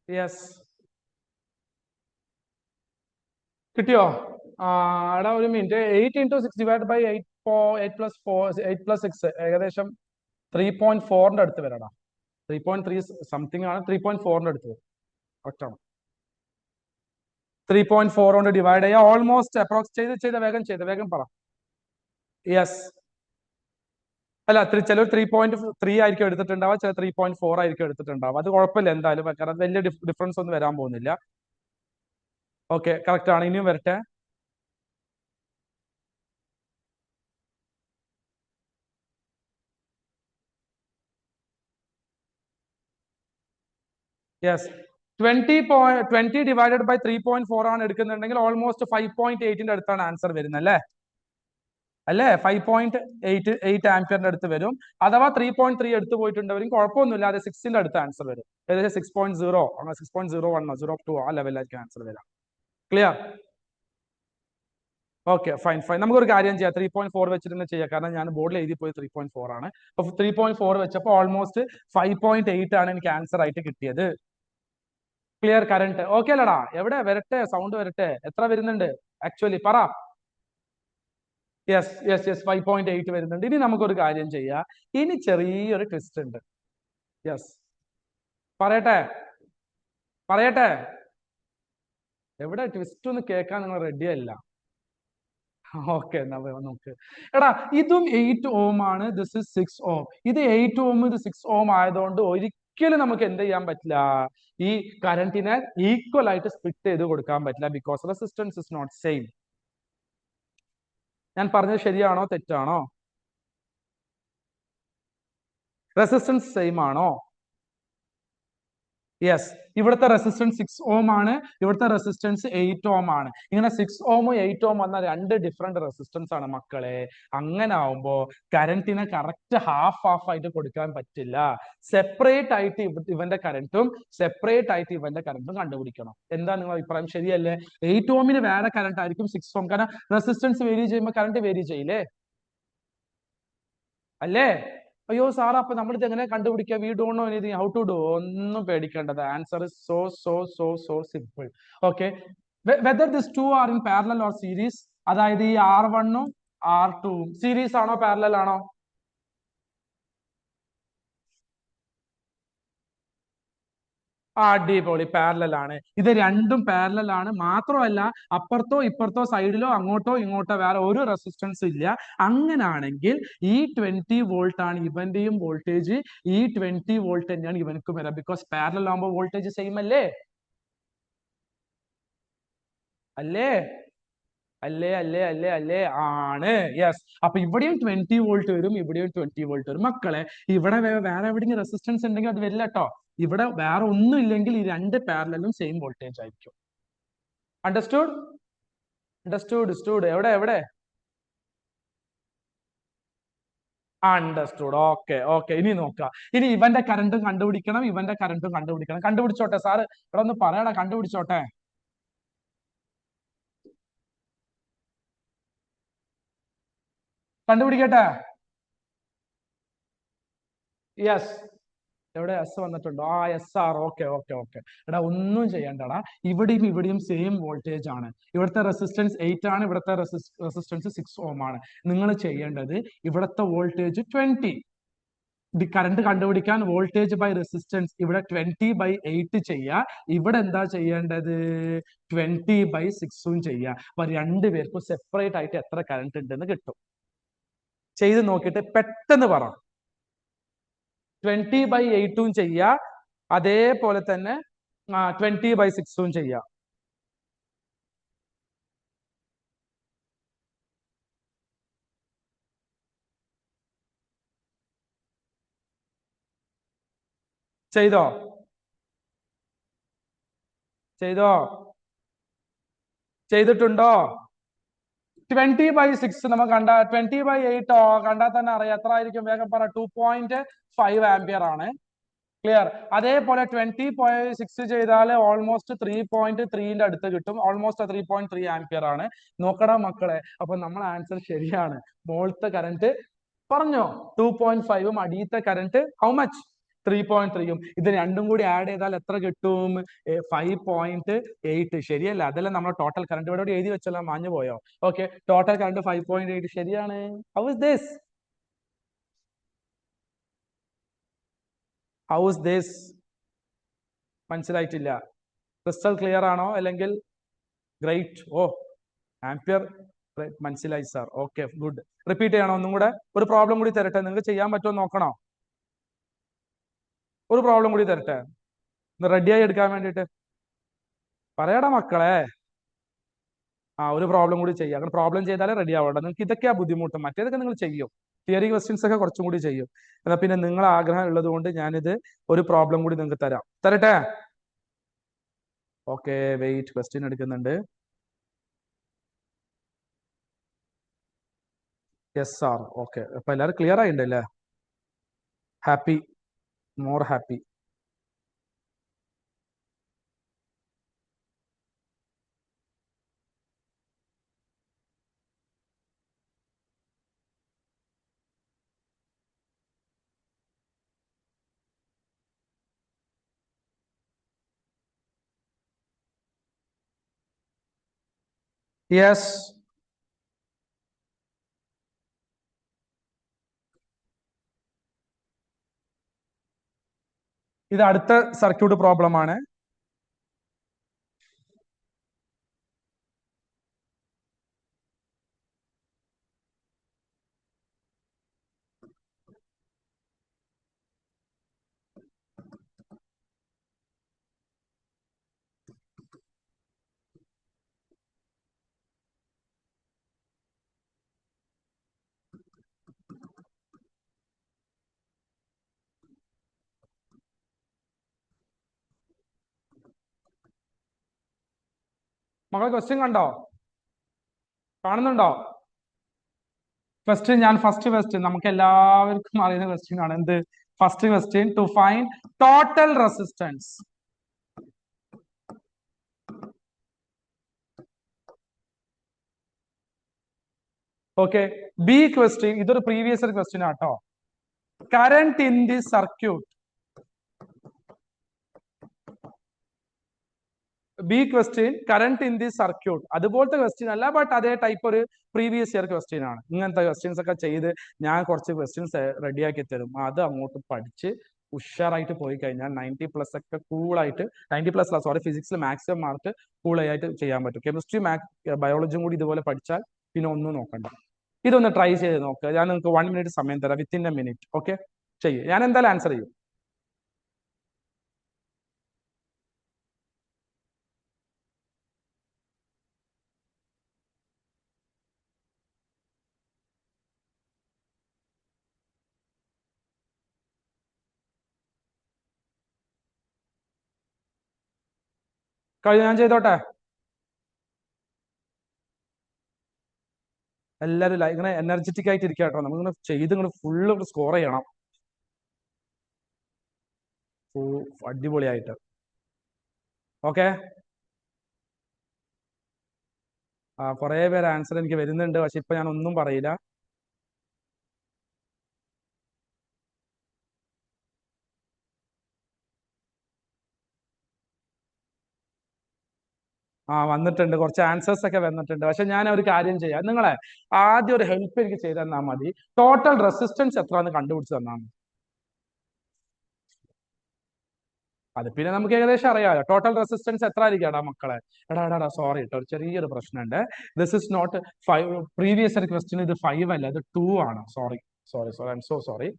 യെസ്, കിട്ടിയോ? എടാ ഒരു minute. 8 into 6 divide by 8 plus 6 ഏകദേശം 3.4ന്റെ അടുത്ത് വരാടാ. 3.3 സംതിങ് ആണ്. 3.4ന്റെ അടുത്ത് വരും. കറക്റ്റാണ്. 3.4 കൊണ്ട് ഡിവൈഡ് ചെയ്യാം. ഓൾമോസ്റ്റ് അപ്രോക്സ് വേഗം പറ. യെസ്, അല്ല, ചിലർ 3.3 ആയിരിക്കും എടുത്തിട്ടുണ്ടാവുക, ചില 3.4 ആയിരിക്കും എടുത്തിട്ടുണ്ടാവുക. അത് കുഴപ്പമില്ല എന്തായാലും, കാരണം വലിയ ഡിഫറൻസ് ഒന്നും വരാൻ പോകുന്നില്ല. ഓക്കെ, കറക്റ്റ് ആണ്. ഇനിയും വരട്ടെ. യെസ്, 20 ഡിവൈഡഡ് ബൈ 3.4 ആണ് എടുക്കുന്നുണ്ടെങ്കിൽ ഓൾമോസ്റ്റ് 5.8ന്റെ അടുത്താണ് ആൻസർ വരുന്നത് അല്ലേ? അല്ലേ? 5.8 ആംപിയറിന്റെ അടുത്ത് വരും. അഥവാ 3.3 എടുത്തു പോയിട്ടുണ്ടെങ്കിൽ കുഴപ്പമൊന്നുമില്ല, അത് 6ന്റെ അടുത്ത് ആൻസർ വരും. ഏകദേശം 6.0 6.01 02 ആ ലെവലിലായിരിക്കും ആൻസർ വരാം. ക്ലിയർ? Okay, fine fine. നമുക്കൊരു കാര്യം ചെയ്യാം, 3.4 വെച്ചിട്ട് തന്നെ ചെയ്യാം. കാരണം ഞാൻ ബോർഡിൽ എഴുതി പോയി 3.4 ആണ്. അപ്പൊ 3.4 വെച്ചപ്പോൾ ഓൾമോസ്റ്റ് 5.8 ആണ് എനിക്ക് ആൻസർ ആയിട്ട് കിട്ടിയത്. ക്ലിയർ? കറന്റ് ഓക്കെ അല്ലടാ? എവിടെ വരട്ടെ? സൗണ്ട് വരട്ടെ. എത്ര വരുന്നുണ്ട് ആക്ച്വലി പറ. യെസ് യെസ് യെസ്, 5.8 വരുന്നുണ്ട്. ഇനി നമുക്കൊരു കാര്യം ചെയ്യാം. ഇനി ചെറിയൊരു ട്വിസ്റ്റ് ഉണ്ട്. യെസ്, പറയട്ടെ പറയട്ടെ? എവിടെ ട്വിസ്റ്റ് ഒന്ന് കേൾക്കാൻ നിങ്ങൾ റെഡി അല്ല? ഓക്കെ, എന്നാ നോക്ക്. എടാ, ഇതും 8 ഓം ആണ്, ദിസ് ഇസ് 6 ഓം. ഇത് 8 ഓം, ഇത് 6 ഓം ആയതുകൊണ്ട് ഒരിക്കലും നമുക്ക് എന്ത് ചെയ്യാൻ പറ്റില്ല, ഈ കറന്റിനെ ഈക്വൽ ആയിട്ട് സ്പ്ലിറ്റ് ചെയ്ത് കൊടുക്കാൻ പറ്റില്ല. Because resistance is not same. ഞാൻ പറഞ്ഞത് ശരിയാണോ തെറ്റാണോ? റെസിസ്റ്റൻസ് സെയിം ആണോ? യെസ്, ഇവിടുത്തെ റെസിസ്റ്റൻസ് 6 ഓം ആണ്, ഇവിടുത്തെ റെസിസ്റ്റൻസ് 8 ഓം ആണ്. ഇങ്ങനെ 6 ഓമും 8 ഓം വന്ന രണ്ട് ഡിഫറെന്റ് റെസിസ്റ്റൻസ് ആണ് മക്കളെ. അങ്ങനെ ആവുമ്പോ കറന്റിനെ കറക്റ്റ് ഹാഫ് ആയിട്ട് കൊടുക്കാൻ പറ്റില്ല. സെപ്പറേറ്റ് ആയിട്ട് ഇവന്റെ കറന്റും സെപ്പറേറ്റ് ആയിട്ട് ഇവന്റെ കറന്റും കണ്ടുപിടിക്കണം. എന്താ നിങ്ങൾ അഭിപ്രായം? ശരിയല്ലേ? 8 ഓമിന് വേറെ കറന്റ് ആയിരിക്കും 6 ഓം, കാരണം റെസിസ്റ്റൻസ് വേരി ചെയ്യുമ്പോൾ കറന്റ് വേരി ചെയ്യില്ലേ? അല്ലേ? അയ്യോ സാർ, അപ്പൊ നമ്മളിത് എങ്ങനെ കണ്ടുപിടിക്കുക? We don't know anything how to do. ഒന്നും പേടിക്കേണ്ടത്, answer is so so so so simple. Okay, whether this two are in parallel or series, അതായത് ഈ R1ഉം R2ഉം സീരീസ് ആണോ പാരലൽ ആണോ? അടിപൊളി, പാരലൽ ആണ്. ഇത് രണ്ടും പാരലൽ ആണ്. മാത്രമല്ല അപ്പുറത്തോ ഇപ്പുറത്തോ സൈഡിലോ അങ്ങോട്ടോ ഇങ്ങോട്ടോ വേറെ ഒരു റെസിസ്റ്റൻസ് ഇല്ല. അങ്ങനാണെങ്കിൽ ഈ 20 വോൾട്ട് ആണ് ഇവന്റെയും വോൾട്ടേജ്, ഈ 20 വോൾട്ട് തന്നെയാണ് ഇവനക്കും വരാം. ബിക്കോസ് പാരലൽ ആകുമ്പോൾ വോൾട്ടേജ് സെയിം അല്ലേ? അല്ലേ? അല്ലേ അല്ലേ അല്ലേ അല്ലേ? ആണ്. യെസ്. അപ്പൊ ഇവിടെയും 20 വോൾട്ട് വരും, ഇവിടെയും 20 വോൾട്ട് വരും. മക്കളെ, ഇവിടെ വേറെ എവിടെയെങ്കിലും റെസിസ്റ്റൻസ് ഉണ്ടെങ്കിൽ അത് വരില്ല കേട്ടോ. ഇവിടെ വേറെ ഒന്നും ഇല്ലെങ്കിൽ ഈ രണ്ട് പാരലലും സെയിം വോൾട്ടേജ് ആയിരിക്കും. അണ്ടർസ്റ്റുഡ്? അണ്ടർസ്റ്റുഡ്? എവിടെ എവിടെ? അണ്ടർസ്റ്റുഡ്. ഓക്കെ ഓക്കെ, ഇനി നോക്കാം. ഇനി ഇവന്റെ കറണ്ടും കണ്ടുപിടിക്കണം, ഇവന്റെ കറണ്ടും കണ്ടുപിടിക്കണം. കണ്ടുപിടിച്ചോട്ടെ സാറ്? ഇവിടെ ഒന്ന് പറയണ, കണ്ടുപിടിച്ചോട്ടെ? കണ്ടുപിടിക്കട്ടെ? യെസ്. എവിടെ എസ് വന്നിട്ടുണ്ടോ? ആ, SR. Okay okay okay. എടാ, ഒന്നും ചെയ്യണ്ടടാ. ഇവിടെയും ഇവിടെയും സെയിം വോൾട്ടേജ് ആണ്. ഇവിടുത്തെ റെസിസ്റ്റൻസ് 8 ആണ്, ഇവിടുത്തെ റെസിസ്റ്റൻസ് 6 ഓം ആണ്. നിങ്ങൾ ചെയ്യേണ്ടത് ഇവിടുത്തെ വോൾട്ടേജ് 20, കറണ്ട് കണ്ടുപിടിക്കാൻ വോൾട്ടേജ് ബൈ റെസിസ്റ്റൻസ് ഇവിടെ 20/8 ചെയ്യുക. ഇവിടെ എന്താ ചെയ്യേണ്ടത്? 20/6ഉം ചെയ്യുക. അപ്പൊ രണ്ടുപേർക്കും സെപ്പറേറ്റ് ആയിട്ട് എത്ര കറണ്ട് ഉണ്ടെന്ന് കിട്ടും. ചെയ്ത് നോക്കിയിട്ട് പെട്ടെന്ന് പറ. 20/8ഉം ചെയ്യുക, അതേപോലെ തന്നെ 20/6ഉം ചെയ്യുക. ചെയ്തോ? ചെയ്തോ? ചെയ്തിട്ടുണ്ടോ? 20/6 നമുക്ക് കണ്ട, 20/8 കണ്ടാൽ തന്നെ അറിയാം എത്ര ആയിരിക്കും. വേഗം പറ. 2.5 ആംപിയർ ആണ്. ക്ലിയർ? അതേപോലെ 20/6 ചെയ്താൽ ഓൾമോസ്റ്റ് 3.3ന്റെ അടുത്ത് കിട്ടും. ഓൾമോസ്റ്റ് 3.3 ആംപിയർ ആണ്. നോക്കടാ മക്കളെ, അപ്പൊ നമ്മൾ ആൻസർ ശരിയാണ്. മോളത്തെ കറന്റ് പറഞ്ഞോ 2.5ഉം അടിയത്തെ കറന്റ് ഹൗ മച്ച്? 3.3ഉം. ഇത് രണ്ടും കൂടി ആഡ് ചെയ്താൽ എത്ര കിട്ടും? 5.8. ശരിയല്ല? അതല്ല നമ്മൾ ടോട്ടൽ കറന്റ്. ഇവിടെ എഴുതി വെച്ചല്ലോ, മാഞ്ഞു പോയോ? ഓക്കെ, ടോട്ടൽ കറന്റ് 5.8 ശരിയാണ്. How is this? How is this? മനസ്സിലായിട്ടില്ല? ക്രിസ്റ്റൽ ക്ലിയർ ആണോ? അല്ലെങ്കിൽ ഗ്രേറ്റ്. ഓ, ആംപിയർ മനസ്സിലായി സാർ. Okay, good. റിപ്പീറ്റ് ചെയ്യണോ ഒന്നും കൂടെ? ഒരു പ്രോബ്ലം കൂടി തരട്ടെ, നിങ്ങൾക്ക് ചെയ്യാൻ പറ്റുമോ നോക്കണോ? ഒരു പ്രോബ്ലം കൂടി തരട്ടെ, റെഡിയായി എടുക്കാൻ വേണ്ടിയിട്ട്. പറയടാ മക്കളെ. ഒരു പ്രോബ്ലം കൂടി ചെയ്യാം. അങ്ങനെ പ്രോബ്ലം ചെയ്താലേ റെഡി ആവണ്ട. നിങ്ങൾക്ക് ഇതൊക്കെയാ ബുദ്ധിമുട്ട്, മറ്റേതൊക്കെ നിങ്ങൾ ചെയ്യും. തിയറി ക്വസ്റ്റ്യൻസ് ഒക്കെ കുറച്ചും കൂടി ചെയ്യും. എന്നാൽ പിന്നെ നിങ്ങൾ ആഗ്രഹം ഉള്ളത് കൊണ്ട് ഞാനിത് ഒരു പ്രോബ്ലം കൂടി നിങ്ങൾക്ക് തരട്ടെ? ഓക്കെ, വെയിറ്റ്, ക്വസ്റ്റ്യൻ എടുക്കുന്നുണ്ട്. Yes sir. ഓക്കെ, അപ്പൊ എല്ലാവരും ക്ലിയർ ആയിണ്ടല്ലേ? Happy, more happy. യെസ്, ഇത് അടുത്ത സർക്യൂട്ട് പ്രോബ്ലം ആണ്. മകളെ ക്വസ്റ്റ്യൻ കണ്ടോ? കാണുന്നുണ്ടോ? ഫസ്റ്റ് നമുക്ക് എല്ലാവർക്കും അറിയുന്ന ക്വസ്റ്റ്യൻ ആണ്. എന്ത്? First question, to find total resistance. Okay, B question, ഇതൊരു പ്രീവിയസ് ഇയർ ക്വസ്റ്റ്യൻ ആട്ടോ. Current in the circuit. B question, current in the circuit. അതുപോലത്തെ ക്വസ്റ്റ്യൻ അല്ല, ബട്ട് അതേ ടൈപ്പ് ഒരു പ്രീവിയസ് ഇയർ ക്വസ്റ്റ്യൻ ആണ്. ഇങ്ങനത്തെ ക്വസ്റ്റ്യൻസ് ഒക്കെ ചെയ്ത് ഞാൻ കുറച്ച് ക്വസ്റ്റ്യൻസ് റെഡിയാക്കി തരും. അത് അങ്ങോട്ട് പഠിച്ച് ഉഷാറായിട്ട് പോയി കഴിഞ്ഞാൽ 90+ ഒക്കെ കൂളായിട്ട്, 90+, സോറി, ഫിസിക്സിൽ മാക്സിമം മാർക്ക് കൂളായിട്ട് ചെയ്യാൻ പറ്റും. കെമിസ്ട്രി, ബയോളജിയും കൂടി ഇതുപോലെ പഠിച്ചാൽ പിന്നെ ഒന്നും നോക്കണ്ട. ഇതൊന്ന് ട്രൈ ചെയ്ത് നോക്കുക. ഞാൻ നിങ്ങൾക്ക് 1 മിനിറ്റ് സമയം തരാം, വിത്തിൻ എ മിനിറ്റ്. ഓക്കെ, ചെയ്യും. ഞാൻ എന്തായാലും ആൻസർ ചെയ്യും. കഴിഞ്ഞ ഞാൻ ചെയ്തോട്ടെ? എല്ലാവരും ഇങ്ങനെ എനർജറ്റിക് ആയിട്ട് ഇരിക്കുക കേട്ടോ. നമ്മളിങ്ങനെ ചെയ്ത് ഇങ്ങനെ ഫുള്ള് സ്കോർ ചെയ്യണം അടിപൊളിയായിട്ട്. ഓക്കെ, കുറെ പേര് ആൻസർ എനിക്ക് വരുന്നുണ്ട്, പക്ഷെ ഇപ്പൊ ഞാൻ ഒന്നും പറയില്ല. വന്നിട്ടുണ്ട്, കുറച്ച് ആൻസേഴ്സ് ഒക്കെ വന്നിട്ടുണ്ട്. പക്ഷെ ഞാൻ ഒരു കാര്യം ചെയ്യാം, നിങ്ങളെ ആദ്യം ഒരു ഹെൽപ്പ് എനിക്ക് ചെയ്ത് തന്നാൽ മതി. ടോട്ടൽ റെസിസ്റ്റൻസ് എത്രയാണെന്ന് കണ്ടുപിടിച്ച് തന്നാൽ മതി. അത് പിന്നെ നമുക്ക് ഏകദേശം അറിയാമല്ലോ. ടോട്ടൽ റെസിസ്റ്റൻസ് എത്ര ആയിരിക്കും മക്കളെ? എടാ സോറി കേട്ടോ, ഒരു ചെറിയൊരു പ്രശ്നമുണ്ട്. This is not 5. Previous year question ഇത് 5 അല്ല, ഇത് 2 ആണ്. Sorry, I'm so sorry.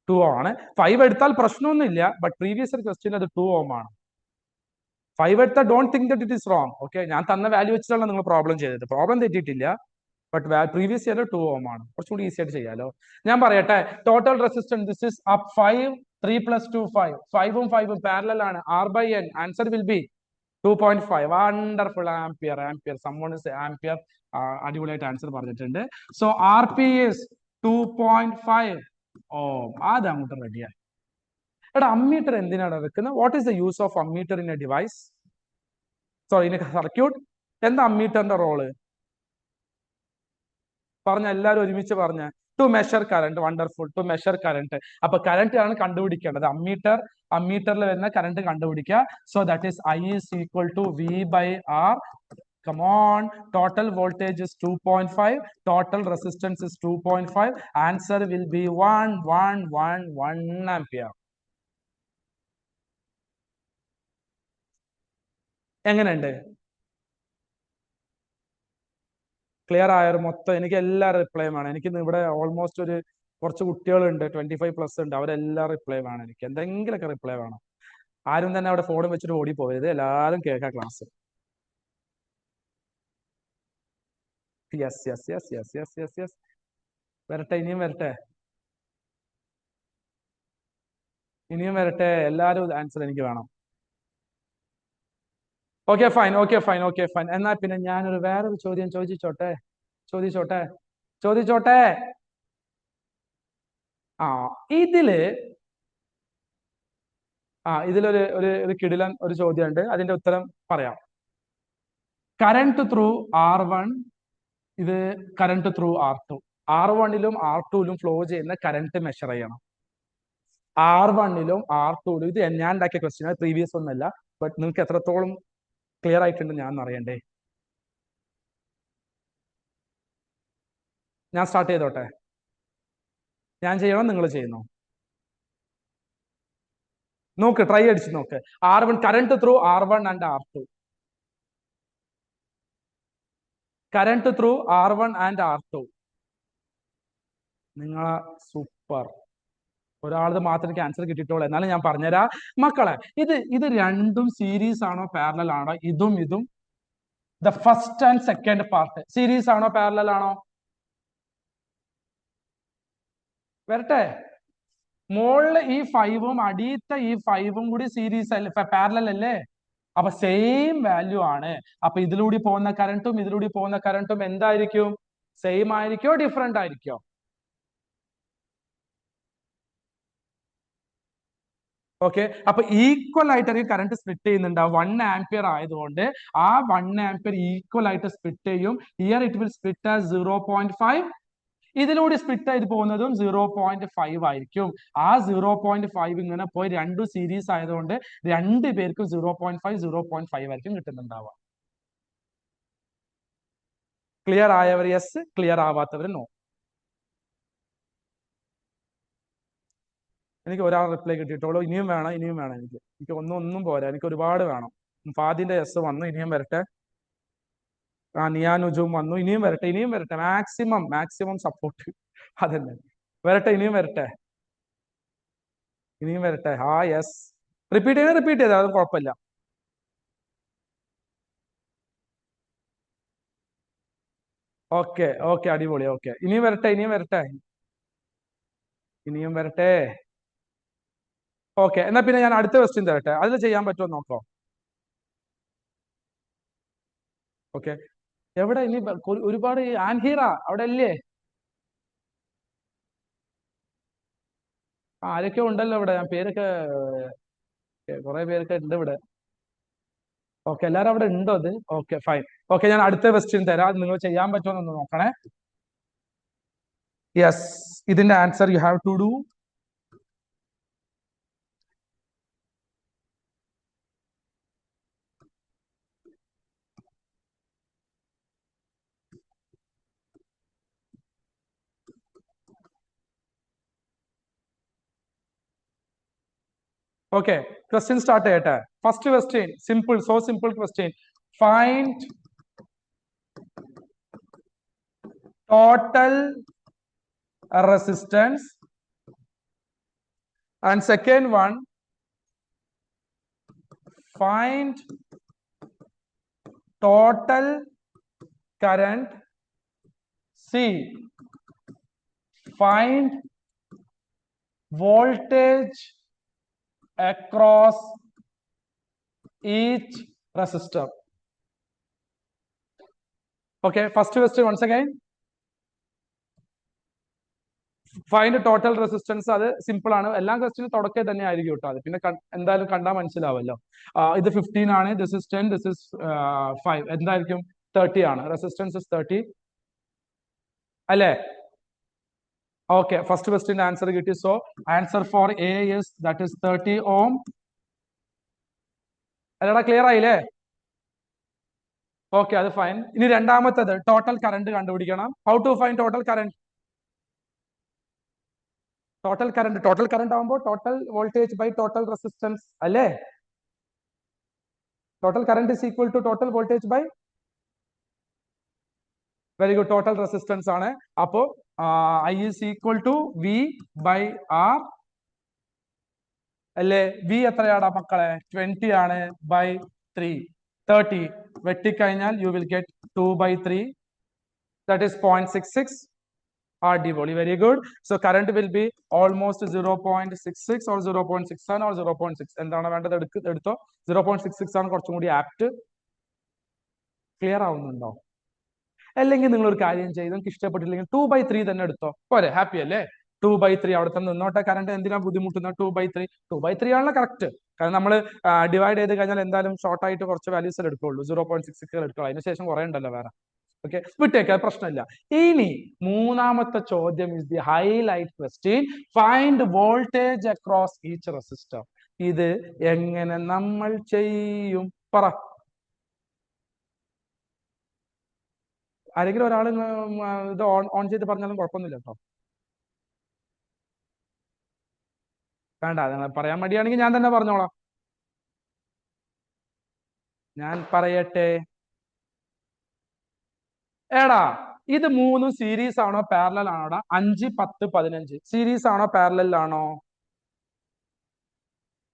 2 ആണ്. 5 എടുത്താൽ പ്രശ്നമൊന്നുമില്ല, ബട്ട് പ്രീവിയസ് ഇയർ ക്വസ്റ്റ്യൻ അത് 2 Ω ആണ്. 5 എടുത്താൽ don't think that it is wrong. Okay, ഞാൻ തന്ന വാല്യൂ വെച്ചിട്ടാണ് നിങ്ങൾ പ്രോബ്ലം ചെയ്തത്. പ്രോബ്ലം തെറ്റിയിട്ടില്ല, ബട്ട് പ്രീവിയസ് ഇയർ 2 Ω ആണ്. കുറച്ചുകൂടി ഈസി ആയിട്ട് ചെയ്യാലോ. ഞാൻ പറയട്ടെ, total resistance this is up 5, 3 + 2 5. 5ഉം 5ഉം പാരലൽ ആണ്. R/N answer will be 2.5. Wonderful. Ampere. സമ്മൺ ഇസ് ആംപിയർ. അടിപൊളിയായിട്ട് ആൻസർ പറഞ്ഞിട്ടുണ്ട്. So RP is 2.5 Ω. അത് അങ്ങോട്ട് റെഡിയായി. എടാ, അമ്മീറ്റർ എന്തിനാണ് വെക്കുന്നത്? What is the use of ammeter in a device, sorry in a circuit? എന്താ അമ്മീറ്ററിന്റെ റോള്? പറഞ്ഞ എല്ലാവരും ഒരുമിച്ച് പറഞ്ഞ. To measure current. Wonderful, to measure current. അപ്പൊ കറണ്ട് ആണ് കണ്ടുപിടിക്കേണ്ടത്. അമ്മീറ്ററിൽ വരുന്ന കറണ്ട് കണ്ടുപിടിക്കുക. So that is I is equal to V/R. Come on, total voltage is 2.5, total resistance is 2.5. Answer will be 1 ampere. എങ്ങനെയുണ്ട്? ക്ലിയർ ആയൊരു മൊത്തം? എനിക്ക് എല്ലാ റിപ്ലൈയും വേണം. എനിക്ക് ഇവിടെ ഓൾമോസ്റ്റ് ഒരു കുറച്ച് കുട്ടികളുണ്ട്, 25+ ഉണ്ട്. അവരെല്ലാം റിപ്ലൈ വേണം. എനിക്ക് എന്തെങ്കിലുമൊക്കെ റിപ്ലൈ വേണം. ആരും തന്നെ അവിടെ ഫോൺ വെച്ചിട്ട് ഓടി പോകരുത്. എല്ലാവരും കേൾക്കാം class. Yes yes yes yes yes yes yes. വരട്ടെ, ഇനിയും വരട്ടെ, ഇനിയും വരട്ടെ. എല്ലാരും ആൻസർ എനിക്ക് വേണം. Okay fine, okay fine, okay fine. എന്നാൽ പിന്നെ ഞാനൊരു വേറൊരു ചോദ്യം ചോദിച്ചോട്ടെ, ചോദിച്ചോട്ടെ, ചോദിച്ചോട്ടെ. ആ ഇതില് ഇതിലൊരു ഒരു ഒരു കിടിലൻ ഒരു ചോദ്യമുണ്ട്, അതിന്റെ ഉത്തരം പറയാം. കറന്റ് ത്രൂ R1, ഇത് കറന്റ് ത്രൂ R2. R1ലും R2ലും ഫ്ലോ ചെയ്യുന്ന കറന്റ് മെഷർ ചെയ്യണം. R1ലും R2ലും. ഇത് ഞാൻ ഉണ്ടാക്കിയ ക്വസ്റ്റ്യൻ, പ്രീവിയസ് ഒന്നല്ല. ബട്ട് നിങ്ങൾക്ക് എത്രത്തോളം ക്ലിയർ ആയിട്ടുണ്ട് ഞാൻ അറിയണ്ടേ. ഞാൻ സ്റ്റാർട്ട് ചെയ്തോട്ടെ? ഞാൻ ചെയ്യണം, നിങ്ങൾ ചെയ്യുന്നു? നോക്ക്, ട്രൈ അടിച്ച് നോക്ക്. R1 current through R1 and R2. Current through R1 and R2. നിങ്ങൾ സൂപ്പർ. ഒരാളത് മാത്രം എനിക്ക് ആൻസർ കിട്ടിയിട്ടുള്ളൂ. എന്നാലും ഞാൻ പറഞ്ഞുതരാം മക്കളെ. ഇത് രണ്ടും സീരീസ് ആണോ പാരലൽ ആണോ? ഇതും the first and second part series ആണോ പാരലൽ ആണോ? വരട്ടെ. മോളില് ഈ 5ഉം അടിയത്തെ ഈ 5ഉം കൂടി സീരീസ് അല്ലേ, പാരലൽ അല്ലേ? അപ്പൊ സെയിം വാല്യൂ ആണ്. അപ്പൊ ഇതിലൂടെ പോകുന്ന കറന്റും ഇതിലൂടെ പോകുന്ന കറന്റും എന്തായിരിക്കും? സെയിം ആയിരിക്കോ ഡിഫറെന്റ് ആയിരിക്കോ? ഓക്കെ. അപ്പൊ ഈക്വൽ ആയിട്ടായിരിക്കും കറണ്ട് സ്പ്ലിറ്റ് ചെയ്യുന്നുണ്ട്. 1 ആംപിയർ ആയതുകൊണ്ട് ആ 1 ആംപിയർ ഈക്വൽ ആയിട്ട് സ്പ്ലിറ്റ് ചെയ്യും. Here it will split as 0.5. ഇതിലൂടെ സ്പ്ലിറ്റ് ആയിട്ട് പോകുന്നതും 0.5 ആയിരിക്കും. ആ 0.5 ഇങ്ങനെ പോയി രണ്ടും സീരീസ് ആയതുകൊണ്ട് രണ്ടു പേർക്കും 0.5 ആയിരിക്കും കിട്ടുന്നുണ്ടാവുക. ക്ലിയർ ആയവർ യെസ്, ക്ലിയർ ആവാത്തവർ നോ. എനിക്ക് ഒരാൾ റിപ്ലൈ കിട്ടിയിട്ടുള്ളൂ. ഇനിയും വേണം, ഇനിയും വേണം. എനിക്ക് ഒന്നും പോരാ, എനിക്ക് ഒരുപാട് വേണം. ഫാദിന്റെ യെസ് വന്നു, ഇനിയും വരട്ടെ. നിയാനുജും വന്നു, ഇനിയും വരട്ടെ, ഇനിയും വരട്ടെ. Maximum support. അതന്നെ, വരട്ടെ, ഇനിയും വരട്ടെ, ഇനിയും വരട്ടെ. യെസ്. റിപ്പീറ്റ് ചെയ്ത് അതും കുഴപ്പമില്ല. ഓക്കെ ഓക്കെ, അടിപൊളി. ഓക്കെ, ഇനിയും വരട്ടെ, ഇനിയും വരട്ടെ, ഇനിയും വരട്ടെ. ഓക്കെ, എന്നാ പിന്നെ ഞാൻ അടുത്ത ക്വസ്റ്റ്യൻ തരട്ടെ. അതിൽ ചെയ്യാൻ പറ്റുമോ നോക്കോ? ഓക്കെ, എവിടെ ഇനി ഒരുപാട് ആൻഹീറ അവിടെ അല്ലേ? ആരൊക്കെ ഉണ്ടല്ലോ ഇവിടെ, ഞാൻ പേരൊക്കെ കുറെ പേരൊക്കെ ഉണ്ട് ഇവിടെ. ഓക്കെ, എല്ലാരും അവിടെ ഉണ്ടോ? അത് ഓക്കെ ഫൈൻ. ഓക്കെ, ഞാൻ അടുത്ത ക്വസ്റ്റ്യൻ തരാം. അത് നിങ്ങൾ ചെയ്യാൻ പറ്റുമോ എന്ന് നോക്കണേ. യെസ്, ഇതിന്റെ answer you have to do. Okay, question start ചെയ്യട്ടെ. First question simple, so simple question. Find total resistance, and second one, find total current. C, find voltage across each resistor. Okay, first question once again. Find total resistance. അത് simple ആണ്. എല്ലാ ക്വസ്റ്റിനും തുടക്കേ തന്നെ ആയിരിക്കും കേട്ടോ. അത് പിന്നെ എന്തായാലും കണ്ടാൽ മനസ്സിലാവല്ലോ. ഇത് 15 ആണ്, ദിസ് ഇസ് 10, ദിസ് ഇസ് 5. എന്തായിരിക്കും? 30 ആണ്. റെസിസ്റ്റൻസ് ഇസ് 30 അല്ലേ? ഓക്കെ, ഫസ്റ്റ് ക്വസ്റ്റിന്റെ ആൻസർ കിട്ടി. So answer for A is that is 30 ohm. അല്ലടാ, ക്ലിയർ ആയില്ലേ? ഓക്കെ, അത് ഫൈൻ. ഇനി രണ്ടാമത്തേത് ടോട്ടൽ കറണ്ട് കണ്ടുപിടിക്കണം. How to find total current? Total current ആവുമ്പോൾ total voltage by total resistance അല്ലേ? Total current is equal to total voltage by, very good, total resistance ആണ്. അപ്പോ I is equal to V by R അല്ലേ? V എത്രയാടാ മക്കളെ? 20 ആണ് by 3, 30. വെട്ടിക്കഴിഞ്ഞാൽ you will get 2/3. that is 0.66. അടിപൊളി, very good. So current will be almost 0.66 or 0.67 or 0.6. എന്താണ് വേണ്ടത് എടുത്തോ. 0.66 ആണ് കുറച്ചും കൂടി ആപ്റ്റ്. ക്ലിയർ ആവുന്നുണ്ടോ? അല്ലെങ്കിൽ നിങ്ങൾ ഒരു കാര്യം ചെയ്ത് നിങ്ങൾക്ക് ഇഷ്ടപ്പെട്ടില്ലെങ്കിൽ 2/3 തന്നെ എടുത്തോ, പോരെ? ഹാപ്പി അല്ലേ? 2/3 അവിടെ തന്നെ നിന്നോട്ടെ. കറണ്ട് എന്തിനാ ബുദ്ധിമുട്ടുന്നത്? 2/3 ആണല്ലോ കറക്റ്റ്. കാരണം നമ്മൾ ഡിവൈഡ് ചെയ്ത് കഴിഞ്ഞാൽ എന്തായാലും ഷോർട്ട് ആയിട്ട് കുറച്ച് വാല്യൂസ് എടുക്കുള്ളൂ. 0.66 എടുക്കുള്ളൂ. അതിനുശേഷം കുറെ ഉണ്ടല്ലോ വേറെ. ഓക്കെ, വിട്ടേക്ക, പ്രശ്നമില്ല. ഇനി മൂന്നാമത്തെ ചോദ്യം is the highlight question. Find voltage across each resistor. ഇത് എങ്ങനെ നമ്മൾ ചെയ്യും? പറ. ആരെങ്കിലും ഒരാൾ ഇത് ഓൺ ചെയ്ത് പറഞ്ഞാലും കുഴപ്പമൊന്നുമില്ല കേട്ടോ. വേണ്ട, നിങ്ങൾ പറയാൻ മടിയാണെങ്കിൽ ഞാൻ തന്നെ പറഞ്ഞോളാം. ഞാൻ പറയട്ടെ. എടാ, ഇത് മൂന്നും സീരീസ് ആണോ പാരലൽ ആണോടാ? 5, 10, 15 സീരീസ് ആണോ പാരലൽ ആണോ?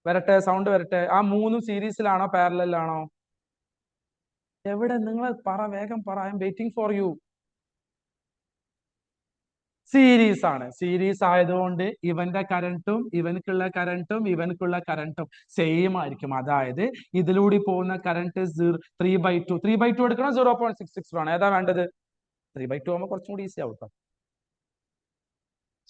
വരട്ടെ, സൗണ്ട് വരട്ടെ. ആ മൂന്നും സീരീസിലാണോ പാരലൽ ആണോ? എവിടെ? നിങ്ങൾ പറ, വേഗം പറ. I M waiting for you. Series ആണ്. സീരീസ് ആയതുകൊണ്ട് ഇവന്റെ കറണ്ടും ഇവനക്കുള്ള കറണ്ടും സെയിം ആയിരിക്കും. അതായത് ഇതിലൂടെ പോകുന്ന കറണ്ട് 3/2. 3/2 എടുക്കണം, 0.66 വേണം. ഏതാ വേണ്ടത്? 3/2 ആകുമ്പോൾ കുറച്ചും കൂടി ഈസി ആവും.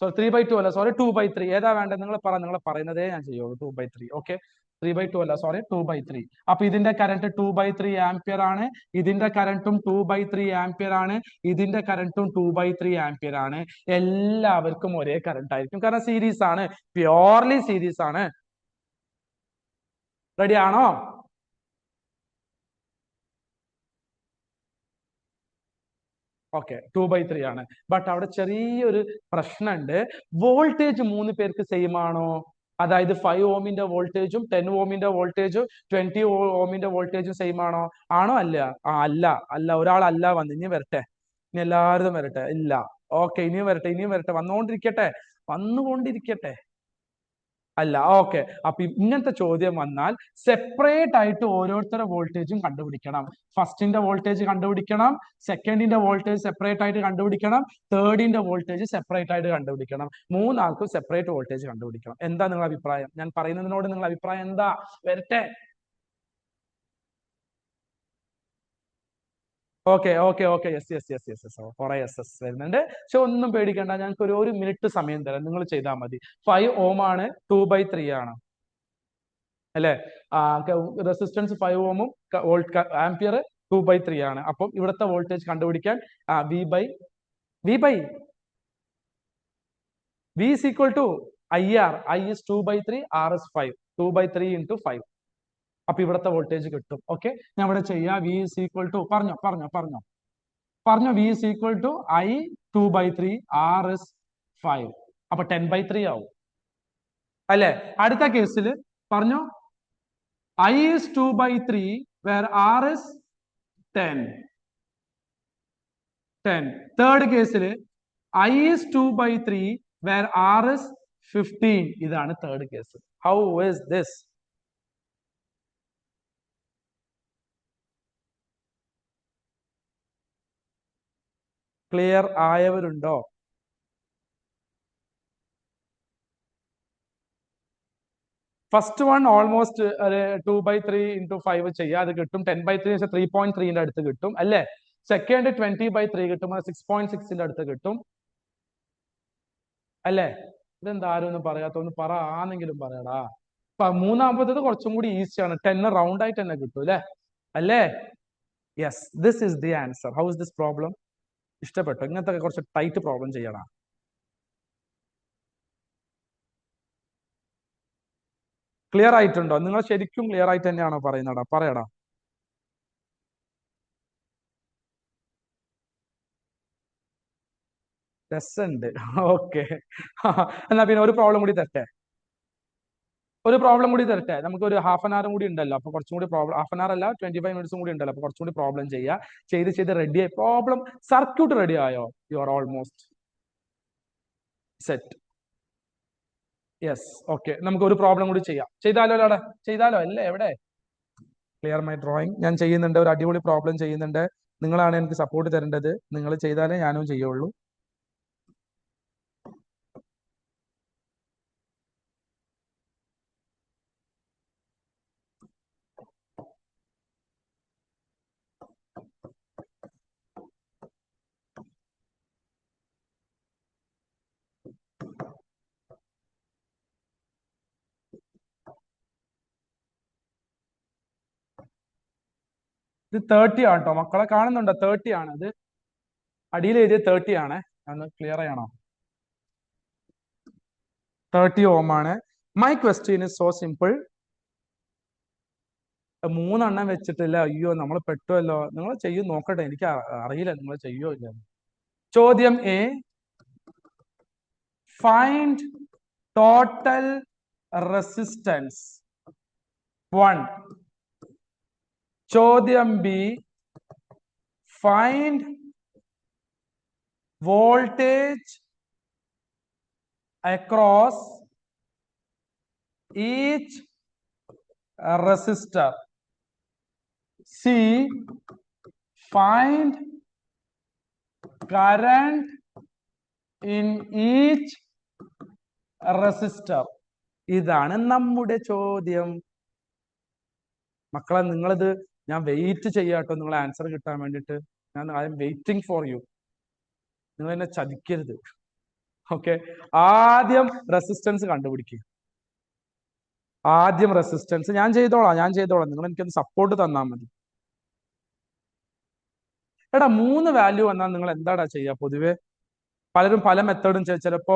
സോറി, 3/2 അല്ല, സോറി, 2/3. ഏതാ വേണ്ടത്? നിങ്ങൾ പറ. നിങ്ങൾ പറയുന്നതേ ഞാൻ ചെയ്യുള്ളൂ. 2/3. ഓക്കെ, 3/2 അല്ല, സോറി, 2/3. അപ്പൊ ഇതിന്റെ കറണ്ട് 2/3 ആംപിയർ ആണ്. ഇതിന്റെ കറണ്ടും 2/3 ആംപിയർ ആണ്. ഇതിന്റെ കറണ്ടും 2/3 ആംപിയർ ആണ്. എല്ലാവർക്കും ഒരേ കറണ്ട് ആയിരിക്കും, കാരണം സീരീസ് ആണ്. പ്യോർലി സീരീസ് ആണ്. റെഡി ആണോ? ഓക്കെ, 2/3 ആണ്. ബട്ട് അവിടെ ചെറിയൊരു പ്രശ്നമുണ്ട്. വോൾട്ടേജ് 3 പേർക്ക് സെയിം ആണോ? അതായത് 5 ഓമിന്റെ വോൾട്ടേജും 10 ഓമിന്റെ വോൾട്ടേജും 20 ഓമിന്റെ വോൾട്ടേജും സെയിം ആണോ? ആണോ? അല്ല. അല്ല. ഒരാൾ അല്ല വന്ന്. ഇനി വരട്ടെ. ഇനി എല്ലാവരും വരട്ടെ. ഇല്ല. ഓക്കെ, ഇനിയും വരട്ടെ. വന്നുകൊണ്ടിരിക്കട്ടെ. അല്ല. ഓക്കെ, അപ്പൊ ഇങ്ങനത്തെ ചോദ്യം വന്നാൽ സെപ്പറേറ്റ് ആയിട്ട് ഓരോരുത്തരുടെ വോൾട്ടേജും കണ്ടുപിടിക്കണം. ഫസ്റ്റിന്റെ വോൾട്ടേജ് കണ്ടുപിടിക്കണം, സെക്കൻഡിന്റെ വോൾട്ടേജ് സെപ്പറേറ്റ് ആയിട്ട് കണ്ടുപിടിക്കണം, തേർഡിന്റെ വോൾട്ടേജ് സെപ്പറേറ്റ് ആയിട്ട് കണ്ടുപിടിക്കണം. മൂന്നാൾക്കും സെപ്പറേറ്റ് വോൾട്ടേജ് കണ്ടുപിടിക്കണം. എന്താ നിങ്ങളുടെ അഭിപ്രായം? ഞാൻ പറയുന്നതിനോട് നിങ്ങളുടെ അഭിപ്രായം എന്താ? വരട്ടെ. ഓക്കെ. യെസ്. കുറെ എസ് വരുന്നുണ്ട്. പക്ഷെ ഒന്നും പേടിക്കേണ്ട. ഞങ്ങൾക്ക് ഒരു മിനിറ്റ് സമയം തരാം. നിങ്ങൾ ചെയ്താൽ മതി. 5 ഓം ആണ്, 2/3 ആണ് അല്ലെ? റെസിസ്റ്റൻസ് 5 ഓമും ആംപിയർ 2/3 ആണ്. അപ്പം ഇവിടുത്തെ വോൾട്ടേജ് കണ്ടുപിടിക്കാൻ V is equal to IR. I is 2/3, R is 5. 2/3 into 5. അപ്പൊ ഇവിടുത്തെ വോൾട്ടേജ് കിട്ടും. ഓക്കെ, ഞാൻ ഇവിടെ ചെയ്യാം. V is equal to പറഞ്ഞോ. V is equal to I 2/3, R is 5. അപ്പൊ 10/3 ആവും അല്ലെ? അടുത്ത കേസിൽ പറഞ്ഞോ. I is 2/3 where R is 10. Third കേസിൽ I is 2/3 where R is 15. ഇതാണ് third case. How is this? Clear ആയവരുണ്ടോ? ഫസ്റ്റ് വൺ ഓൾമോസ്റ്റ് 2/3 into 5 ചെയ്യാം, അത് കിട്ടും. 10/3 3.3ന്റെ അടുത്ത് കിട്ടും അല്ലെ? സെക്കൻഡ് 20/3 കിട്ടും, 6.6ന്റെ അടുത്ത് കിട്ടും അല്ലെ? ഇതെന്താ ആരും ഒന്നും പറയാത്ത? ഒന്ന് പറ, ആണെങ്കിലും പറയടാ. മൂന്നാമത്തത് കുറച്ചും കൂടി ഈസിയാണ്. 10 റൗണ്ട് ആയിട്ട് തന്നെ കിട്ടും അല്ലേ? Yes, this is the answer. How is this problem? ഇഷ്ടപ്പെട്ടോ? ഇങ്ങനത്തെ കുറച്ച് ടൈറ്റ് പ്രോബ്ലം ചെയ്യണം. ക്ലിയർ ആയിട്ടുണ്ടോ? നിങ്ങൾ ശരിക്കും ക്ലിയർ ആയിട്ട് തന്നെയാണോ പറയുന്നടാ? പറയടാ. രസമുണ്ട്. ഓക്കെ, എന്നാ പിന്നെ ഒരു പ്രോബ്ലം കൂടി തരട്ടെ. നമുക്ക് ഒരു ഹാഫ് ആൻ അവറും കൂടി ഉണ്ടല്ലോ. അപ്പൊ കുറച്ചും കൂടി പ്രോബ്ലം, ഹാഫ് ആൻ അവർ അല്ല, 25 മിനിറ്റ്സും കൂടി ഉണ്ടല്ലോ. അപ്പൊ കുറച്ചും കൂടി പ്രോബ്ലം ചെയ്ത് റെഡി ആയി. പ്രോബ്ലം സർക്യൂട്ട് റെഡി ആയോ? You are almost set. Yes, okay, നമുക്ക് ഒരു പ്രോബ്ലം കൂടി ചെയ്താലോ അല്ലേ? എവിടെ? Clear my drawing. ഞാൻ ചെയ്യുന്നുണ്ട്, ഒരു അടിപൊളി പ്രോബ്ലം ചെയ്യുന്നുണ്ട്. നിങ്ങളാണ് എനിക്ക് സപ്പോർട്ട് തരേണ്ടത്. നിങ്ങൾ ചെയ്താലേ ഞാനും ചെയ്യുള്ളൂ. ഇത് 30 ആണ് കേട്ടോ മക്കളെ, കാണുന്നുണ്ടോ? 30 ആണ്. ഇത് അടിയിൽ എഴുതിയ 30 ആണ്. ഒന്ന് ക്ലിയർ ചെയ്യണോ? 30 ഓം ആണ്. My question is so simple. 3 വെച്ചിട്ടില്ല. അയ്യോ നമ്മൾ പെട്ടുവല്ലോ. നിങ്ങൾ ചെയ്യും നോക്കട്ടെ, എനിക്ക് അറിയില്ല നിങ്ങൾ ചെയ്യോ ഇല്ല. ചോദ്യം എ, ഫൈൻഡ് ടോട്ടൽ റെസിസ്റ്റൻസ് 1. ചോദ്യം B, find voltage across each resistor. C, find current in each resistor. ഇതാണ് നമ്മുടെ ചോദ്യം. മക്കളെ നിങ്ങളിത്, ഞാൻ വെയിറ്റ് ചെയ്യാട്ടോ നിങ്ങൾ ആൻസർ കിട്ടാൻ വേണ്ടിയിട്ട്. I M waiting for you. നിങ്ങൾ എന്നെ ചതിക്കരുത്. ഓക്കെ, ആദ്യം റെസിസ്റ്റൻസ് കണ്ടുപിടിക്കുക. ആദ്യം റെസിസ്റ്റൻസ് ഞാൻ ചെയ്തോളാം. നിങ്ങൾ എനിക്കൊന്ന് സപ്പോർട്ട് തന്നാൽ മതി. എടാ 3 വാല്യൂ വന്നാൽ നിങ്ങൾ എന്താടാ ചെയ്യുക? പൊതുവെ പലരും പല മെത്തേഡും ചിലപ്പോ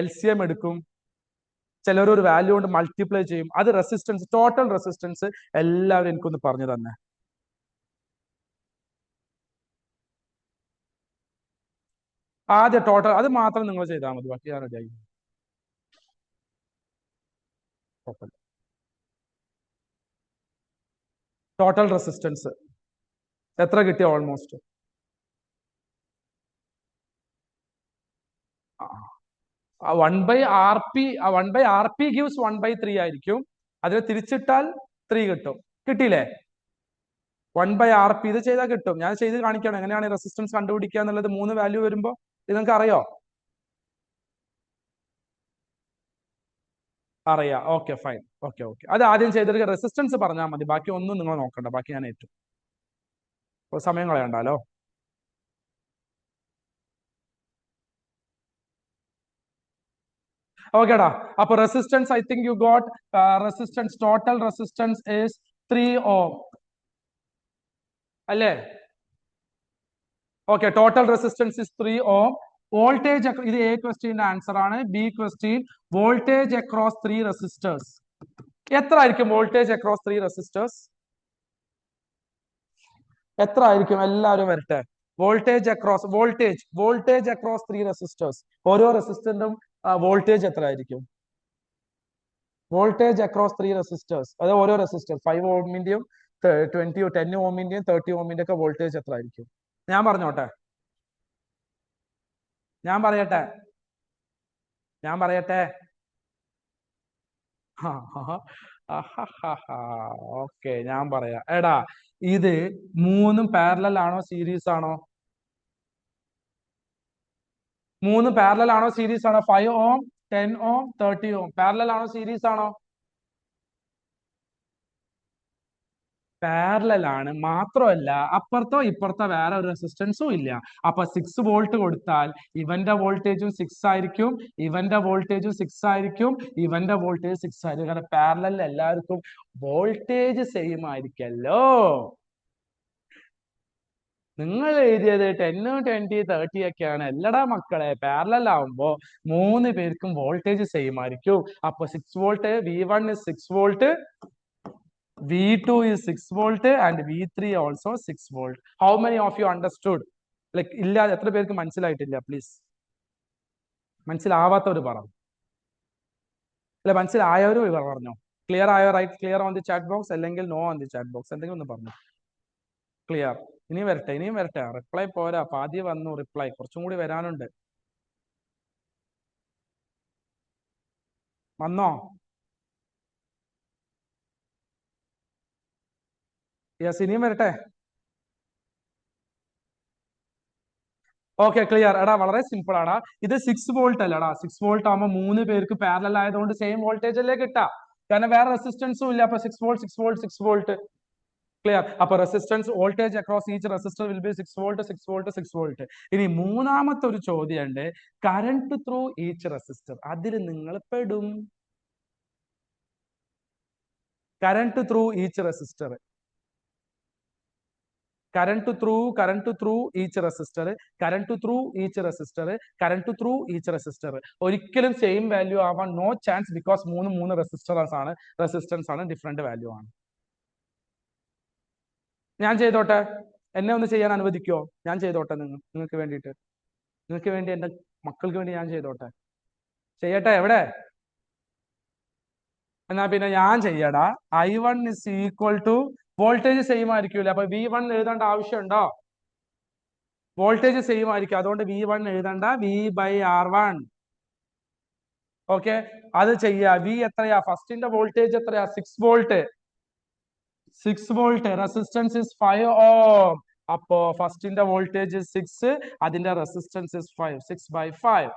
LCM എടുക്കും, ചിലർ ഒരു വാല്യൂ കൊണ്ട് മൾട്ടിപ്ലൈ ചെയ്യും. അത് റെസിസ്റ്റൻസ്, ടോട്ടൽ റെസിസ്റ്റൻസ് എല്ലാവരും എനിക്കൊന്ന് പറഞ്ഞു തന്നെ. ആദ്യം ടോട്ടൽ, അത് മാത്രം നിങ്ങൾ ചെയ്താൽ മതി, ബാക്കി ഞാൻ റെഡിയായി. ടോട്ടൽ റെസിസ്റ്റൻസ് എത്ര കിട്ടിയ? ഓൾമോസ്റ്റ് 1/RP gives 1/3 ആയിരിക്കും. അതിനെ തിരിച്ചിട്ടാൽ 3 കിട്ടും. കിട്ടിയില്ലേ? 1/RP ഇത് ചെയ്താൽ കിട്ടും. ഞാൻ ചെയ്ത് കാണിക്കണം എങ്ങനെയാണ് റെസിസ്റ്റൻസ് കണ്ടുപിടിക്കുക എന്നുള്ളത്. 3 വാല്യൂ വരുമ്പോ ഇത് നിങ്ങൾക്ക് അറിയോ? അറിയാം. Okay fine. ഓക്കെ. അത് ആദ്യം ചെയ്തിട്ട് റെസിസ്റ്റൻസ് പറഞ്ഞാൽ മതി, ബാക്കി ഒന്നും നിങ്ങൾ നോക്കണ്ട. ബാക്കി ഞാൻ ഏറ്റു. സമയം കളയണ്ടല്ലോ. ഓക്കേടാ. അപ്പൊ resistance, I think you got resistance, total resistance is 3 ohm അല്ലേ? Okay, total resistance is 3 ohm. Voltage, ഇത് എ ക്വസ്റ്റ്യന്റെ ആൻസർ ആണ്. B question, voltage across 3 resistors. എത്ര ആയിരിക്കും വോൾട്ടേജ് അക്രോസ് 3 റെസിസ്റ്റേഴ്സ്? എത്ര ആയിരിക്കും? എല്ലാവരും വരട്ടെ. Voltage across 3 resistors. ഓരോ റെസിസ്റ്ററിന്റും വോൾട്ടേജ് എത്ര ആയിരിക്കും? വോൾട്ടേജ് അക്രോസ് 3 റെസിസ്റ്റേഴ്സ്, അത് ഓരോ റെസിസ്റ്റർ 5 ഓമിന്റെയും 10 ഓമിന്റെയും 30 ഓമിന്റെ ഒക്കെ വോൾട്ടേജ് എത്ര ആയിരിക്കും? ഞാൻ പറഞ്ഞോട്ടെ? ഞാൻ പറയട്ടെ? ഓക്കെ, ഞാൻ പറയാം. എടാ, ഇത് 3 പാരലൽ ആണോ സീരീസ് ആണോ? 3 പാരലൽ ആണോ സീരീസ് ആണോ? 5 ഓം, 10 ഓം, 30 ഓം പാരലൽ ആണോ സീരീസ് ആണോ? പാരലൽ ആണ്. മാത്രമല്ല അപ്പുറത്തോ ഇപ്പുറത്തോ വേറെ ഒരു റെസിസ്റ്റൻസും ഇല്ല. അപ്പൊ 6 വോൾട്ട് കൊടുത്താൽ ഇവന്റെ വോൾട്ടേജും 6 ആയിരിക്കും, ഇവന്റെ വോൾട്ടേജും 6 ആയിരിക്കും, ഇവന്റെ വോൾട്ടേജ് 6 ആയിരിക്കും. കാരണം പാരലൽ എല്ലാവർക്കും വോൾട്ടേജ് സെയിം ആയിരിക്കല്ലോ. നിങ്ങൾ എഴുതിയത് 10, 20, 30 ഒക്കെയാണ്. എല്ലടാ മക്കളെ, പാരലൽ ആവുമ്പോ 3 പേർക്കും വോൾട്ടേജ് സെയിം ആയിരിക്കും. അപ്പൊ 6 volt, V1 is 6 volt, V2 is 6 volt and V3 also 6 volt. How many of you understood? Like, ഇല്ല, എത്ര പേർക്ക് മനസ്സിലായിട്ടില്ല? പ്ലീസ്, മനസ്സിലാവാത്തവർ പറ. അല്ല, മനസ്സിലായവരും പറഞ്ഞോ. ക്ലിയർ ആയോ? Right clear on the chat box, അല്ലെങ്കിൽ no on the chat box, എന്തെങ്കിലും ഒന്ന് പറഞ്ഞു. ക്ലിയർ. ഇനിയും വരട്ടെ. റിപ്ലൈ പോരാ, പാതി വന്നു റിപ്ലൈ, കുറച്ചും കൂടി വരാനുണ്ട്. വന്നോ? യെസ്, ഇനിയും വരട്ടെ. Okay clear. എടാ വളരെ സിമ്പിൾ ആടാ. ഇത് 6 വോൾട്ട് അല്ലടാ. 6 വോൾട്ട് ആകുമ്പോൾ 3 പേർക്ക് പാരലൽ ആയതുകൊണ്ട് സെയിം വോൾട്ടേജ് അല്ലേ കിട്ടാ. കാരണം വേറെ റെസിസ്റ്റൻസും ഇല്ല. അപ്പൊ 6 വോൾട്ട് 6 വോൾട്ട് 6 വോൾട്ട് ക്ലിയർ. അപ്പൊ resistance voltage across each resistor will be 6 volt 6 volt 6 volt. ഇനി മൂന്നാമത്തെ ഒരു ചോദ്യം ഉണ്ട്, കറന്റ് ത്രൂ ഈച്ച് റെസിസ്റ്റർ. അതിൽ നിങ്ങൾ പെടും. Current through each resistor, current through each resistor, current through each resistor, current through each resistor. ഒരിക്കലും സെയിം വാല്യൂ ആവാൻ നോ ചാൻസ്, ബിക്കോസ് മൂന്ന് റെസിസ്റ്റൻസ് ആണ് ഡിഫറെന്റ് വാല്യൂ ആണ്. ഞാൻ ചെയ്തോട്ടെ, എന്നെ ഒന്ന് ചെയ്യാൻ അനുവദിക്കോ? ഞാൻ ചെയ്തോട്ടെ നിങ്ങൾക്ക് വേണ്ടിയിട്ട്, നിങ്ങൾക്ക് വേണ്ടി, എന്റെ മക്കൾക്ക് വേണ്ടി ഞാൻ ചെയ്തോട്ടെ. ചെയ്യട്ടെ? എവിടെ? എന്നാ പിന്നെ ഞാൻ ചെയ്യടാ. I1 is equal to, voltage same ആയിരിക്കൂല, അപ്പൊ V1 എഴുതേണ്ട ആവശ്യമുണ്ടോ? വോൾട്ടേജ് സെയിം ആയിരിക്കും, അതുകൊണ്ട് V1 എഴുതണ്ട, V/R1. ഓക്കെ, അത് ചെയ്യാ. V എത്രയാ? ഫസ്റ്റിന്റെ വോൾട്ടേജ് എത്രയാ? 6 വോൾട്ട്. 6 വോൾട്ട്, റെസിസ്റ്റൻസ് ഇസ് 5 ഓം. അപ്പോ ഫസ്റ്റിന്റെ വോൾട്ടേജ് 6, അതിന്റെ റെസിസ്റ്റൻസ് ഇസ് 5. 6/5.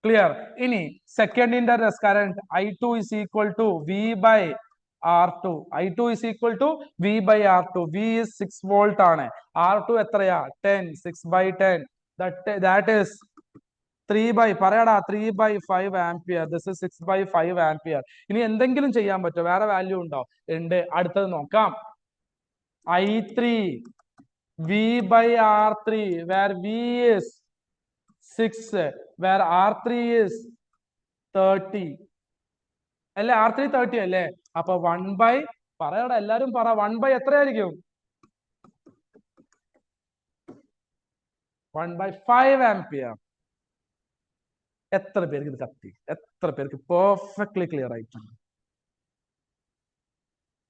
ക്ലിയർ. ഇനി സെക്കൻഡിന്റെ current I2 is equal to V/R2. I2 is equal to V/R2. V is 6 volt ആണ്. R2 എത്രയാ? 10. 6/10. That is 3/5 ampere. This is 6/5 ampere. ഇനി എന്തെങ്കിലും ചെയ്യാൻ പറ്റുമോ? വേറെ വാല്യൂ ഉണ്ടോ? ഉണ്ട്. അടുത്തത് നോക്കാം. I3 V/R3, where V is 6, where R3 is 30. അല്ലെ? R3 30 അല്ലേ? അപ്പൊ 1/, പറയടാ എല്ലാരും പറ, 1/ എത്രയായിരിക്കും? 1/5 ആംപിയർ. എത്ര പേർക്ക് ഇത് കത്തി? എത്ര പേർക്ക് പെർഫെക്റ്റ്ലി ക്ലിയർ ആയിട്ടുണ്ട്?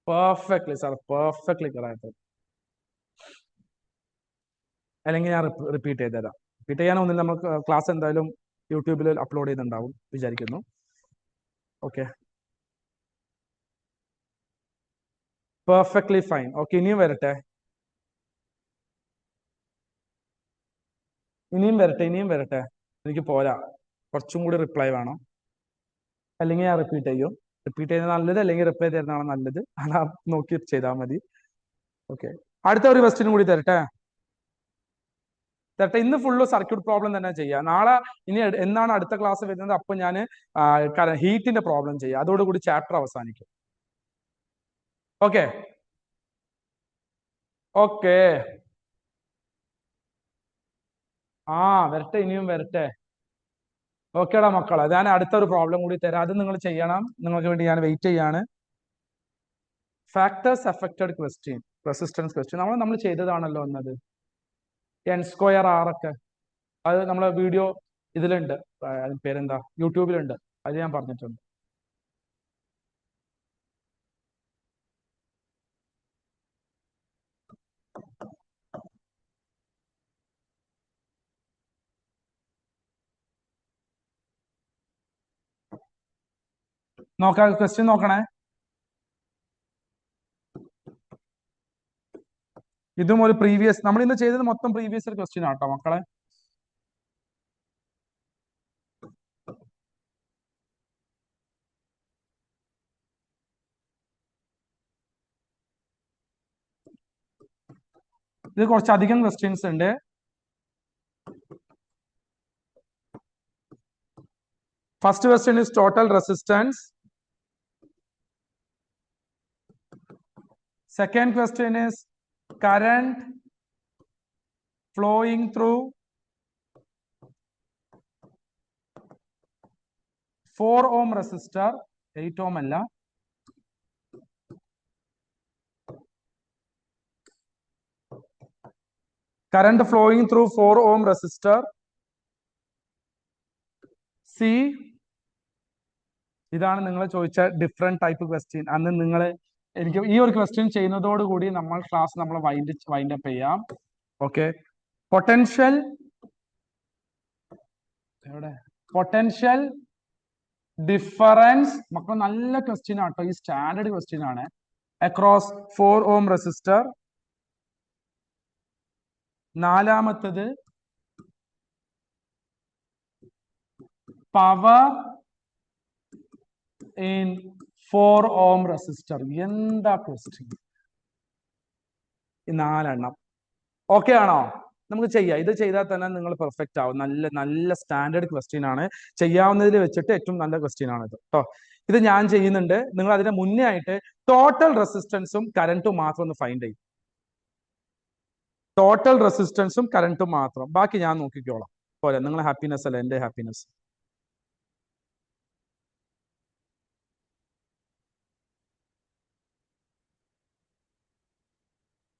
പെർഫെക്റ്റ്ലി സാർ, പെർഫെക്റ്റ്ലി ക്ലിയർ ആയിട്ട്. അല്ലെങ്കിൽ ഞാൻ റിപ്പീറ്റ് ചെയ്ത് തരാം. റിപ്പീറ്റ് ചെയ്യാനൊന്നുമില്ല, നമുക്ക് ക്ലാസ് എന്തായാലും യൂട്യൂബിൽ അപ്ലോഡ് ചെയ്യുന്നുണ്ടാവും വിചാരിക്കുന്നു. Okay, perfectly fine. ഓക്കെ, ഇനിയും വരട്ടെ, ഇനിയും വരട്ടെ. എനിക്ക് പോരാ, കുറച്ചും കൂടി റിപ്ലൈ വേണം. അല്ലെങ്കിൽ ഞാൻ റിപ്പീറ്റ് ചെയ്യും. റിപ്പീറ്റ് ചെയ്യുന്നത് നല്ലത്, അല്ലെങ്കിൽ റിപ്ലൈ തരുന്നതാണ് നല്ലത്. അതാ നോക്കി ചെയ്താൽ മതി. ഓക്കെ, അടുത്ത ഒരു ക്വസ്റ്റ്യൻ കൂടി തരട്ടെ. ഇന്ന് ഫുള്ള് സർക്യൂട്ട് പ്രോബ്ലം തന്നെ ചെയ്യാം. നാളെ ഇനി എന്നാണ് അടുത്ത ക്ലാസ് വരുന്നത്, അപ്പൊ ഞാൻ ഹീറ്റിന്റെ പ്രോബ്ലം ചെയ്യാം. അതോടുകൂടി ചാപ്റ്റർ അവസാനിക്കും. ഓക്കെ ഓക്കെ, വരട്ടെ, ഇനിയും വരട്ടെ. ഓക്കേടാ മക്കളെ, ഞാൻ അടുത്തൊരു പ്രോബ്ലം കൂടി തരാം, അത് നിങ്ങൾ ചെയ്യണം. നിങ്ങൾക്ക് വേണ്ടി ഞാൻ വെയിറ്റ് ചെയ്യാണ്. Factors affected question, resistance question നമ്മൾ ചെയ്തതാണല്ലോ എന്നത്. N²R ഒക്കെ അത് നമ്മളെ വീഡിയോ ഇതിലുണ്ട്, പേരെന്താ, യൂട്യൂബിലുണ്ട്, അത് ഞാൻ പറഞ്ഞിട്ടുണ്ട്. നോക്കാം, ക്വസ്റ്റ്യൻ നോക്കണേ. ഇതും ഒരു പ്രീവിയസ്, നമ്മൾ ഇന്ന് ചെയ്തത് മൊത്തം പ്രീവിയസ് ക്വസ്റ്റ്യൻ ആട്ടോ മക്കളെ. ഇത് കുറച്ചധികം ക്വസ്റ്റ്യൻസ് ഉണ്ട്. First question is total resistance. Second question is current flowing through 4 ohm resistor, 8 ohm alla. Current flowing through 4 ohm resistor. C. ഇതാണ് നിങ്ങൾ ചോദിച്ച ഡിഫറെന്റ് ടൈപ്പ് ക്വസ്റ്റ്യൻ. അന്ന് നിങ്ങൾ എനിക്ക് ഈ ഒരു ക്വസ്റ്റ്യൻ ചെയ്യുന്നതോടുകൂടി നമ്മൾ ക്ലാസ് വൈൻഡ് അപ്പ് ചെയ്യാം. ഓക്കെ, പൊട്ടൻഷ്യൽ ഡിഫറൻസ് മക്കൾ നല്ല ക്വസ്റ്റ്യൻ ആട്ടോ, ഈ സ്റ്റാൻഡേർഡ് ക്വസ്റ്റ്യൻ ആണ്. അക്രോസ് 4 ohm റെസിസ്റ്റർ, നാലാമത്തത് പവർ ഇൻ 4 ohm റെസിസ്റ്റർ. എന്താ ക്വസ്റ്റ്യൻ? ഈ 4 എണ്ണം ഓക്കെ ആണോ? നമുക്ക് ചെയ്യാം. ഇത് ചെയ്താൽ തന്നെ നിങ്ങൾ പെർഫെക്റ്റ് ആവും. നല്ല നല്ല സ്റ്റാൻഡേർഡ് ക്വസ്റ്റ്യൻ ആണ്. ചെയ്യാവുന്നതിൽ വെച്ചിട്ട് ഏറ്റവും നല്ല ക്വസ്റ്റ്യൻ ആണ് ഇത് കേട്ടോ. ഇത് ഞാൻ ചെയ്യുന്നുണ്ട്. നിങ്ങൾ അതിന്റെ മുന്നേ ആയിട്ട് ടോട്ടൽ റെസിസ്റ്റൻസും കറന്റും മാത്രം ഒന്ന് ഫൈൻഡ് ചെയ്യും. ടോട്ടൽ റെസിസ്റ്റൻസും കറന്റും മാത്രം, ബാക്കി ഞാൻ നോക്കിക്കോളാം. പോരെ, നിങ്ങളെ ഹാപ്പിനെസ് അല്ല എന്റെ ഹാപ്പിനെസ്.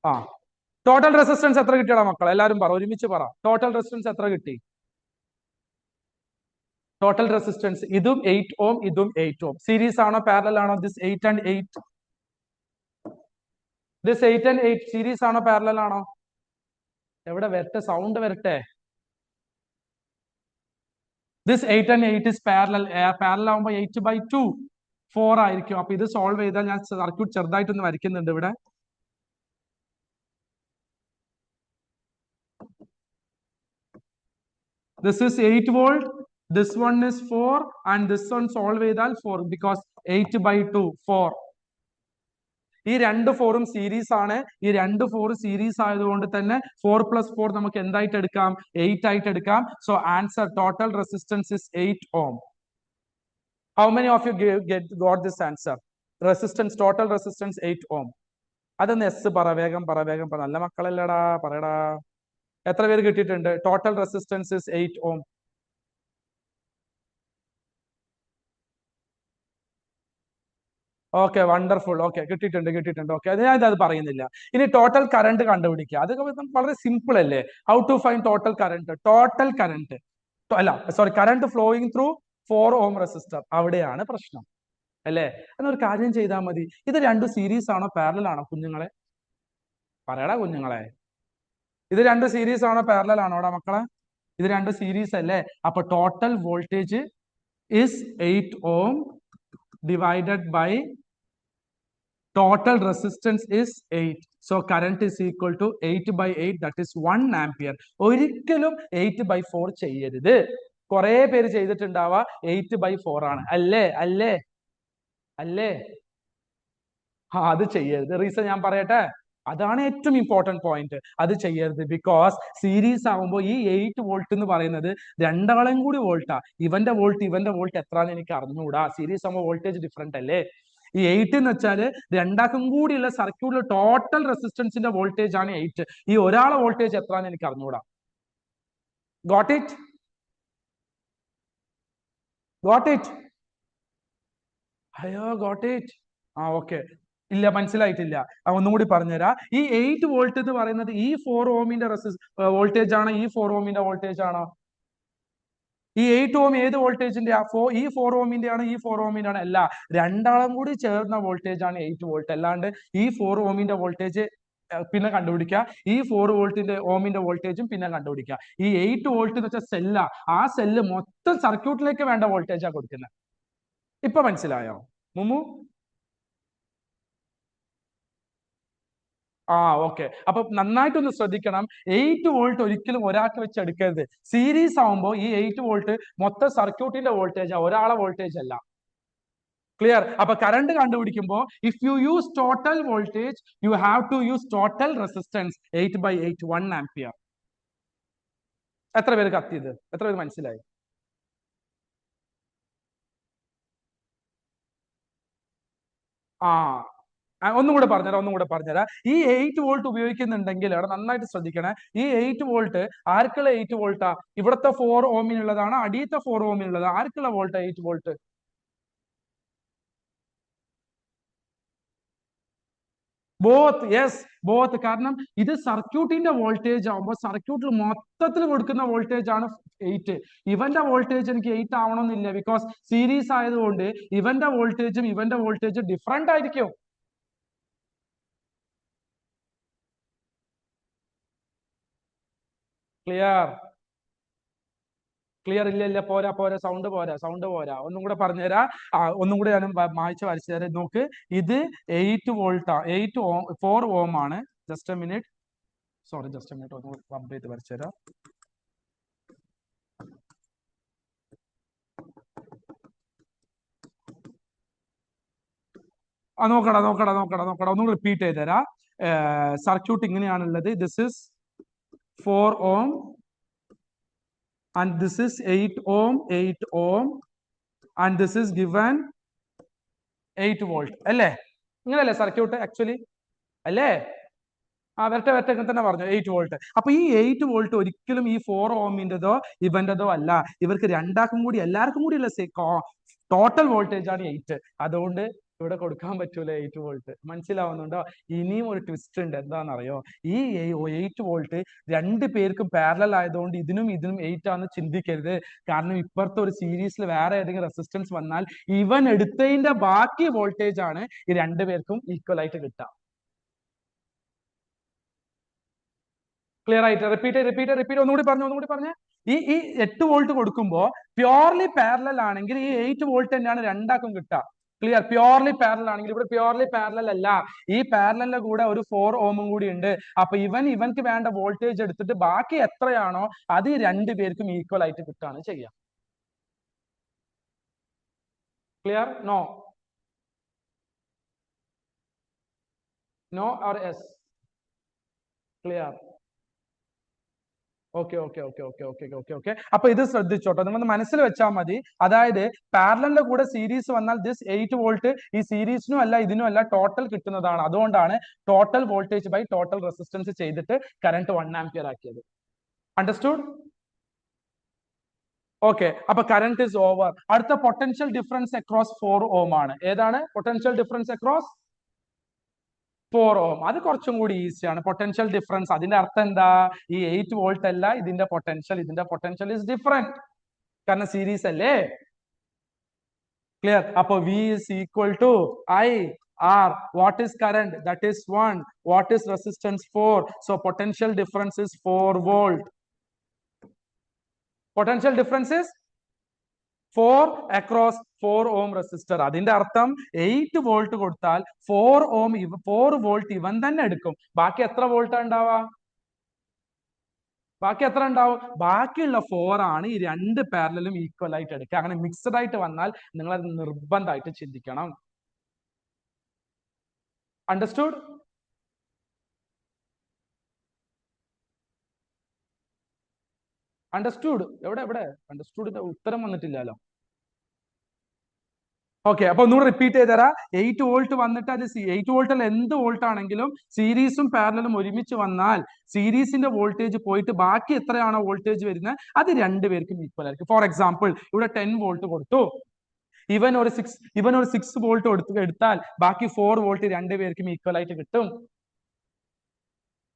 ആ ടോട്ടൽ റെസിസ്റ്റൻസ് എത്ര കിട്ടിയടാ മക്കളെ? എല്ലാവരും പറ, ഒരുമിച്ച് പറ. ടോട്ടൽ റെസിസ്റ്റൻസ് എത്ര കിട്ടി? ടോട്ടൽ റെസിസ്റ്റൻസ് ഇതും 8 ohm, ഇതും 8 ohm. സീരീസ് ആണോ പാരലൽ ആണോ? This 8 and 8, this 8 and 8 series ആണോ പാരലൽ ആണോ? എവിടെ വരട്ടെ, സൗണ്ട് വരട്ടെ. This 8 and 8 is parallel. Parallel ആവുമ്പോൾ 8/2 4 ആയിരിക്കും. അപ്പൊ ഇത് സോൾവ് ചെയ്താൽ, ഞാൻ സർക്യൂട്ട് ചെറുതായിട്ടൊന്ന് വരയ്ക്കുന്നുണ്ട് ഇവിടെ. This is 8 volt, this one is 4, and this one solve ചെയ്താൽ 4 because 8/2 4. ഈ രണ്ട് 4ഉം സീരീസ് ആണ്. ഈ രണ്ട് 4 സീരീസ് ആയതുകൊണ്ട് തന്നെ 4 + 4 നമുക്ക് എന്തായിട്ട് എടുക്കാം? 8 ആയിട്ട് എടുക്കാം. So answer total resistance is 8 ohm. How many of you got this answer? Resistance, total resistance 8 ohm. അതൊന്ന് എസ് പറ, വേഗം പറ, വേഗം പറ. നല്ല മക്കളല്ലടാ, പറയടാ. എത്ര പേര് കിട്ടിയിട്ടുണ്ട്? Total resistance is 8 ohm. Okay, wonderful. Okay, കിട്ടിയിട്ടുണ്ട്. ഓക്കെ, ഞാൻ അത് പറയുന്നില്ല. ഇനി ടോട്ടൽ കറണ്ട് കണ്ടുപിടിക്കുക. അത് വളരെ സിമ്പിൾ അല്ലേ? How to find total current? Total current അല്ല, sorry, current flowing through 4 ohm resistor. അവിടെയാണ് പ്രശ്നം അല്ലേ? എന്നൊരു കാര്യം ചെയ്താൽ മതി. ഇത് രണ്ടും സീരീസ് ആണോ പാരലൽ ആണോ കുഞ്ഞുങ്ങളെ? പറയടാ കുഞ്ഞുങ്ങളെ, ഇത് രണ്ട് സീരീസ് ആണോ പാരലൽ ആണോടാ മക്കളെ? ഇത് രണ്ട് സീരീസ് അല്ലേ? അപ്പൊ total voltage is 8 ohm divided by total resistance is 8. So current is equal to 8/8, that is 1 ampere. ഒരിക്കലും 8/4 ചെയ്യരുത്. കുറെ പേര് ചെയ്തിട്ടുണ്ടാവുക 8/4 ആണ്. അല്ലേ അല്ലേ അല്ലേ? അത് ചെയ്യരുത്. റീസൺ ഞാൻ പറയട്ടെ. അതാണ് ഏറ്റവും ഇമ്പോർട്ടന്റ് പോയിന്റ്. അത് ചെയ്യരുത്. ബിക്കോസ് സീരീസ് ആകുമ്പോൾ ഈ 8 വോൾട്ട് എന്ന് പറയുന്നത് രണ്ടാളും കൂടി വോൾട്ടാ. ഇവന്റെ വോൾട്ട് എത്രയാണെന്ന് എനിക്ക് അറിഞ്ഞുകൂടാ. സീരീസ് ആകുമ്പോൾ വോൾട്ടേജ് ഡിഫറെന്റ് അല്ലേ? ഈ 8 എന്ന് വെച്ചാല് രണ്ടാക്കും കൂടിയുള്ള സർക്യൂട്ടിൽ ടോട്ടൽ റെസിസ്റ്റൻസിന്റെ വോൾട്ടേജ് ആണ് 8. ഈ ഒരാളെ വോൾട്ടേജ് എത്രയാണെന്ന് എനിക്ക് അറിഞ്ഞുകൂടാ. Got it? അയ്യോ, ഗോട്ട് ഇറ്റ്? ഓക്കെ. ഇല്ല, മനസ്സിലായിട്ടില്ല. ഒന്നും കൂടി പറഞ്ഞുതരാം. ഈ 8 വോൾട്ട് എന്ന് പറയുന്നത് ഈ 4 ഓമിന്റെ വോൾട്ടേജ് ആണോ? ഈ 4 ഓമിന്റെ വോൾട്ടേജ് ആണോ? ഈ 8 ഓം ഏത് വോൾട്ടേജിന്റെ? ഈ 4 ഓമിന്റെ ആണ്, ഈ 4 ഓമിന്റെ ആണ്? അല്ല, രണ്ടാളും കൂടി ചേർന്ന വോൾട്ടേജ് ആണ് 8 വോൾട്ട്. അല്ലാണ്ട് ഈ 4 ഓമിന്റെ വോൾട്ടേജ് പിന്നെ കണ്ടുപിടിക്കുക, ഈ 4 ഓമിന്റെ വോൾട്ടേജും പിന്നെ കണ്ടുപിടിക്കുക. ഈ 8 വോൾട്ട് എന്ന് വെച്ചാൽ സെല്ല. ആ സെല്ല് മൊത്തം സർക്യൂട്ടിലേക്ക് വേണ്ട വോൾട്ടേജാണ് കൊടുക്കുന്നത്. ഇപ്പൊ മനസ്സിലായോ മുമു? ഓക്കെ. അപ്പൊ നന്നായിട്ടൊന്ന് ശ്രദ്ധിക്കണം. 8 വോൾട്ട് ഒരിക്കലും ഒരാൾക്ക് വെച്ച് എടുക്കരുത്. സീരീസ് ആവുമ്പോൾ ഈ 8 വോൾട്ട് മൊത്തം സർക്യൂട്ടിന്റെ വോൾട്ടേജ്, ഒരാളെ വോൾട്ടേജ് അല്ല. ക്ലിയർ? അപ്പൊ കറണ്ട് കണ്ടുപിടിക്കുമ്പോൾ if you use total voltage, you have to use total resistance 8/8, 1 ampere. എത്ര പേര് കത്തിയത്? എത്ര പേര് മനസ്സിലായി? ഒന്നും കൂടെ പറഞ്ഞുതരാം. ഈ 8 വോൾട്ട് ഉപയോഗിക്കുന്നുണ്ടെങ്കിൽ അവിടെ നന്നായിട്ട് ശ്രദ്ധിക്കണേ. ഈ 8 വോൾട്ട് ആർക്കുള്ള 8 വോൾട്ടാ? ഇവിടുത്തെ 4 ഓമിനുള്ളതാണ്, അടിയത്തെ 4 ഓമിനുള്ളത്. ആർക്കുള്ള volt? 8 volt. Both. Yes, both. കാരണം ഇത് സർക്യൂട്ടിന്റെ വോൾട്ടേജ് ആവുമ്പോൾ സർക്യൂട്ടിൽ മൊത്തത്തിൽ കൊടുക്കുന്ന വോൾട്ടേജ് ആണ് 8. ഇവന്റെ വോൾട്ടേജ് എനിക്ക് 8 ആവണമെന്നില്ല. ബിക്കോസ് സീരീസ് ആയതുകൊണ്ട് ഇവന്റെ വോൾട്ടേജും ഡിഫറെന്റ് ആയിരിക്കും. ക്ലിയർ? ഇല്ല, പോരാ, സൗണ്ട് പോരാ. ഒന്നും കൂടെ പറഞ്ഞുതരാം. ഒന്നും കൂടെ ഞാൻ മായ്ച്ച് വരച്ചു തരാം. നോക്ക്, ഇത് 8 വോൾട്ടാ, 4 ഓം ആണ്. Just A minute. Sorry just minute ഒന്ന് റബ്ബ് ചെയ്ത് വരച്ചു തരാം. നോക്കടാ ഒന്ന് റിപ്പീറ്റ് ചെയ്ത് തരാം. സർക്യൂട്ട് ഇങ്ങനെയാണുള്ളത്. This is 4 ohm and this is 8 ohm and this is given 8 volt അല്ലേ? ഇങ്ങനെയല്ലേ സർക്യൂട്ട് ആക്ച്വലി അല്ലേ? വരട്ടെ ഇങ്ങനെ തന്നെ പറഞ്ഞു 8 വോൾട്ട്. അപ്പൊ ഈ 8 വോൾട്ട് ഒരിക്കലും ഈ 4 ഓമിൻ്റെതോ ഇവന്റെതോ അല്ല. ഇവർക്ക് എല്ലാവർക്കും കൂടി ഉള്ള ടോട്ടൽ വോൾട്ടേജ് ആണ് 8. അതുകൊണ്ട് ഇവിടെ കൊടുക്കാൻ പറ്റൂല 8 വോൾട്ട്. മനസ്സിലാവുന്നുണ്ടോ? ഇനിയും ഒരു ട്വിസ്റ്റ് ഉണ്ട്. എന്താണെന്നറിയോ? ഈ 8 വോൾട്ട് രണ്ട് പേർക്കും പാരലൽ ആയതുകൊണ്ട് ഇതിനും 8 ആണെന്ന് ചിന്തിക്കരുത്. കാരണം ഇപ്പുറത്തെ ഒരു സീരീസിൽ വേറെ ഏതെങ്കിലും റെസിസ്റ്റൻസ് വന്നാൽ ഇവൻ എടുത്തതിന്റെ ബാക്കി വോൾട്ടേജ് ആണ് ഈ രണ്ടു പേർക്കും ഈക്വൽ ആയിട്ട് കിട്ടുക. ക്ലിയർ ആയിട്ട് റിപ്പീറ്റ് ഒന്നുകൂടി പറഞ്ഞേ. ഈ 8 വോൾട്ട് കൊടുക്കുമ്പോൾ പ്യോർലി പാരലൽ ആണെങ്കിൽ ഈ 8 വോൾട്ട് തന്നെയാണ് രണ്ടാക്കും കിട്ടുക. ക്ലിയർ? പ്യോർലി പാരലൽ ആണെങ്കിൽ ഇവിടെ പ്യോർലി പാരലൽ അല്ല. ഈ പാരലലിന്റെ കൂടെ ഒരു 4 ഓമും കൂടി ഉണ്ട്. അപ്പൊ ഇവൻക്ക് വേണ്ട വോൾട്ടേജ് എടുത്തിട്ട് ബാക്കി എത്രയാണോ അത് രണ്ടു പേർക്കും ഈക്വൽ ആയിട്ട് കിട്ടുകയാണ് ചെയ്യുക. Clear? No or yes? Clear? Okay. അപ്പൊ ഇത് ശ്രദ്ധിച്ചോട്ടോ, നിങ്ങൾ മനസ്സിൽ വെച്ചാൽ മതി. അതായത് പാരലലിന്റെ കൂടെ സീരീസ് വന്നാൽ ദിസ് 8 വോൾട്ട് ഈ സീരീസിനും അല്ല ഇതിനും അല്ല ടോട്ടൽ കിട്ടുന്നതാണ്. അതുകൊണ്ടാണ് total voltage by total resistance ചെയ്തിട്ട് കറന്റ് 1 ആംപിയർ ആക്കിയത്. അണ്ടർസ്റ്റുഡ്? ഓക്കെ. അപ്പൊ കറന്റ് ഇസ് ഓവർ. അടുത്ത പൊട്ടൻഷ്യൽ ഡിഫറൻസ് അക്രോസ് 4 ഓം ആണ്. ഏതാണ് പൊട്ടൻഷ്യൽ ഡിഫറൻസ് അക്രോസ് 4 ഓം? അത് കുറച്ചും കൂടി ഈസിയാണ്. പൊട്ടൻഷ്യൽ ഡിഫറൻസ് അതിന്റെ അർത്ഥം എന്താ? ഈ 8 വോൾട്ട് അല്ല ഇതിന്റെ പൊട്ടൻഷ്യൽ ഇസ് ഡിഫറെന്റ്. കാരണം സീരീസ് അല്ലേ? ക്ലിയർ? അപ്പൊ V is equal to I R. What is current? That is 1. What is resistance? 4. So potential difference is 4 volt. Potential difference is 4 across 4 ohm resistor. അതിന്റെ അർത്ഥം 8 volt കൊടുത്താൽ 4 volt ഇവൻ തന്നെ എടുക്കും. ബാക്കി എത്ര വോൾട്ട് ഉണ്ടാവുക? ബാക്കിയുള്ള 4 ആണ് ഈ രണ്ട് പാരലലും ഈക്വൽ ആയിട്ട് എടുക്കുക. അങ്ങനെ മിക്സഡ് ആയിട്ട് വന്നാൽ നിങ്ങൾ അത് നിർബന്ധമായിട്ട് ചിന്തിക്കണം. അണ്ടർസ്റ്റുഡ്? എവിടെ അണ്ടർസ്റ്റുഡിന്റെ ഉത്തരം വന്നിട്ടില്ലല്ലോ. ഓക്കെ. അപ്പൊ ഒന്നുകൂടെ റിപ്പീറ്റ് ചെയ്ത് തരാം. 8 വോൾട്ട് വന്നിട്ട് അത് 8 വോൾട്ടിൽ എന്ത് വോൾട്ട് ആണെങ്കിലും സീരീസും പാരലലും ഒരുമിച്ച് വന്നാൽ സീരീസിന്റെ വോൾട്ടേജ് പോയിട്ട് ബാക്കി എത്രയാണോ വോൾട്ടേജ് വരുന്നത് അത് രണ്ടുപേർക്കും ഈക്വൽ ആയിരിക്കും. ഫോർ എക്സാമ്പിൾ ഇവിടെ 10 വോൾട്ട് കൊടുത്തു, ഇവൻ ഒരു 6 വോൾട്ട് എടുത്താൽ ബാക്കി 4 വോൾട്ട് രണ്ടുപേർക്കും ഈക്വൽ ആയിട്ട് കിട്ടും.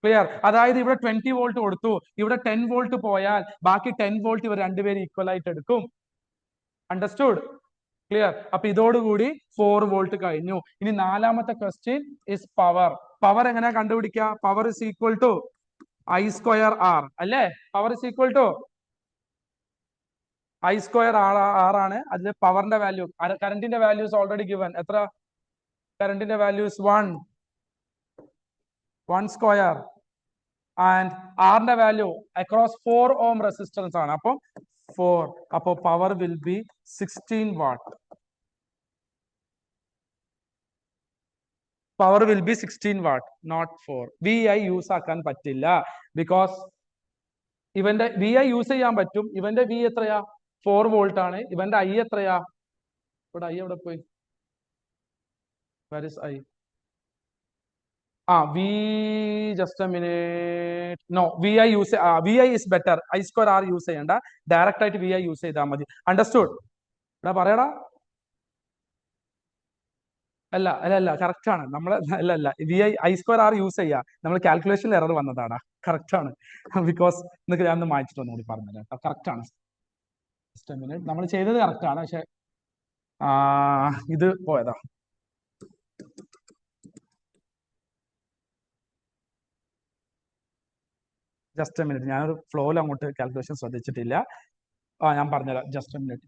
ക്ലിയർ? അതായത് ഇവിടെ 20 വോൾട്ട് കൊടുത്തു, ഇവിടെ 10 വോൾട്ട് പോയാൽ ബാക്കി 10 വോൾട്ട് ഇവർ രണ്ടുപേരും ഈക്വൽ ആയിട്ട് എടുക്കും. അണ്ടർസ്റ്റുഡ്? ക്ലിയർ? അപ്പൊ ഇതോടുകൂടി 4 വോൾട്ട് കഴിഞ്ഞു. ഇനി നാലാമത്തെ ക്വസ്റ്റ്യൻ ഇസ് പവർ എങ്ങനെയാ കണ്ടുപിടിക്കുക? Power is equal to I square R അല്ലേ? Power is equal to I square R ആണ്. അതിൽ പവറിന്റെ വാല്യൂ, കറന്റിന്റെ വാല്യൂസ് ഓൾറെഡി ഗിവൻ. എത്ര? കറന്റിന്റെ വാല്യൂസ് 1 സ്ക്വയർ ആൻഡ് ആറിന്റെ വാല്യൂ അക്രോസ് 4 ഓം റെസിസ്റ്റൻസ് ആണ്. അപ്പം 4. അപ്പൊ power will be 16 watt. Power will be 16 watt, not 4. VI use ആക്കാൻ പറ്റില്ല. ബിക്കോസ് ഇവന്റെ VI യൂസ് ചെയ്യാൻ പറ്റും. ഇവന്റെ V എത്രയാ? 4 വോൾട്ട് ആണ്. ഇവന്റെ I എത്രയാ? ഇവിടെ I എവിടെ പോയി? Where is I? V, just a minute. No, VI use VI is better. I square R use ചെയ്യണ്ട, ഡയറക്റ്റ് ആയിട്ട് VI യൂസ് ചെയ്താൽ മതി. അണ്ടർസ്റ്റുഡ്? ഇവിടെ പറയടാ. അല്ല കറക്റ്റ് ആണ്. നമ്മൾ അല്ല VI I square R use ചെയ്യാ. നമ്മൾ കാൽക്കുലേഷനിൽ എറർ വന്നതാണ്. കറക്റ്റ് ആണ്. ബിക്കോസ് നിങ്ങൾക്ക് ഞാൻ ഒന്ന് മായിച്ചിട്ട് ഒന്നുകൂടി പറഞ്ഞുതരാം. കറക്റ്റ് ആണ്. Just A minute. നമ്മൾ ചെയ്തത് കറക്റ്റ് ആണ്, പക്ഷെ ഇത് പോയതാ. Just A minute. ഞാനൊരു ഫ്ലോയിൽ അങ്ങോട്ട് കാൽക്കുലേഷൻ ശ്രദ്ധിച്ചിട്ടില്ല. ഞാൻ പറഞ്ഞുതരാം. Just A minute.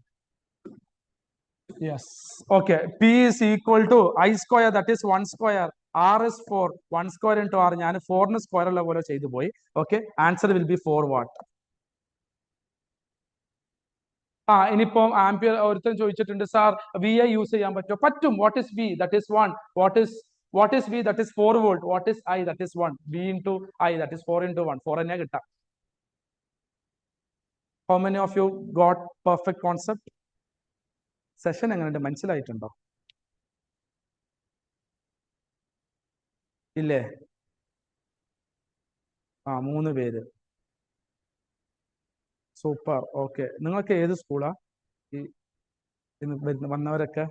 Yes. Okay. P is equal to I square, that is 1 square, R is 4. 1 square into R. ഞാൻ 4 സ്ക്വയർ ഉള്ള പോലെ ചെയ്തു പോയി. Okay, answer will be 4 watt. ഇനിയിപ്പം ആംപിയർ ഒരുത്തൻ ചോദിച്ചിട്ടുണ്ട്, സാർ വി ഐ യൂസ് ചെയ്യാൻ പറ്റുമോ? പറ്റും. What is V? That is 1. What is V? That is 4 volt. What is I? That is 1. V into I that is 4 into 1. 4 തന്നെ കിട്ടാം. How many of you got perfect concept? Session എങ്ങനെയുണ്ട്? മനസ്സിലായിട്ടുണ്ടോ? ഇല്ലേ? 3 പേര്. Super. Okay, നിങ്ങൾക്ക് ഏത് സ്കൂളാ ഈ വന്നവരൊക്കെ?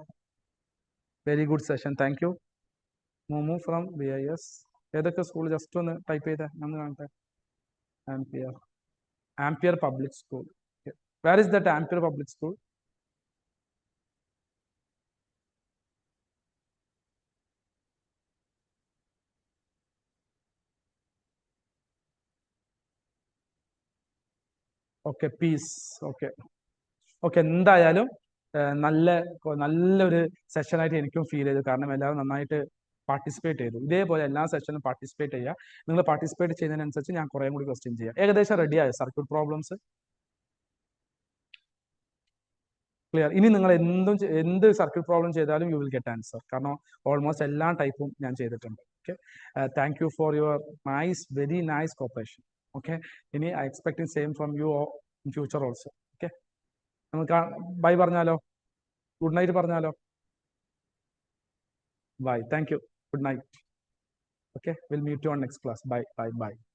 Very good session, thank you. Momu from BIS. ഏതൊക്കെ സ്കൂൾ? ജസ്റ്റ് ഒന്ന് ടൈപ്പ് ചെയ്തേ, ഞാൻ കാണട്ടെ. Ampere public school. Where is that ampere public school? Okay, peace. Okay okay, എന്തായാലും നല്ലൊരു സെഷനായിട്ട് എനിക്കും ഫീൽ ചെയ്തു. കാരണം എല്ലാവരും നന്നായിട്ട് പാർട്ടിസിപ്പേറ്റ് ചെയ്തു. ഇതേപോലെ എല്ലാ സെഷനും പാർട്ടിസിപ്പേറ്റ് ചെയ്യുക. നിങ്ങൾ പാർട്ടിസിപ്പേറ്റ് ചെയ്യുന്നതിനനുസരിച്ച് ഞാൻ കുറേ കൂടി ക്വസ്റ്റ്യൻ ചെയ്യാം. ഏകദേശം റെഡിയായോ സർക്യൂട്ട് പ്രോബ്ലംസ്? ക്ലിയർ. ഇനി നിങ്ങൾ എന്ത് സർക്യൂട്ട് പ്രോബ്ലം ചെയ്താലും യു വിൽ ഗെറ്റ് ആൻസർ. കാരണം ഓൾമോസ്റ്റ് എല്ലാ ടൈപ്പും ഞാൻ ചെയ്തിട്ടുണ്ട്. Okay, thank you for your very nice cooperation. Okay, ഇനി I expecting same from you in future also. Okay, നമുക്ക് ബൈ പറഞ്ഞാലോ? ഗുഡ് നൈറ്റ് പറഞ്ഞാലോ? Bye, thank you, good night. Okay, we'll meet you on next class. Bye, bye, bye.